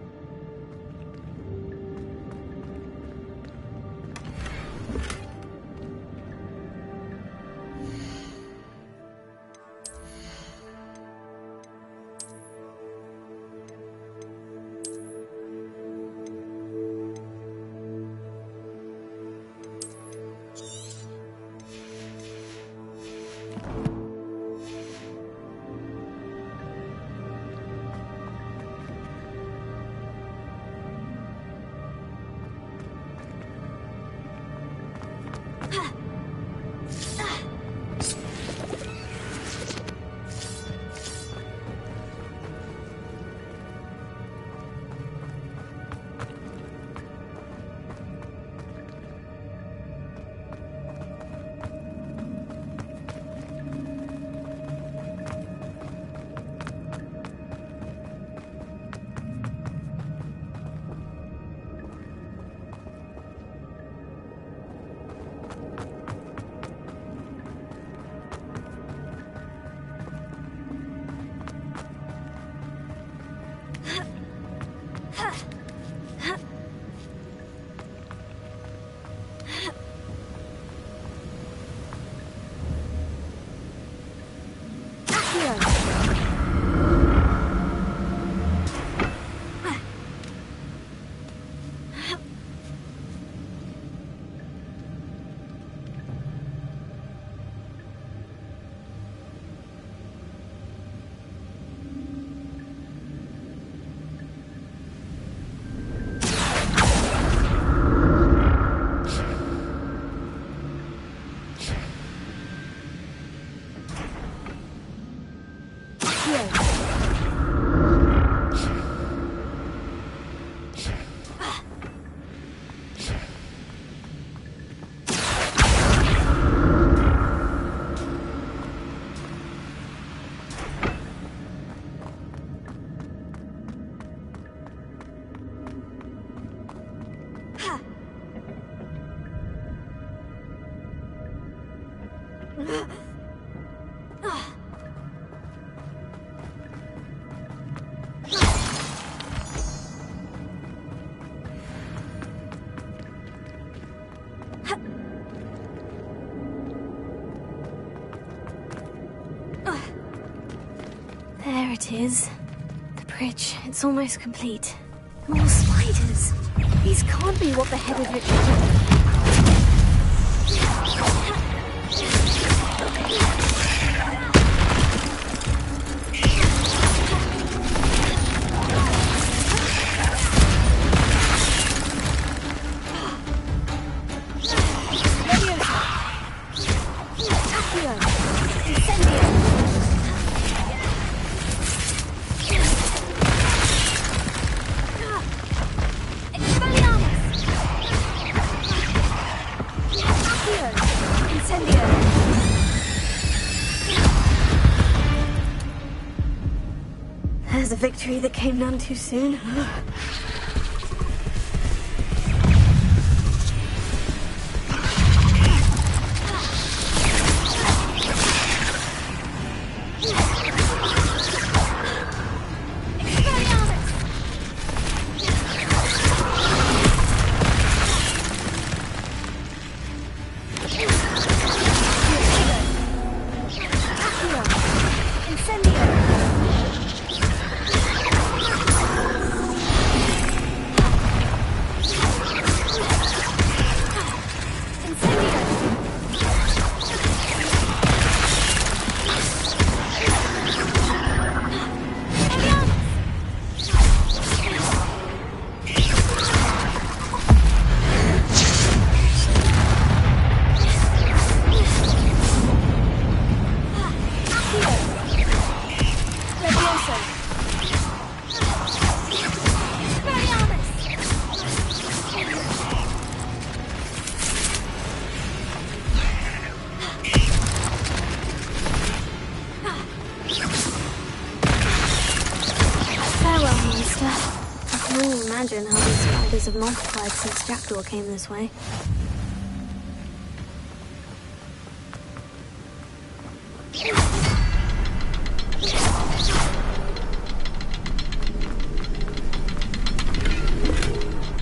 There it is. The bridge. It's almost complete. More spiders. These can't be what the head of it There's a victory that came none too soon. numbers have multiplied since Jackdaw came this way.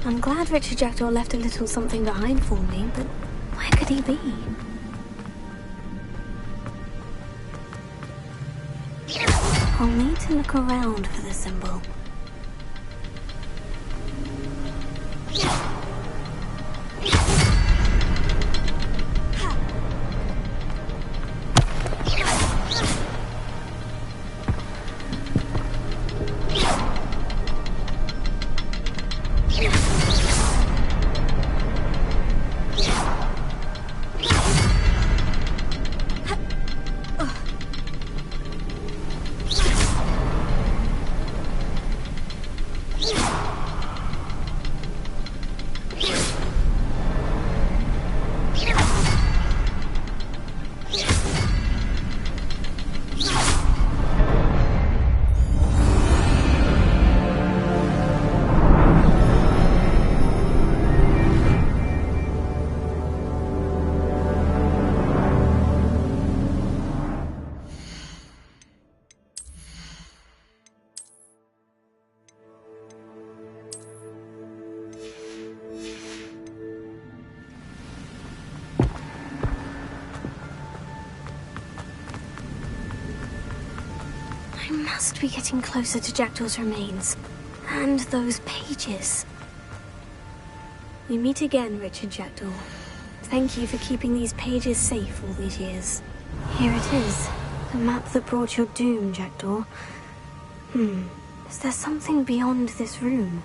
I'm glad Richard Jackdaw left a little something behind for me, but where could he be? I'll need to look around for the symbol. I must be getting closer to Jackdaw's remains. And those pages. We meet again, Richard Jackdaw. Thank you for keeping these pages safe all these years. Here it is. The map that brought your doom, Jackdaw. Is there something beyond this room?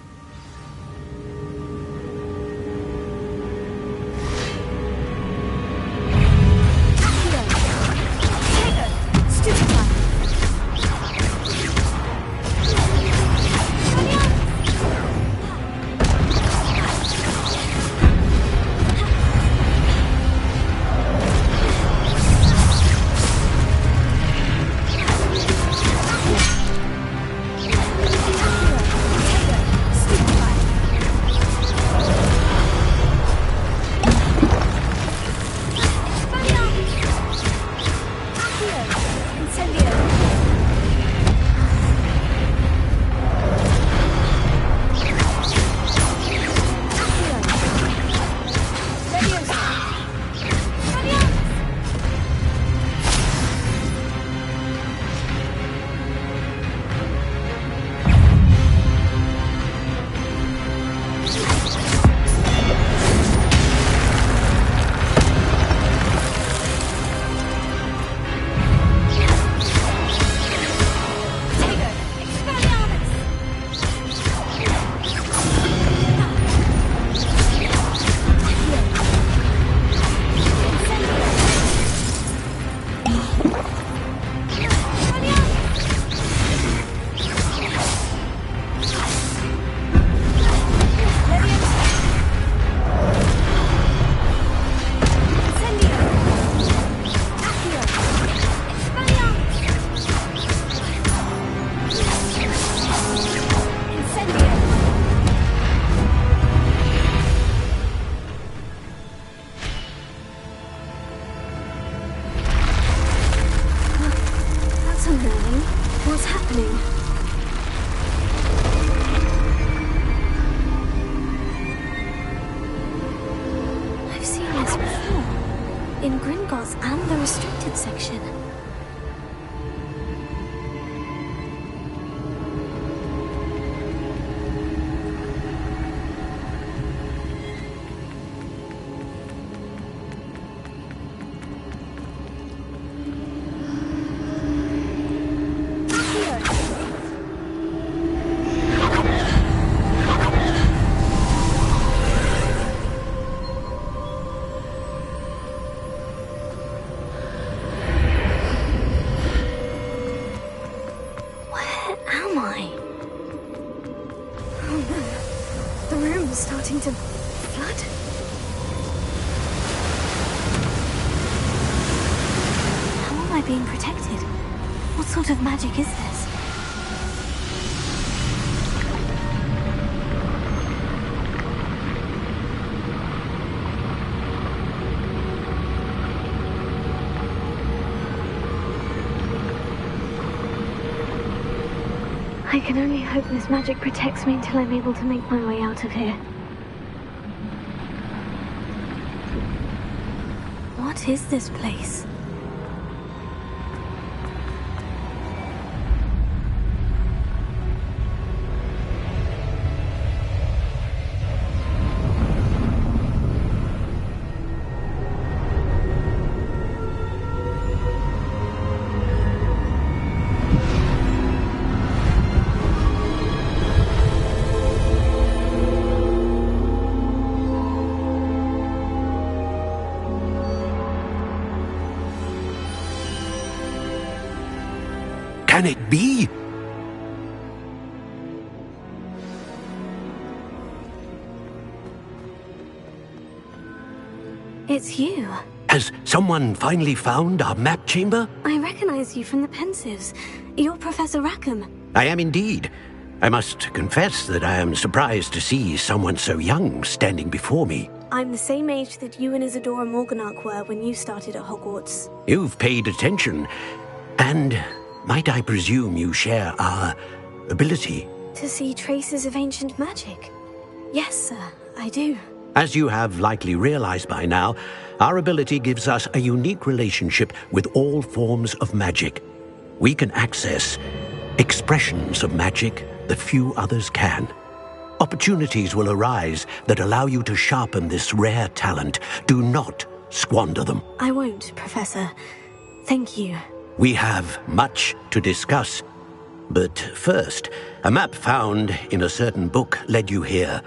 What's happening? I've seen this before. In Gringotts and the restricted section. Starting to flood. How am I being protected? What sort of magic is this? I can only hope this magic protects me until I'm able to make my way out of here. What is this place? Can it be? It's you. Has someone finally found our map chamber? I recognize you from the Pensives. You're Professor Rackham. I am indeed. I must confess that I am surprised to see someone so young standing before me. I'm the same age that you and Isadora Morganach were when you started at Hogwarts. You've paid attention, and might I presume you share our ability? To see traces of ancient magic? Yes, sir, I do. As you have likely realized by now, our ability gives us a unique relationship with all forms of magic. We can access expressions of magic that few others can. Opportunities will arise that allow you to sharpen this rare talent. Do not squander them. I won't, Professor. Thank you. We have much to discuss. But first, a map found in a certain book led you here.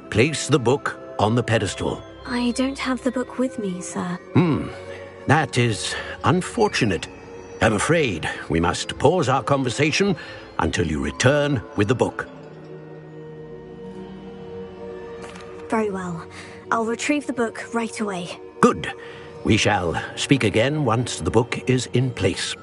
Place the book on the pedestal. I don't have the book with me, sir. That is unfortunate. I'm afraid we must pause our conversation until you return with the book. Very well. I'll retrieve the book right away. Good. We shall speak again once the book is in place.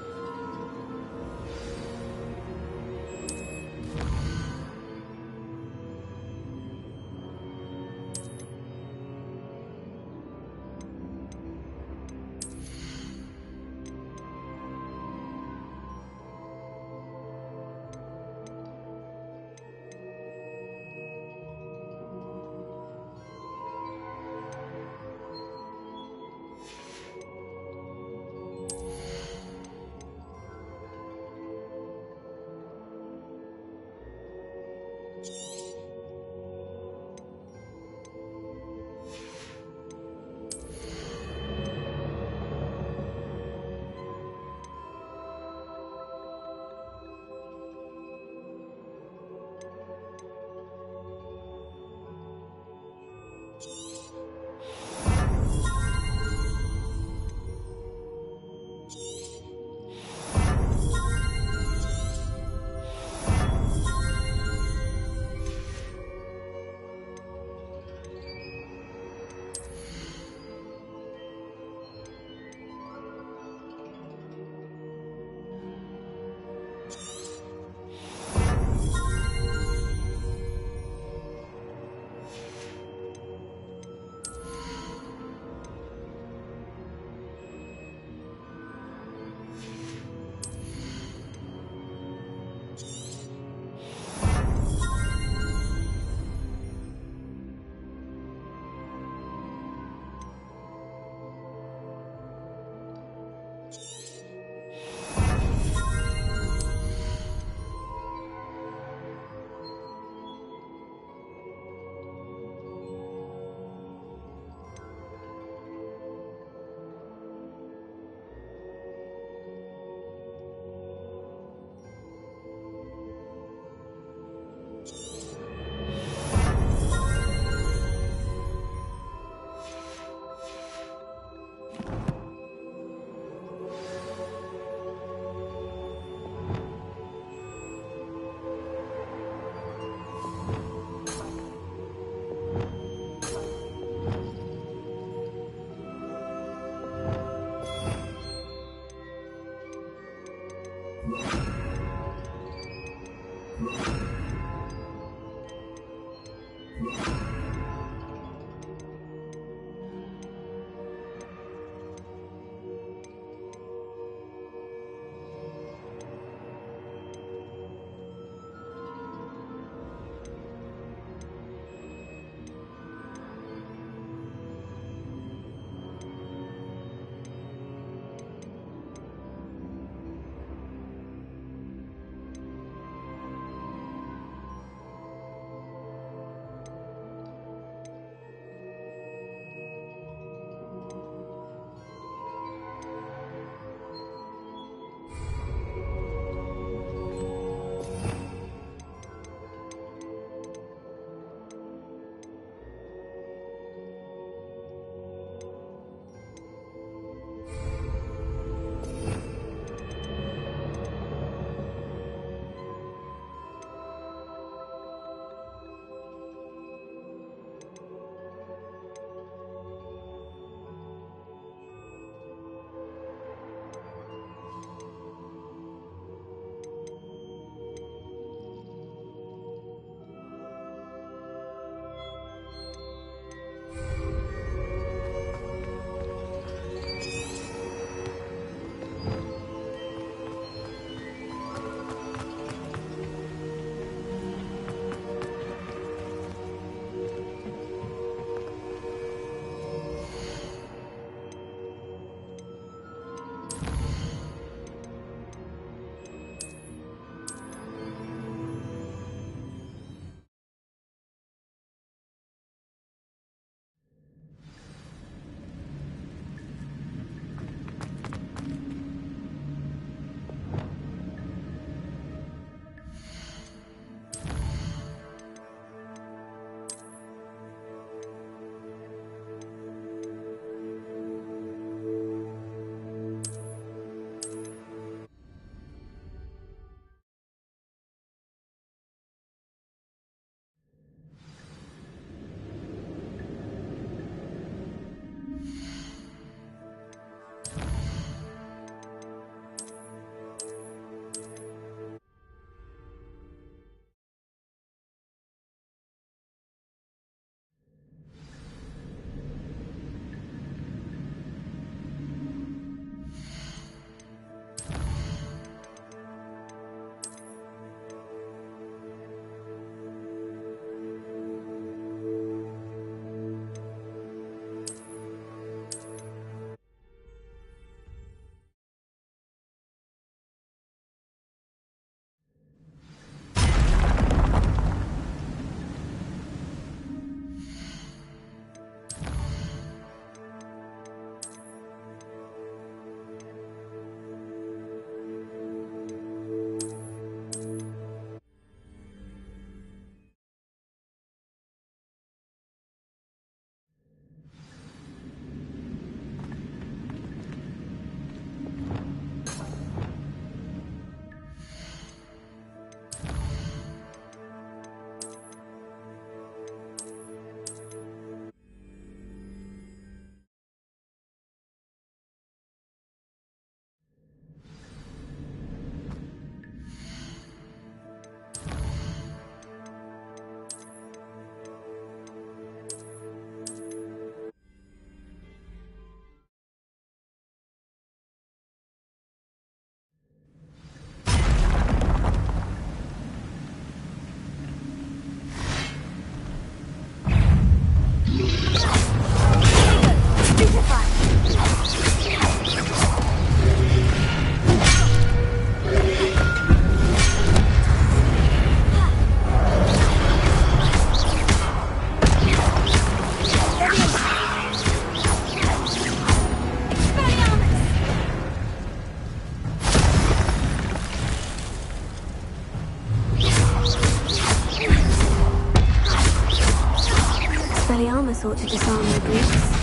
thought to disarm the Greeks.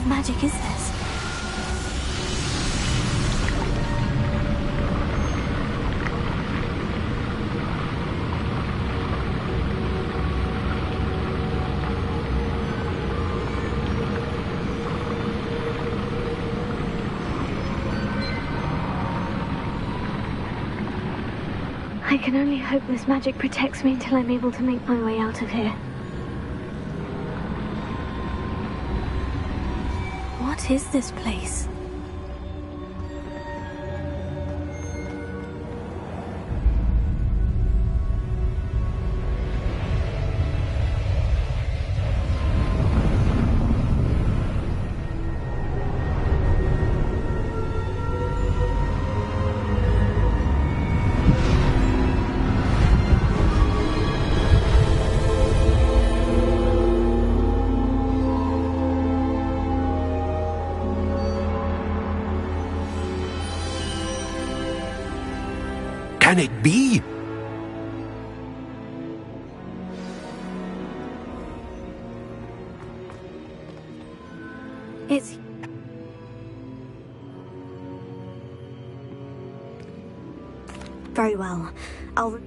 Magic is this? I can only hope this magic protects me until I'm able to make my way out of here. What is this place? Can it be? It's... Very well. I'll...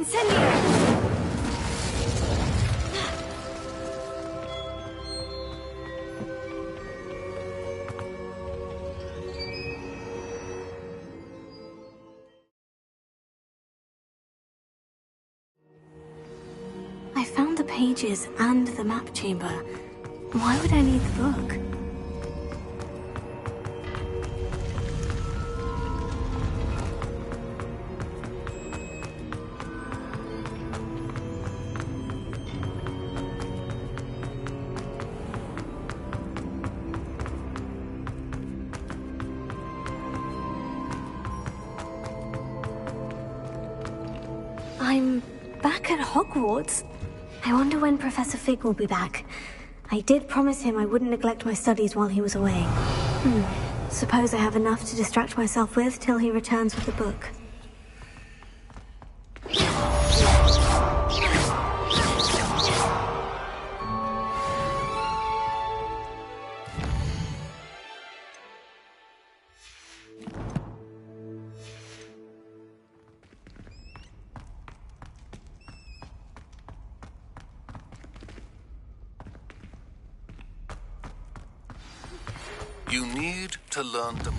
Incendio! I found the pages and the map chamber. Why would I need the book? I'm back at Hogwarts. I wonder when Professor Fig will be back. I did promise him I wouldn't neglect my studies while he was away. Suppose I have enough to distract myself with till he returns with the book. You need to learn them.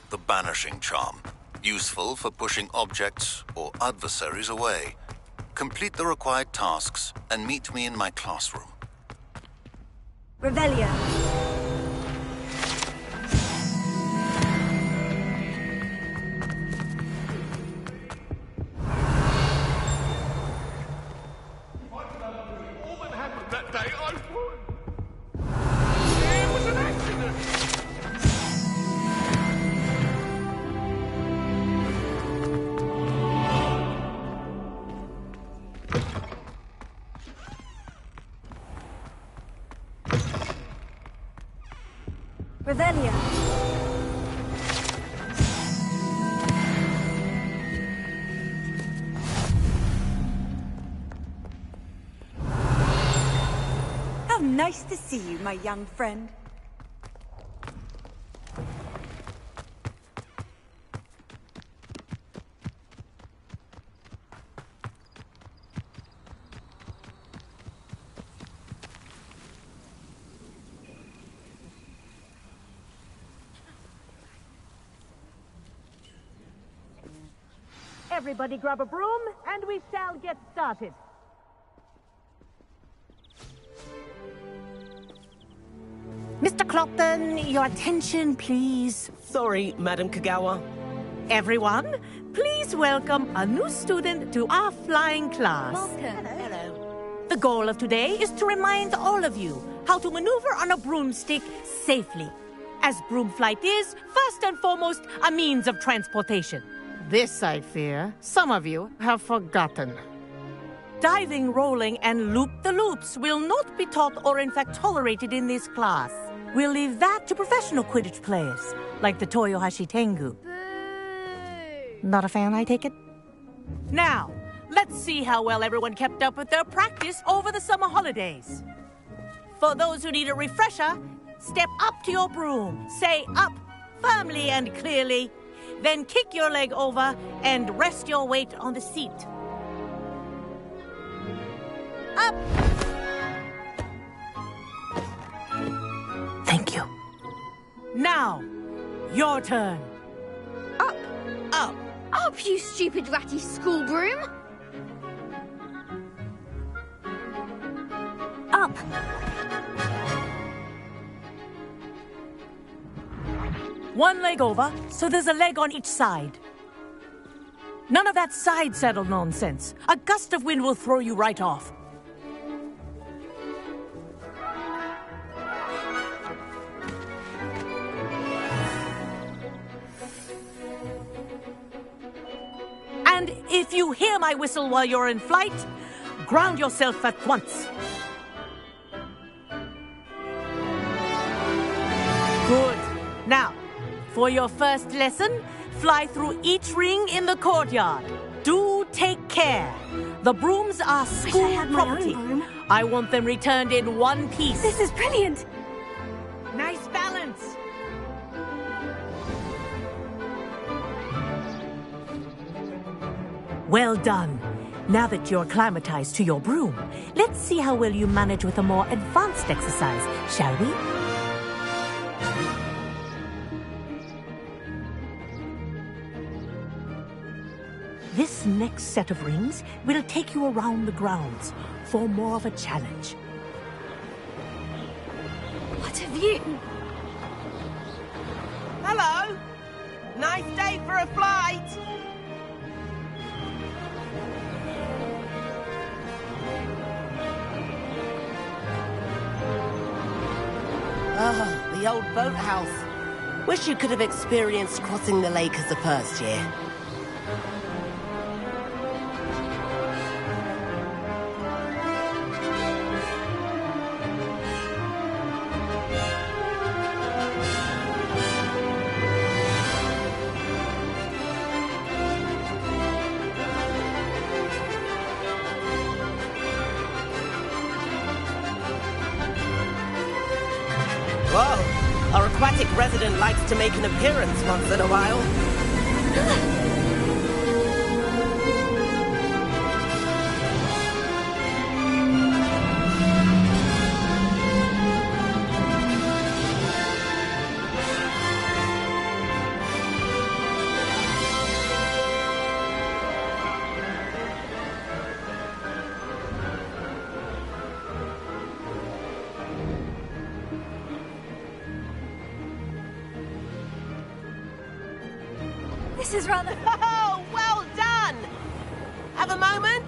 The Banishing Charm. Useful for pushing objects or adversaries away. Complete the required tasks and meet me in my classroom. Revelio. Revelio. How nice to see you, my young friend. Everybody grab a broom, and we shall get started. Mr. Clopton, your attention, please. Sorry, Madam Kagawa. Everyone, please welcome a new student to our flying class. Welcome. Hello. The goal of today is to remind all of you how to maneuver on a broomstick safely, as broom flight is, first and foremost, a means of transportation. This, I fear, some of you have forgotten. Diving, rolling, and loop-the-loops will not be taught or in fact tolerated in this class. We'll leave that to professional Quidditch players, like the Toyohashi Tengu. Not a fan, I take it? Now, let's see how well everyone kept up with their practice over the summer holidays. For those who need a refresher, step up to your broom, say up firmly and clearly, then kick your leg over and rest your weight on the seat. Up! Thank you. Now, your turn. Up! Up! Up, you stupid ratty school broom! Up! One leg over, so there's a leg on each side. None of that side saddle nonsense. A gust of wind will throw you right off. And if you hear my whistle while you're in flight, ground yourself at once. Good. Now, for your first lesson, fly through each ring in the courtyard. Do take care. The brooms are school property. I want them returned in one piece. This is brilliant. Nice balance. Well done. Now that you're acclimatized to your broom, let's see how well you manage with a more advanced exercise, shall we? This next set of rings will take you around the grounds for more of a challenge. What have you? Hello! Nice day for a flight! Oh, the old boathouse. Wish you could have experienced crossing the lake as a first year. Whoa! Our aquatic resident likes to make an appearance once in a while. This is rather... Oh, well done! Have a moment?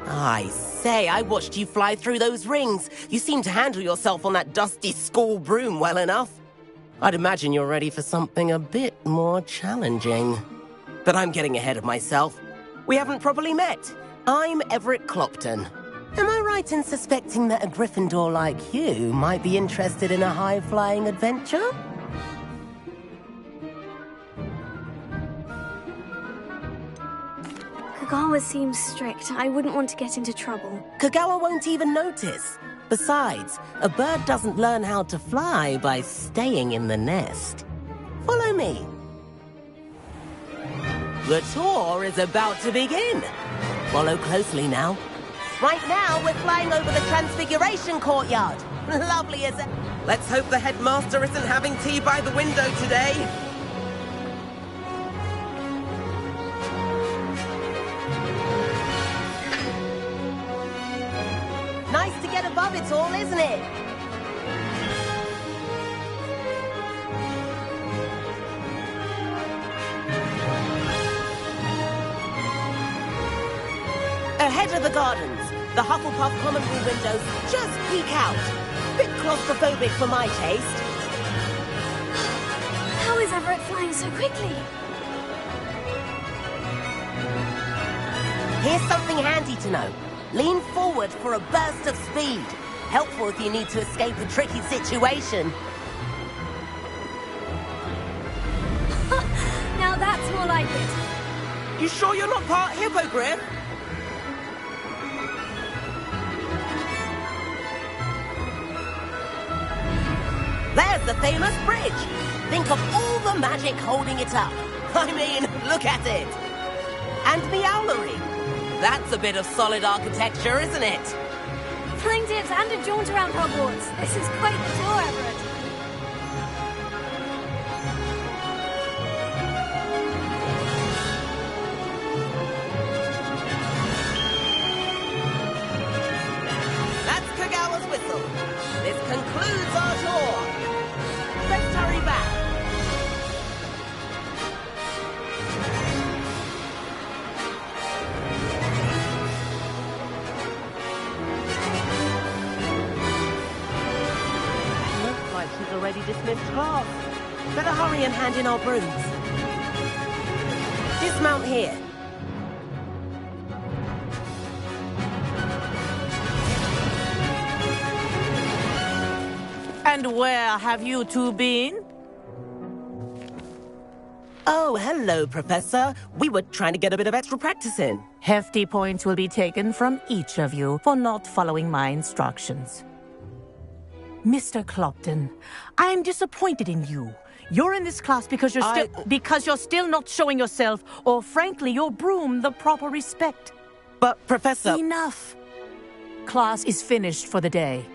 I say, I watched you fly through those rings. You seem to handle yourself on that dusty school broom well enough. I'd imagine you're ready for something a bit more challenging. But I'm getting ahead of myself. We haven't properly met. I'm Everett Clopton. Am I right in suspecting that a Gryffindor like you might be interested in a high-flying adventure? Kagawa seems strict. I wouldn't want to get into trouble. Kagawa won't even notice. Besides, a bird doesn't learn how to fly by staying in the nest. Follow me. The tour is about to begin. Follow closely now. Right now, we're flying over the Transfiguration Courtyard. Lovely as... Let's hope the headmaster isn't having tea by the window today. Nice to get above it all, isn't it? Ahead of the gardens, the Hufflepuff common room windows just peek out. Bit claustrophobic for my taste. How is Everett flying so quickly? Here's something handy to know. Lean forward for a burst of speed. Helpful if you need to escape a tricky situation. Now that's more like it. You sure you're not part hippogriff? There's the famous bridge. Think of all the magic holding it up. I mean, look at it. And the owlery. That's a bit of solid architecture, isn't it? Flying dips and a jaunt around Hogwarts. This is quite the tour, Everett. That's Kagawa's whistle. This concludes our tour. Let's hurry back. Looks like she's already dismissed class. Better hurry and hand in our brooms. Dismount here. And where have you two been? Oh, hello, Professor. We were trying to get a bit of extra practice in. Hefty points will be taken from each of you for not following my instructions. Mr. Clopton, I am disappointed in you. You're in this class because you're still not showing yourself, or frankly, your broom, the proper respect. But, Professor... Enough. Class is finished for the day.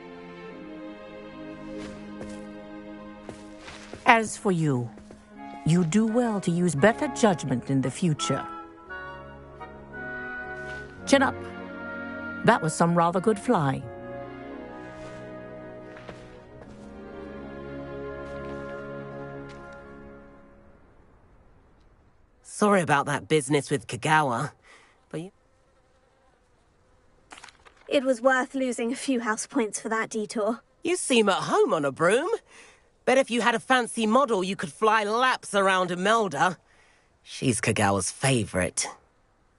As for you, you do well to use better judgment in the future. Chin up. That was some rather good flying. Sorry about that business with Kagawa, but you... It was worth losing a few house points for that detour. You seem at home on a broom. Bet if you had a fancy model, you could fly laps around Imelda. She's Kagawa's favorite.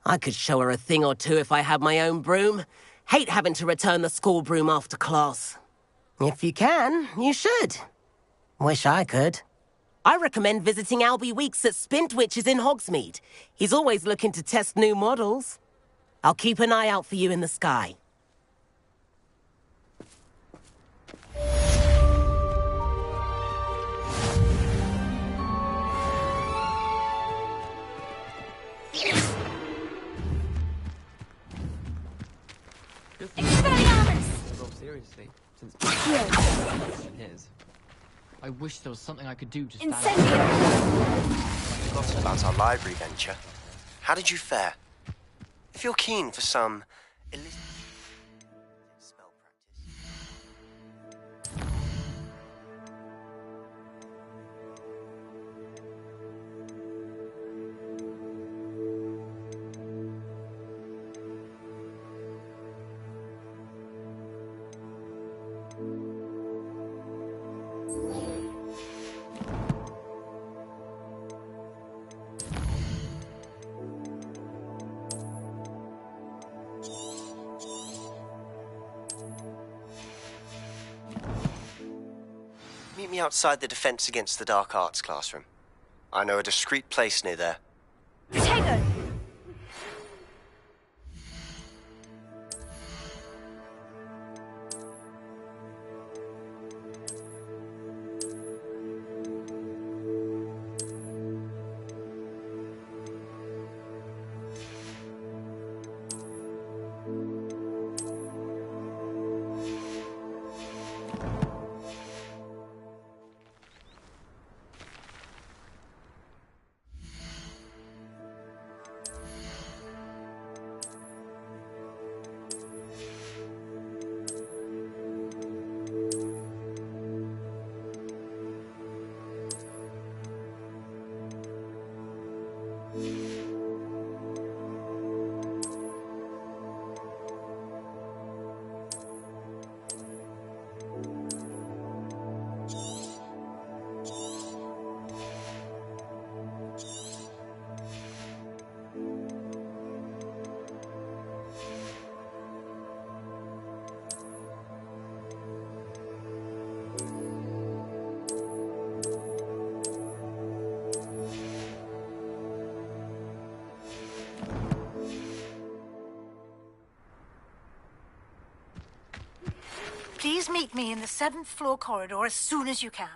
I could show her a thing or two if I had my own broom. Hate having to return the school broom after class. If you can, you should. Wish I could. I recommend visiting Albie Weeks at Spintwitches in Hogsmeade. He's always looking to test new models. I'll keep an eye out for you in the sky. Well, seriously, since his, I wish there was something I could do to stand Forgotten about our library venture. How did you fare? If you're keen for some spell practice. Meet me outside the Defense Against the Dark Arts classroom. I know a discreet place near there. Potato! Please meet me in the 7th floor corridor as soon as you can.